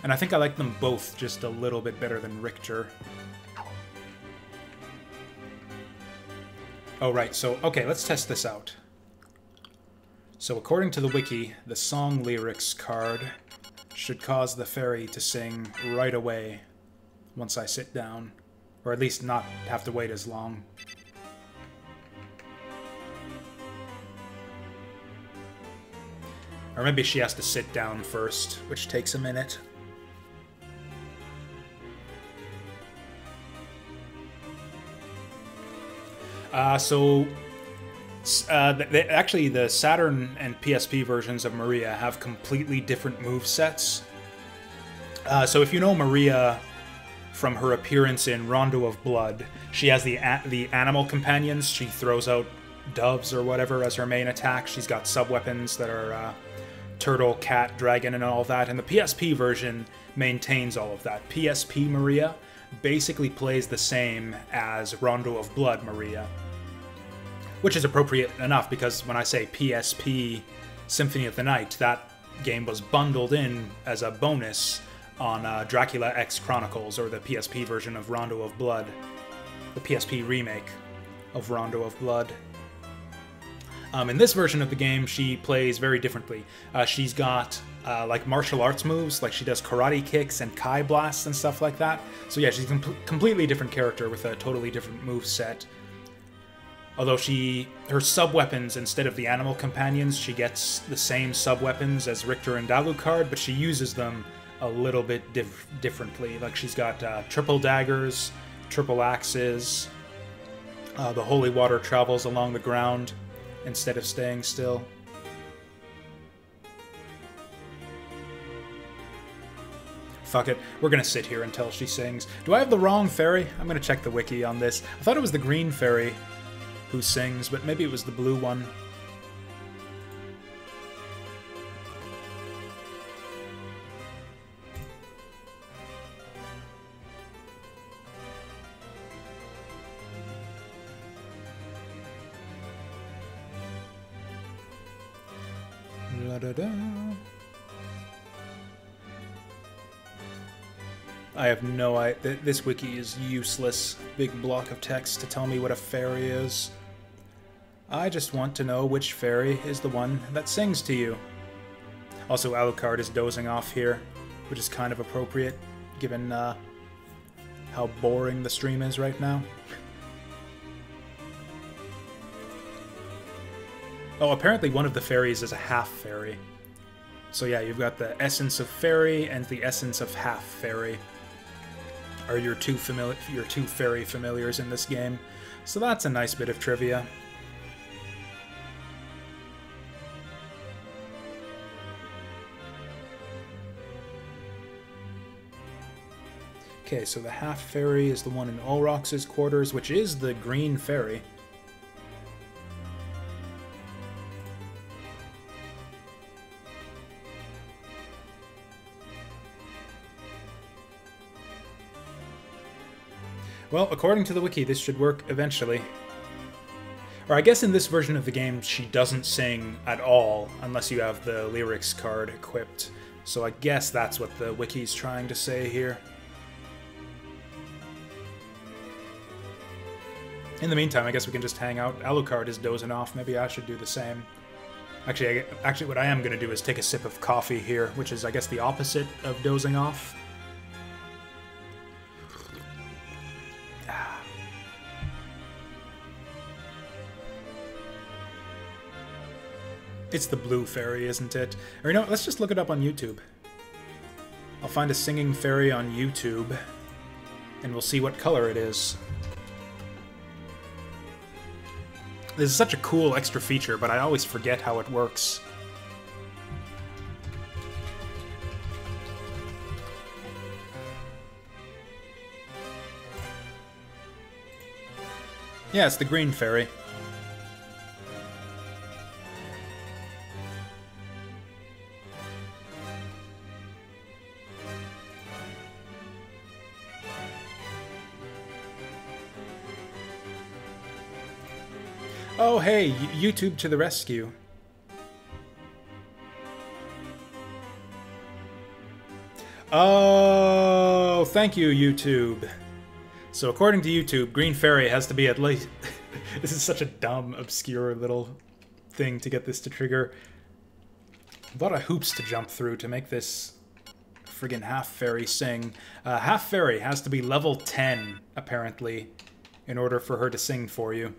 [SPEAKER 1] And I think I like them both just a little bit better than Richter. Oh, right, so, okay, let's test this out. So, according to the wiki, the song lyrics card should cause the fairy to sing right away once I sit down. Or at least not have to wait as long. Or maybe she has to sit down first, which takes a minute. Actually, the Saturn and PSP versions of Maria have completely different movesets. So if you know Maria from her appearance in Rondo of Blood, she has the animal companions. She throws out doves or whatever as her main attack. She's got sub-weapons that are turtle, cat, dragon, and all that. And the PSP version maintains all of that. PSP Maria basically plays the same as Rondo of Blood Maria. Which is appropriate enough, because when I say PSP Symphony of the Night, that game was bundled in as a bonus on Dracula X Chronicles, or the PSP version of Rondo of Blood. The PSP remake of Rondo of Blood. In this version of the game, she plays very differently. She's got like martial arts moves, like she does karate kicks and kai blasts and stuff like that. So yeah, she's a completely different character with a totally different move set. Although her sub-weapons, instead of the animal companions, she gets the same sub-weapons as Richter and Alucard, but she uses them a little bit differently. Like she's got triple daggers, triple axes, the holy water travels along the ground instead of staying still. Fuck it, we're gonna sit here until she sings. Do I have the wrong fairy? I'm gonna check the wiki on this. I thought it was the green fairy who sings, but maybe it was the blue one. La-da-da. I have no idea. This wiki is useless. Big block of text to tell me what a fairy is. I just want to know which fairy is the one that sings to you. Also, Alucard is dozing off here, which is kind of appropriate, given how boring the stream is right now. Oh, apparently one of the fairies is a half fairy. So yeah, you've got the essence of fairy and the essence of half fairy are your two fairy familiars in this game. So that's a nice bit of trivia. Okay, so the half fairy is the one in Olrox's quarters, which is the green fairy. Well, according to the wiki, this should work eventually. Or I guess in this version of the game, she doesn't sing at all, unless you have the lyrics card equipped. So I guess that's what the wiki's trying to say here. In the meantime, I guess we can just hang out. Alucard is dozing off. Maybe I should do the same. Actually, what I am going to do is take a sip of coffee here, which is, I guess, the opposite of dozing off. It's the blue fairy, isn't it? Or, you know, let's just look it up on YouTube. I'll find a singing fairy on YouTube, and we'll see what color it is. This is such a cool extra feature, but I always forget how it works. Yeah, it's the green fairy. Oh, hey, YouTube to the rescue. Oh, thank you, YouTube. So according to YouTube, Green Fairy has to be at least... This is such a dumb, obscure little thing to get this to trigger. A lot of hoops to jump through to make this friggin' half fairy sing. Half fairy has to be level 10, apparently, in order for her to sing for you.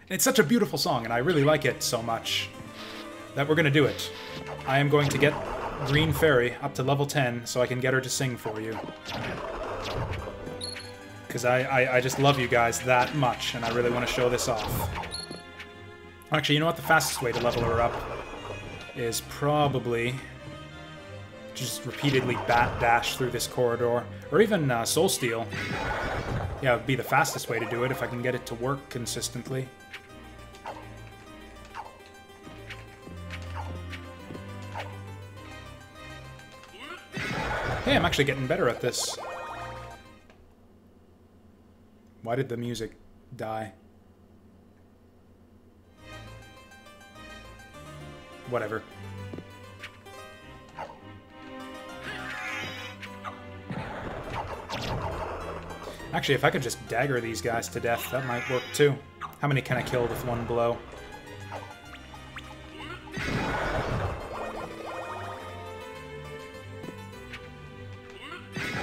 [SPEAKER 1] It's such a beautiful song, and I really like it so much that we're going to do it. I am going to get Green Fairy up to level 10 so I can get her to sing for you. Because I just love you guys that much, and I really want to show this off. Actually, you know what? The fastest way to level her up is probably just repeatedly bat dash through this corridor. Or even Soul Steal. Yeah, it would be the fastest way to do it if I can get it to work consistently. Hey, I'm actually getting better at this. Why did the music die? Whatever. Actually, if I could just dagger these guys to death, that might work too. How many can I kill with one blow?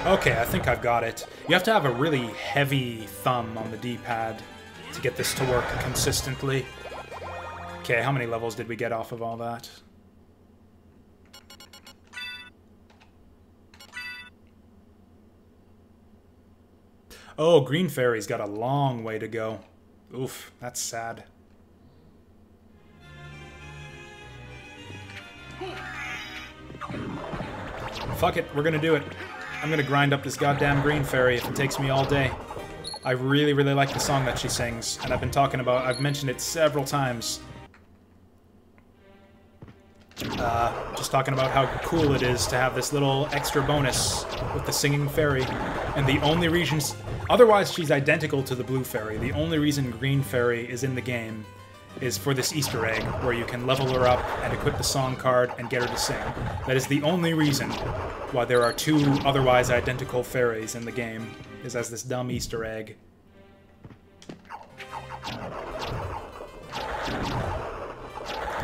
[SPEAKER 1] Okay, I think I've got it. You have to have a really heavy thumb on the D-pad to get this to work consistently. Okay, how many levels did we get off of all that? Oh, Green Fairy's got a long way to go. Oof, that's sad. Fuck it, we're gonna do it. I'm gonna grind up this goddamn Green Fairy if it takes me all day. I really, really like the song that she sings, and I've mentioned it several times. Just talking about how cool it is to have this little extra bonus with the singing fairy. And the only reason... Otherwise, she's identical to the blue fairy. The only reason Green Fairy is in the game is for this Easter egg, where you can level her up and equip the song card and get her to sing. That is the only reason why there are two otherwise identical fairies in the game, is as this dumb Easter egg.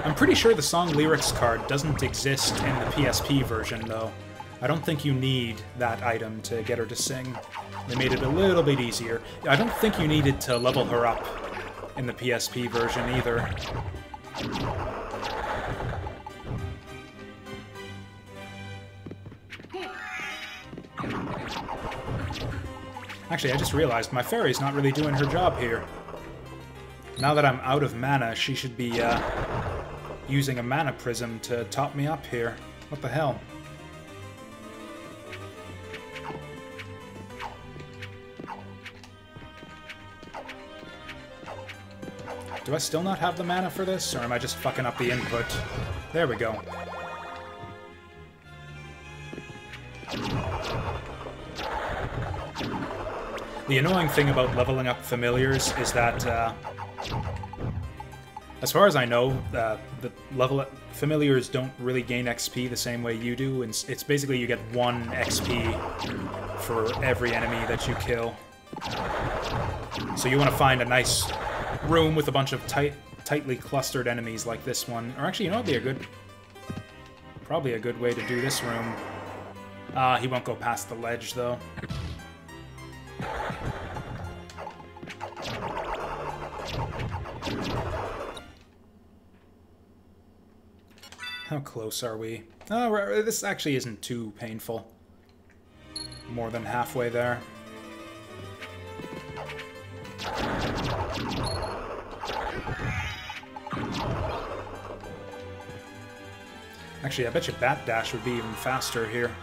[SPEAKER 1] I'm pretty sure the song lyrics card doesn't exist in the PSP version, though. I don't think you need that item to get her to sing. They made it a little bit easier. I don't think you needed to level her up in the PSP version either. Actually, I just realized my fairy's not really doing her job here. Now that I'm out of mana, she should be using a mana prism to top me up here. What the hell? Do I still not have the mana for this, or am I just fucking up the input? There we go. The annoying thing about leveling up familiars is that, as far as I know, the familiars don't really gain XP the same way you do, and it's basically you get 1 XP for every enemy that you kill. So you want to find a nice room with a bunch of tightly clustered enemies like this one. Or actually, you know what would be probably a good way to do this room. He won't go past the ledge, though. How close are we? Oh, this actually isn't too painful. More than halfway there. Actually, I bet you Bat Dash would be even faster here.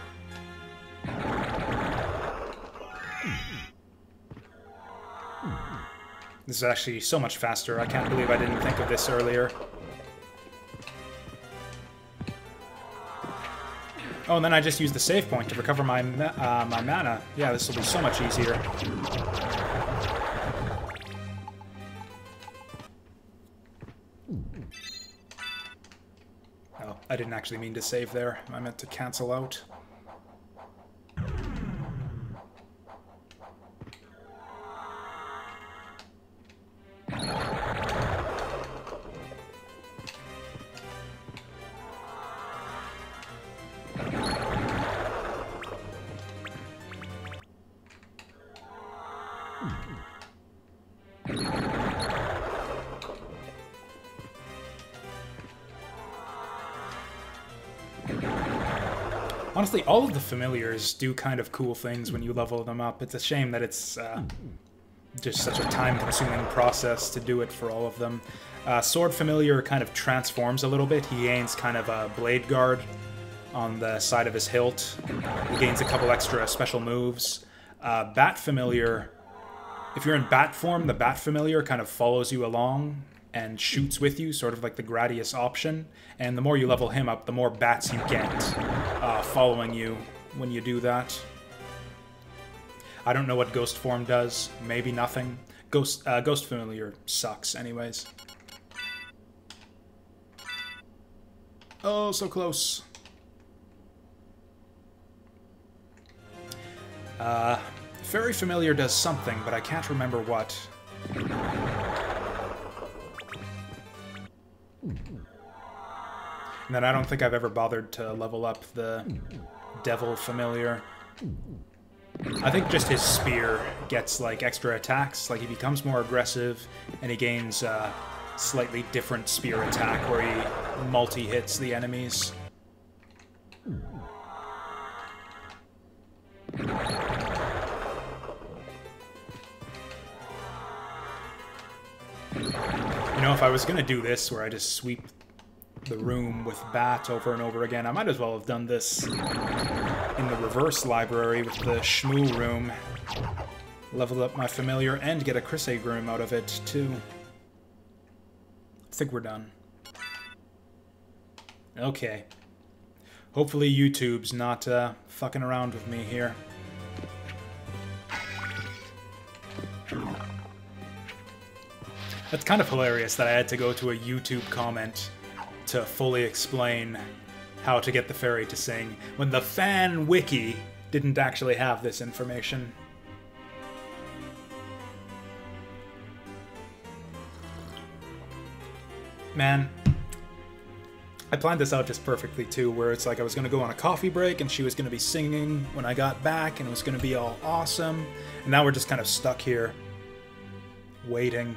[SPEAKER 1] This is actually so much faster. I can't believe I didn't think of this earlier. Oh, and then I just used the save point to recover my my mana. Yeah, this will be so much easier. Oh, I didn't actually mean to save there. I meant to cancel out. Honestly, all of the familiars do kind of cool things when you level them up. It's a shame that it's just such a time-consuming process to do it for all of them. Sword familiar kind of transforms a little bit. He gains kind of a blade guard on the side of his hilt. He gains a couple extra special moves. Bat familiar, if you're in bat form, the bat familiar kind of follows you along and shoots with you, sort of like the Gradius option. And the more you level him up, the more bats you get following you when you do that. I don't know what Ghost form does. Maybe nothing. Ghost familiar sucks anyways. Oh, so close. Fairy familiar does something, but I can't remember what. And then I don't think I've ever bothered to level up the Devil familiar. I think just his spear gets like extra attacks, like he becomes more aggressive and he gains a slightly different spear attack where he multi-hits the enemies. You know, if I was gonna do this where I just sweep the room with Bat over and over again, I might as well have done this in the reverse library with the Shmoo room. Level up my familiar and get a Crisay room out of it, too. I think we're done. Okay. Hopefully YouTube's not fucking around with me here. That's kind of hilarious that I had to go to a YouTube comment to fully explain how to get the fairy to sing, when the fan wiki didn't actually have this information. Man, I planned this out just perfectly too, where it's like I was going to go on a coffee break and she was going to be singing when I got back and it was going to be all awesome, and now we're just kind of stuck here, waiting.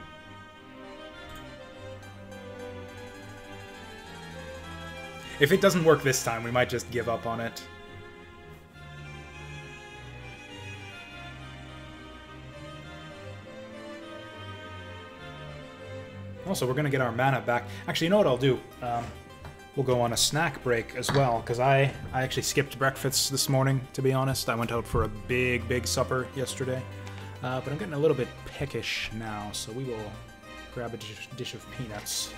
[SPEAKER 1] If it doesn't work this time, we might just give up on it. Also, we're going to get our mana back. Actually, you know what I'll do? We'll go on a snack break as well, because I actually skipped breakfast this morning, to be honest. I went out for a big supper yesterday. But I'm getting a little bit peckish now, so we will grab a dish of peanuts.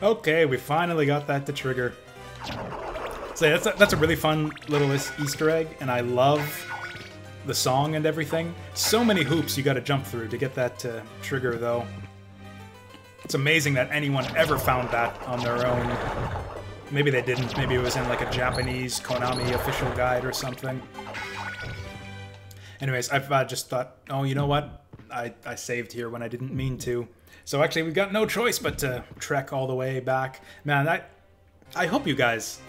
[SPEAKER 1] Okay, we finally got that to trigger. So yeah, that's a really fun little Easter egg, and I love the song and everything. So many hoops you gotta jump through to get that to trigger, though. It's amazing that anyone ever found that on their own. Maybe they didn't. Maybe it was in like a Japanese Konami official guide or something. Anyways, I've just thought, oh, you know what? I saved here when I didn't mean to. So actually, we've got no choice but to trek all the way back. Man, I hope you guys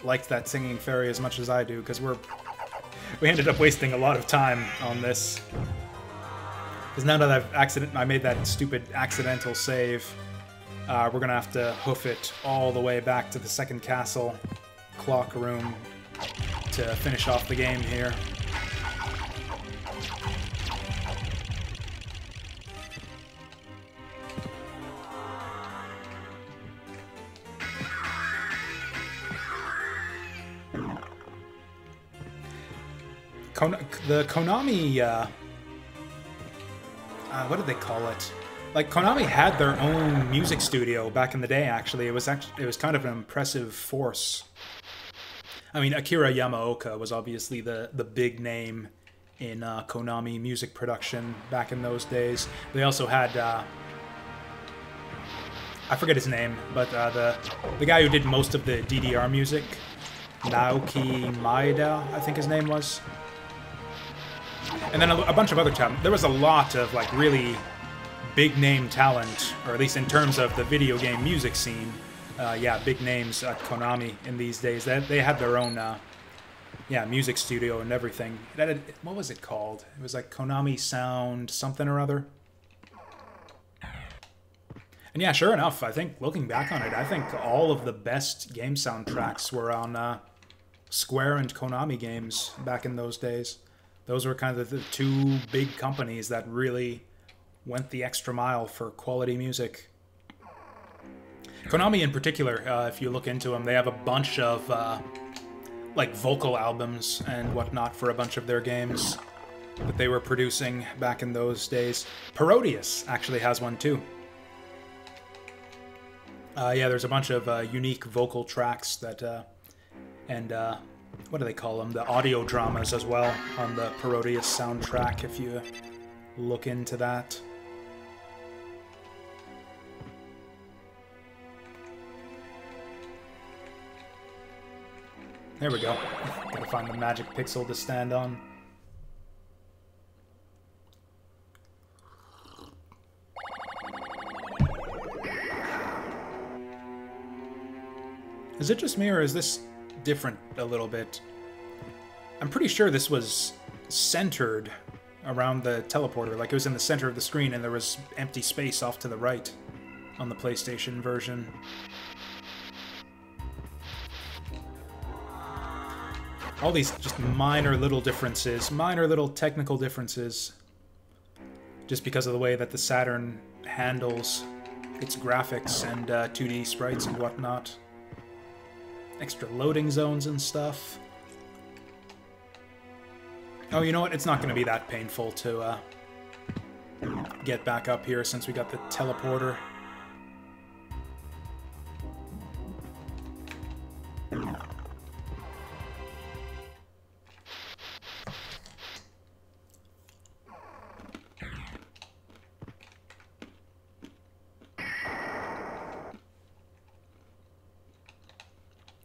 [SPEAKER 1] liked that Singing Fairy as much as I do, because we ended up wasting a lot of time on this. Because now that I made that stupid accidental save, we're gonna have to hoof it all the way back to the second castle clock room to finish off the game here. The Konami, what did they call it? Like, Konami had their own music studio back in the day, actually. It was kind of an impressive force. I mean, Akira Yamaoka was obviously the big name in Konami music production back in those days. They also had, I forget his name, but the guy who did most of the DDR music, Naoki Maeda, I think his name was. And then a bunch of other talent. There was a lot of, like, really big-name talent, or at least in terms of the video game music scene. Yeah, big names at Konami in these days. They had their own, yeah, music studio and everything. What was it called? It was like Konami Sound something or other. And yeah, sure enough, I think, looking back on it, I think all of the best game soundtracks were on Square and Konami games back in those days. Those were kind of the two big companies that really went the extra mile for quality music. Konami in particular, if you look into them, they have a bunch of like vocal albums and whatnot for a bunch of their games that they were producing back in those days. Parodius actually has one too. Yeah, there's a bunch of unique vocal tracks that, and what do they call them? The audio dramas as well on the Parodius soundtrack, if you look into that. There we go. Gotta find the magic pixel to stand on. Is it just me, or is this different a little bit? I'm pretty sure this was centered around the teleporter, like it was in the center of the screen and there was empty space off to the right on the PlayStation version. All these just minor little differences, minor little technical differences, just because of the way that the Saturn handles its graphics and 2D sprites and whatnot. Extra loading zones and stuff. Oh, you know what? It's not going to be that painful to get back up here since we got the teleporter.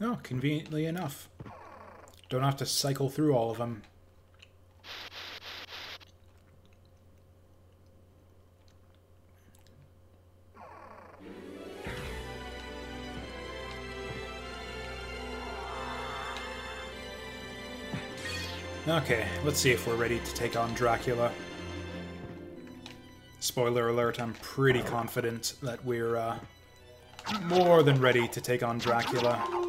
[SPEAKER 1] Oh, conveniently enough. Don't have to cycle through all of them. Okay, let's see if we're ready to take on Dracula. Spoiler alert, I'm pretty confident that we're more than ready to take on Dracula.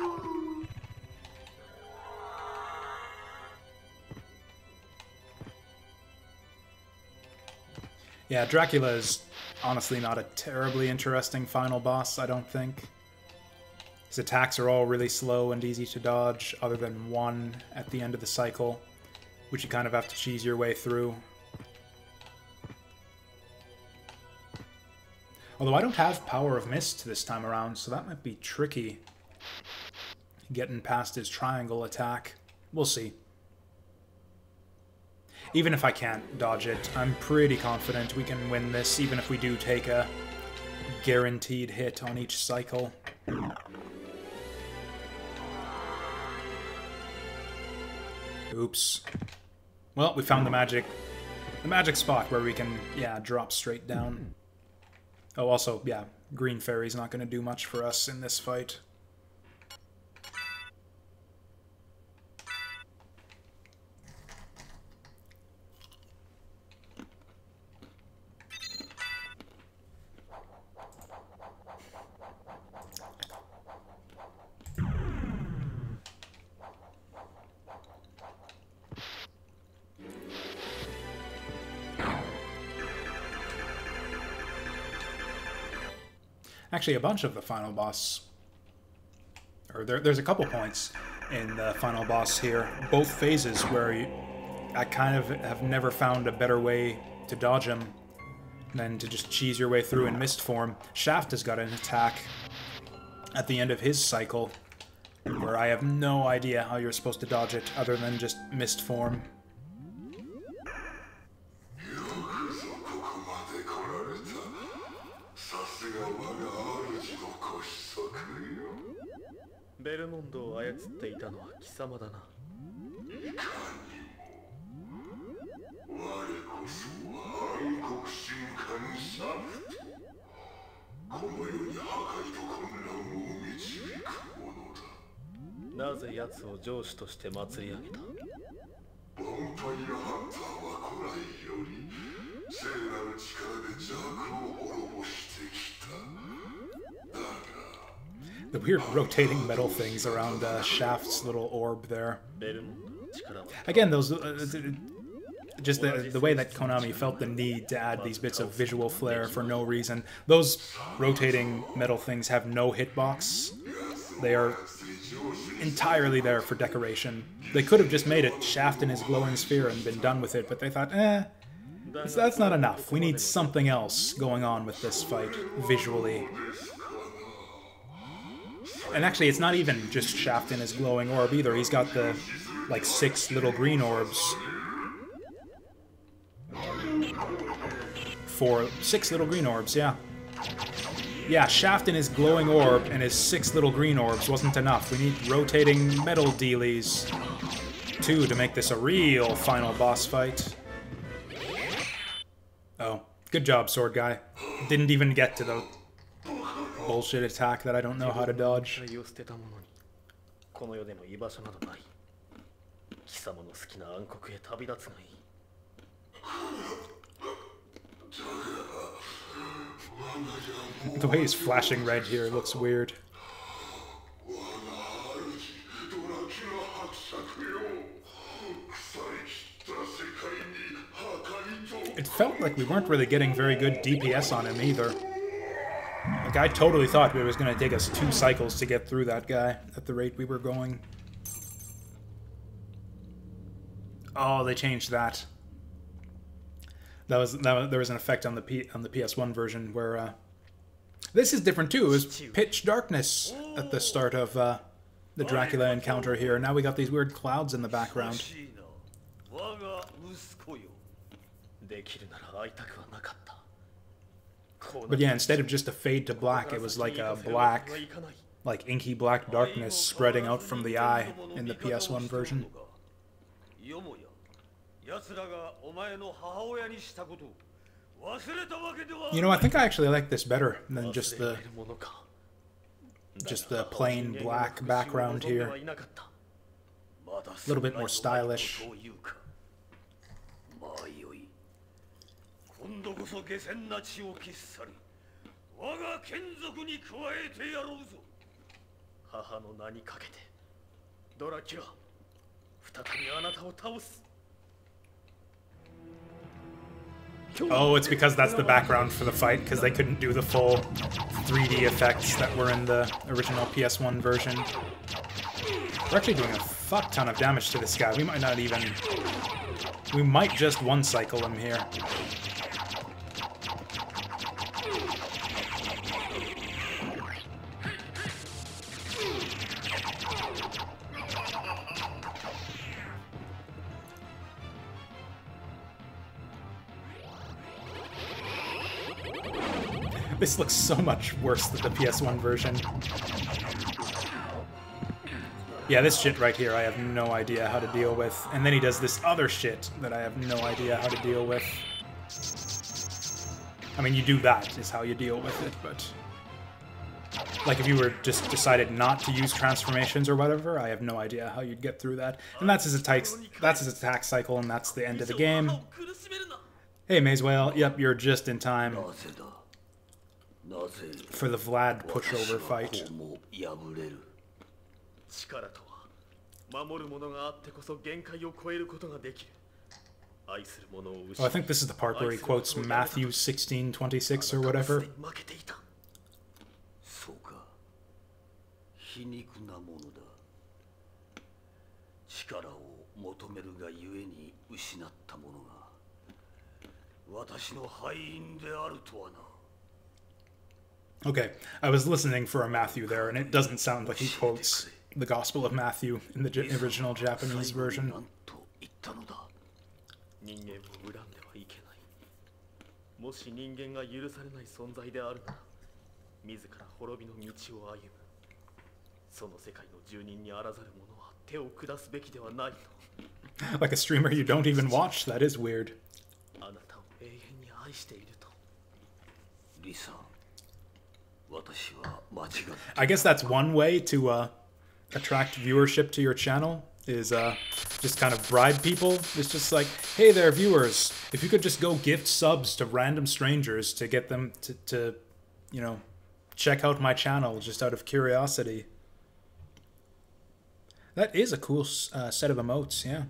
[SPEAKER 1] Yeah, Dracula is honestly not a terribly interesting final boss, I don't think. His attacks are all really slow and easy to dodge, other than one at the end of the cycle, which you kind of have to cheese your way through. Although I don't have Power of Mist this time around, so that might be tricky. Getting past his triangle attack. We'll see. Even if I can't dodge it, I'm pretty confident we can win this, even if we do take a guaranteed hit on each cycle. Oops. Well, we found the magic spot where we can, yeah, drop straight down. Oh, also, yeah, Green Fairy's not going to do much for us in this fight. Actually, a bunch of the final boss, or there's a couple points in the final boss here, both phases where I kind of have never found a better way to dodge him than to just cheese your way through in mist form. Shaft has got an attack at the end of his cycle where I have no idea how you're supposed to dodge it other than just mist form. The weird rotating metal things around Shaft's little orb there. Again, those just the way that Konami felt the need to add these bits of visual flair for no reason. Those rotating metal things have no hitbox. They are entirely there for decoration. They could have just made it Shaft in his glowing sphere and been done with it, but they thought, that's not enough. We need something else going on with this fight, visually. And actually, it's not even just Shaft in his glowing orb either. He's got the, like, 6 little green orbs. 6 little green orbs, yeah. Yeah, Shaft in his glowing orb and his 6 little green orbs wasn't enough. We need rotating metal dealies, too, to make this a real final boss fight. Oh, good job, sword guy. Didn't even get to the bullshit attack that I don't know how to dodge. The way he's flashing red here looks weird. It felt like we weren't really getting very good DPS on him either. Like, I totally thought it was going to take us 2 cycles to get through that guy at the rate we were going. Oh, they changed that. There was an effect on the PS1 version where this is different too. It was pitch darkness at the start of the Dracula encounter here. Now we got these weird clouds in the background. But yeah, instead of just a fade to black, it was like a black, like inky black darkness spreading out from the eye in the PS1 version. You know, I think I actually like this better than just the plain black background here. A little bit more stylish. Oh, it's because that's the background for the fight, because they couldn't do the full 3D effects that were in the original PS1 version. We're actually doing a fuck ton of damage to this guy. We might not even... We might just one-cycle him here. This looks so much worse than the PS1 version. Yeah, this shit right here I have no idea how to deal with. And then he does this other shit that I have no idea how to deal with. I mean, you do that, is how you deal with it, but... Like, if you were just decided not to use transformations or whatever, I have no idea how you'd get through that. And that's his attack cycle, and that's the end of the game. Hey, Mazewell. Yep, you're just in time for the Vlad pushover fight. Oh, I think this is the part where he quotes Matthew 16:26 or whatever. Okay, I was listening for a Matthew there, and it doesn't sound like he quotes the Gospel of Matthew in the original Japanese version. Like a streamer you don't even watch? That is weird. I guess that's one way to attract viewership to your channel, is just kind of bribe people. It's just like, hey there, viewers, if you could just go gift subs to random strangers to get them to you know, check out my channel just out of curiosity. That is a cool set of emotes, yeah.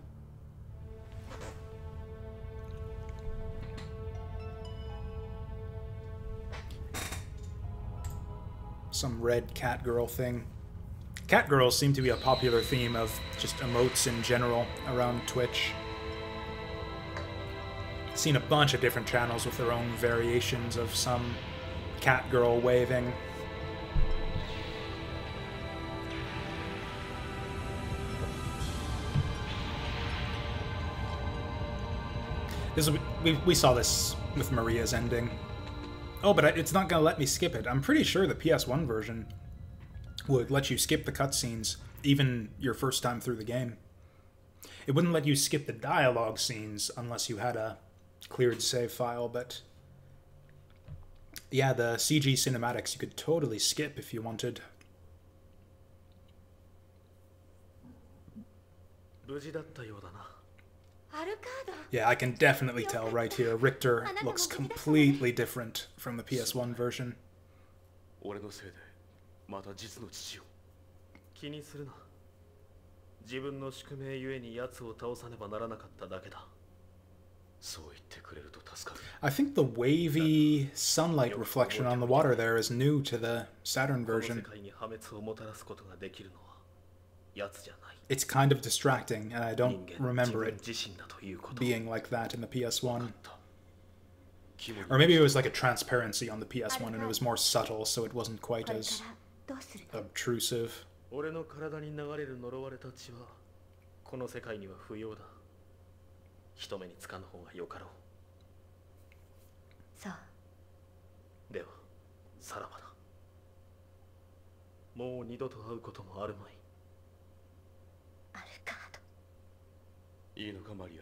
[SPEAKER 1] Some red cat girl thing. Cat girls seem to be a popular theme of just emotes in general around Twitch. I've seen a bunch of different channels with their own variations of some cat girl waving. We saw this with Maria's ending. Oh, but it's not going to let me skip it. I'm pretty sure the PS1 version would let you skip the cutscenes, even your first time through the game. It wouldn't let you skip the dialogue scenes unless you had a cleared save file, but yeah, the CG cinematics you could totally skip if you wanted. Yeah, I can definitely tell right here, Richter looks completely different from the PS1 version. I think the wavy sunlight reflection on the water there is new to the Saturn version. It's kind of distracting, and I don't remember it being like that in the PS1. Or maybe it was like a transparency on the PS1 and it was more subtle, so it wasn't quite as obtrusive.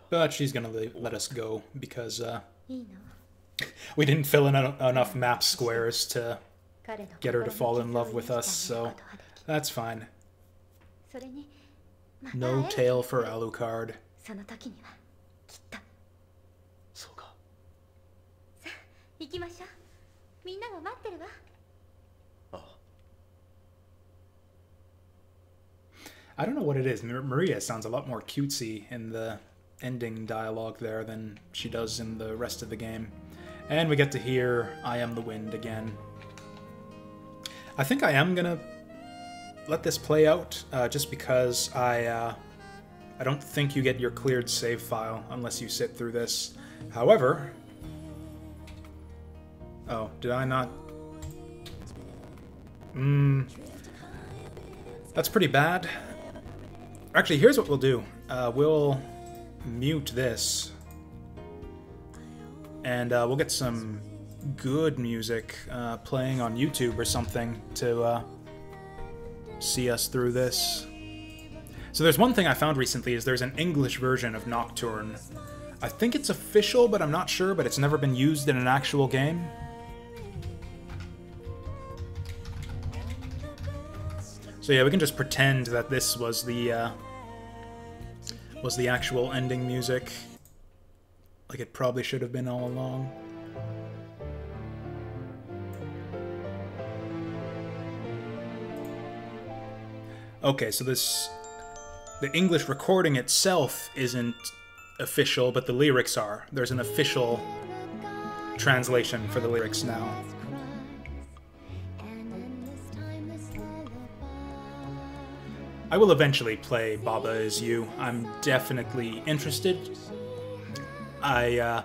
[SPEAKER 1] But she's gonna let us go because we didn't fill in enough map squares to get her to fall in love with us, so that's fine. No tail for Alucard. I don't know what it is. Maria sounds a lot more cutesy in the ending dialogue there than she does in the rest of the game. And we get to hear I Am the Wind again. I think I am gonna let this play out, just because I don't think you get your cleared save file unless you sit through this. However... Oh, did I not... That's pretty bad. Actually, here's what we'll do. We'll mute this. And we'll get some good music playing on YouTube or something to see us through this. So there's one thing I found recently is there's an English version of Nocturne. I think it's official, but I'm not sure, but it's never been used in an actual game. So yeah, we can just pretend that this was the actual ending music, like it probably should have been all along. Okay, so the English recording itself isn't official, but the lyrics are. There's an official translation for the lyrics now. I will eventually play Baba Is You. I'm definitely interested. I'm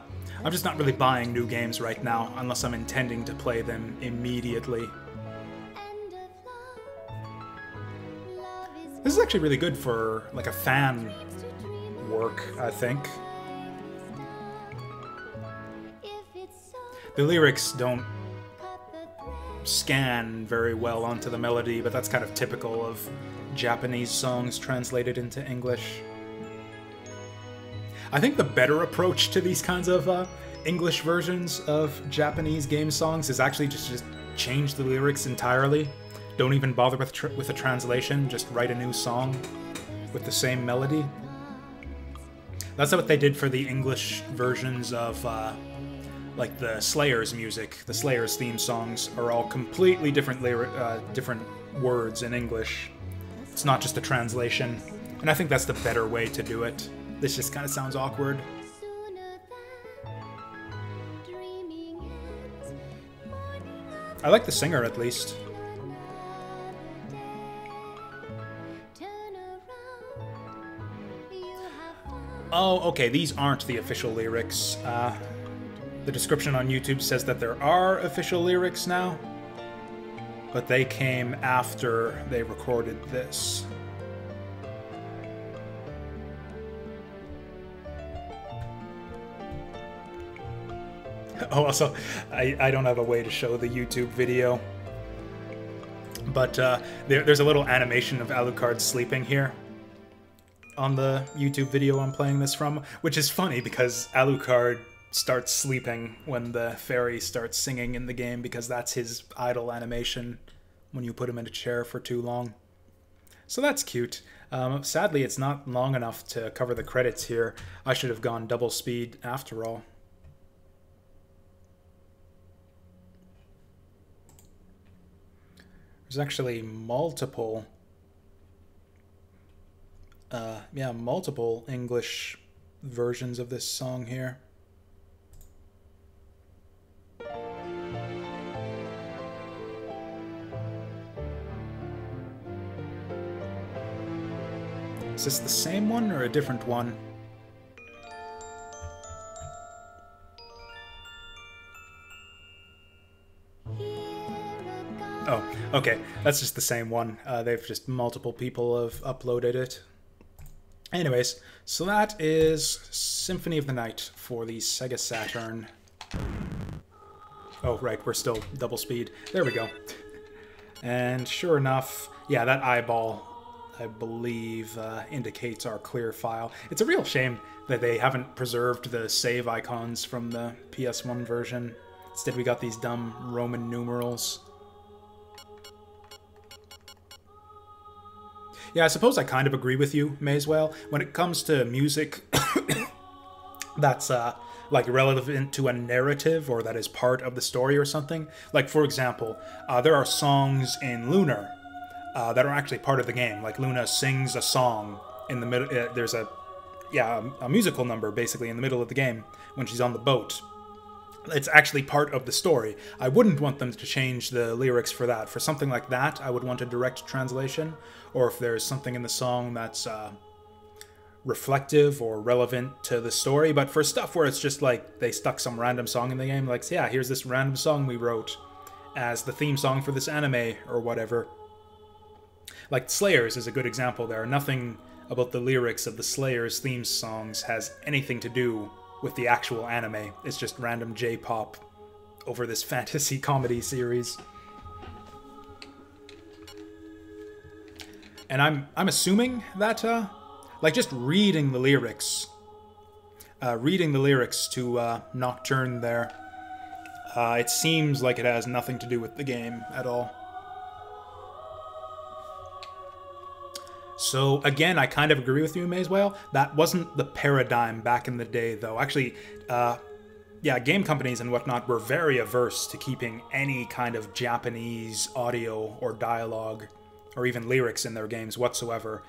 [SPEAKER 1] just not really buying new games right now, unless I'm intending to play them immediately. This is actually really good for, like, a fan work, I think. The lyrics don't scan very well onto the melody, but that's kind of typical of Japanese songs translated into English. I think the better approach to these kinds of English versions of Japanese game songs is actually just change the lyrics entirely. Don't even bother with a translation, just write a new song with the same melody. That's what they did for the English versions of like the Slayer's music. The Slayer's theme songs are all completely different different words in English. It's not just a translation, and I think that's the better way to do it. This just kind of sounds awkward. I like the singer, at least. Oh, okay, these aren't the official lyrics. The description on YouTube says that there are official lyrics now, but they came after they recorded this. Oh, also, I don't have a way to show the YouTube video, but there's a little animation of Alucard sleeping here on the YouTube video I'm playing this from, which is funny because Alucard starts sleeping when the fairy starts singing in the game because that's his idle animation when you put him in a chair for too long. So that's cute. Sadly, it's not long enough to cover the credits here. I should have gone double speed after all. There's actually multiple multiple English versions of this song here. Is this the same one or a different one? Oh, okay. That's just the same one. They've just multiple people have uploaded it. Anyways, so that is Symphony of the Night for the Sega Saturn. Oh, right, we're still double speed. There we go. And sure enough, yeah, that eyeball, I believe, indicates our clear file. It's a real shame that they haven't preserved the save icons from the PS1 version. Instead, we got these dumb Roman numerals. Yeah, I suppose I kind of agree with you, Mayswell. When it comes to music that's like relevant to a narrative or that is part of the story or something. Like, for example, there are songs in Lunar that are actually part of the game. Like, Luna sings a song in the middle. There's a musical number, basically, in the middle of the game when she's on the boat. It's actually part of the story. I wouldn't want them to change the lyrics for that. For something like that, I would want a direct translation. Or if there's something in the song that's reflective or relevant to the story. But for stuff where it's just like they stuck some random song in the game, like, yeah, here's this random song we wrote as the theme song for this anime or whatever. Like Slayers is a good example there. Nothing about the lyrics of the Slayers theme songs has anything to do with the actual anime. It's just random J-pop over this fantasy comedy series. And I'm assuming that like just reading the lyrics to Nocturne there, it seems like it has nothing to do with the game at all. So again, I kind of agree with you, Mayswell. That wasn't the paradigm back in the day, though. Actually, yeah, game companies and whatnot were very averse to keeping any kind of Japanese audio or dialogue or even lyrics in their games whatsoever.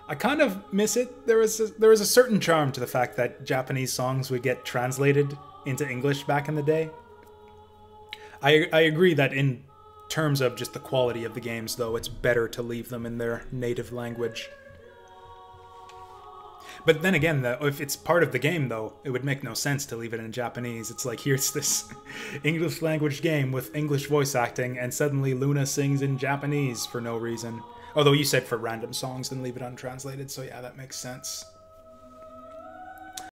[SPEAKER 1] I kind of miss it. There is a certain charm to the fact that Japanese songs would get translated into English back in the day. I agree that in terms of just the quality of the games, though, it's better to leave them in their native language. But then again, if it's part of the game, though, it would make no sense to leave it in Japanese. It's like, here's this English language game with English voice acting, and suddenly Luna sings in Japanese for no reason. Although you said for random songs, then leave it untranslated, so yeah, that makes sense.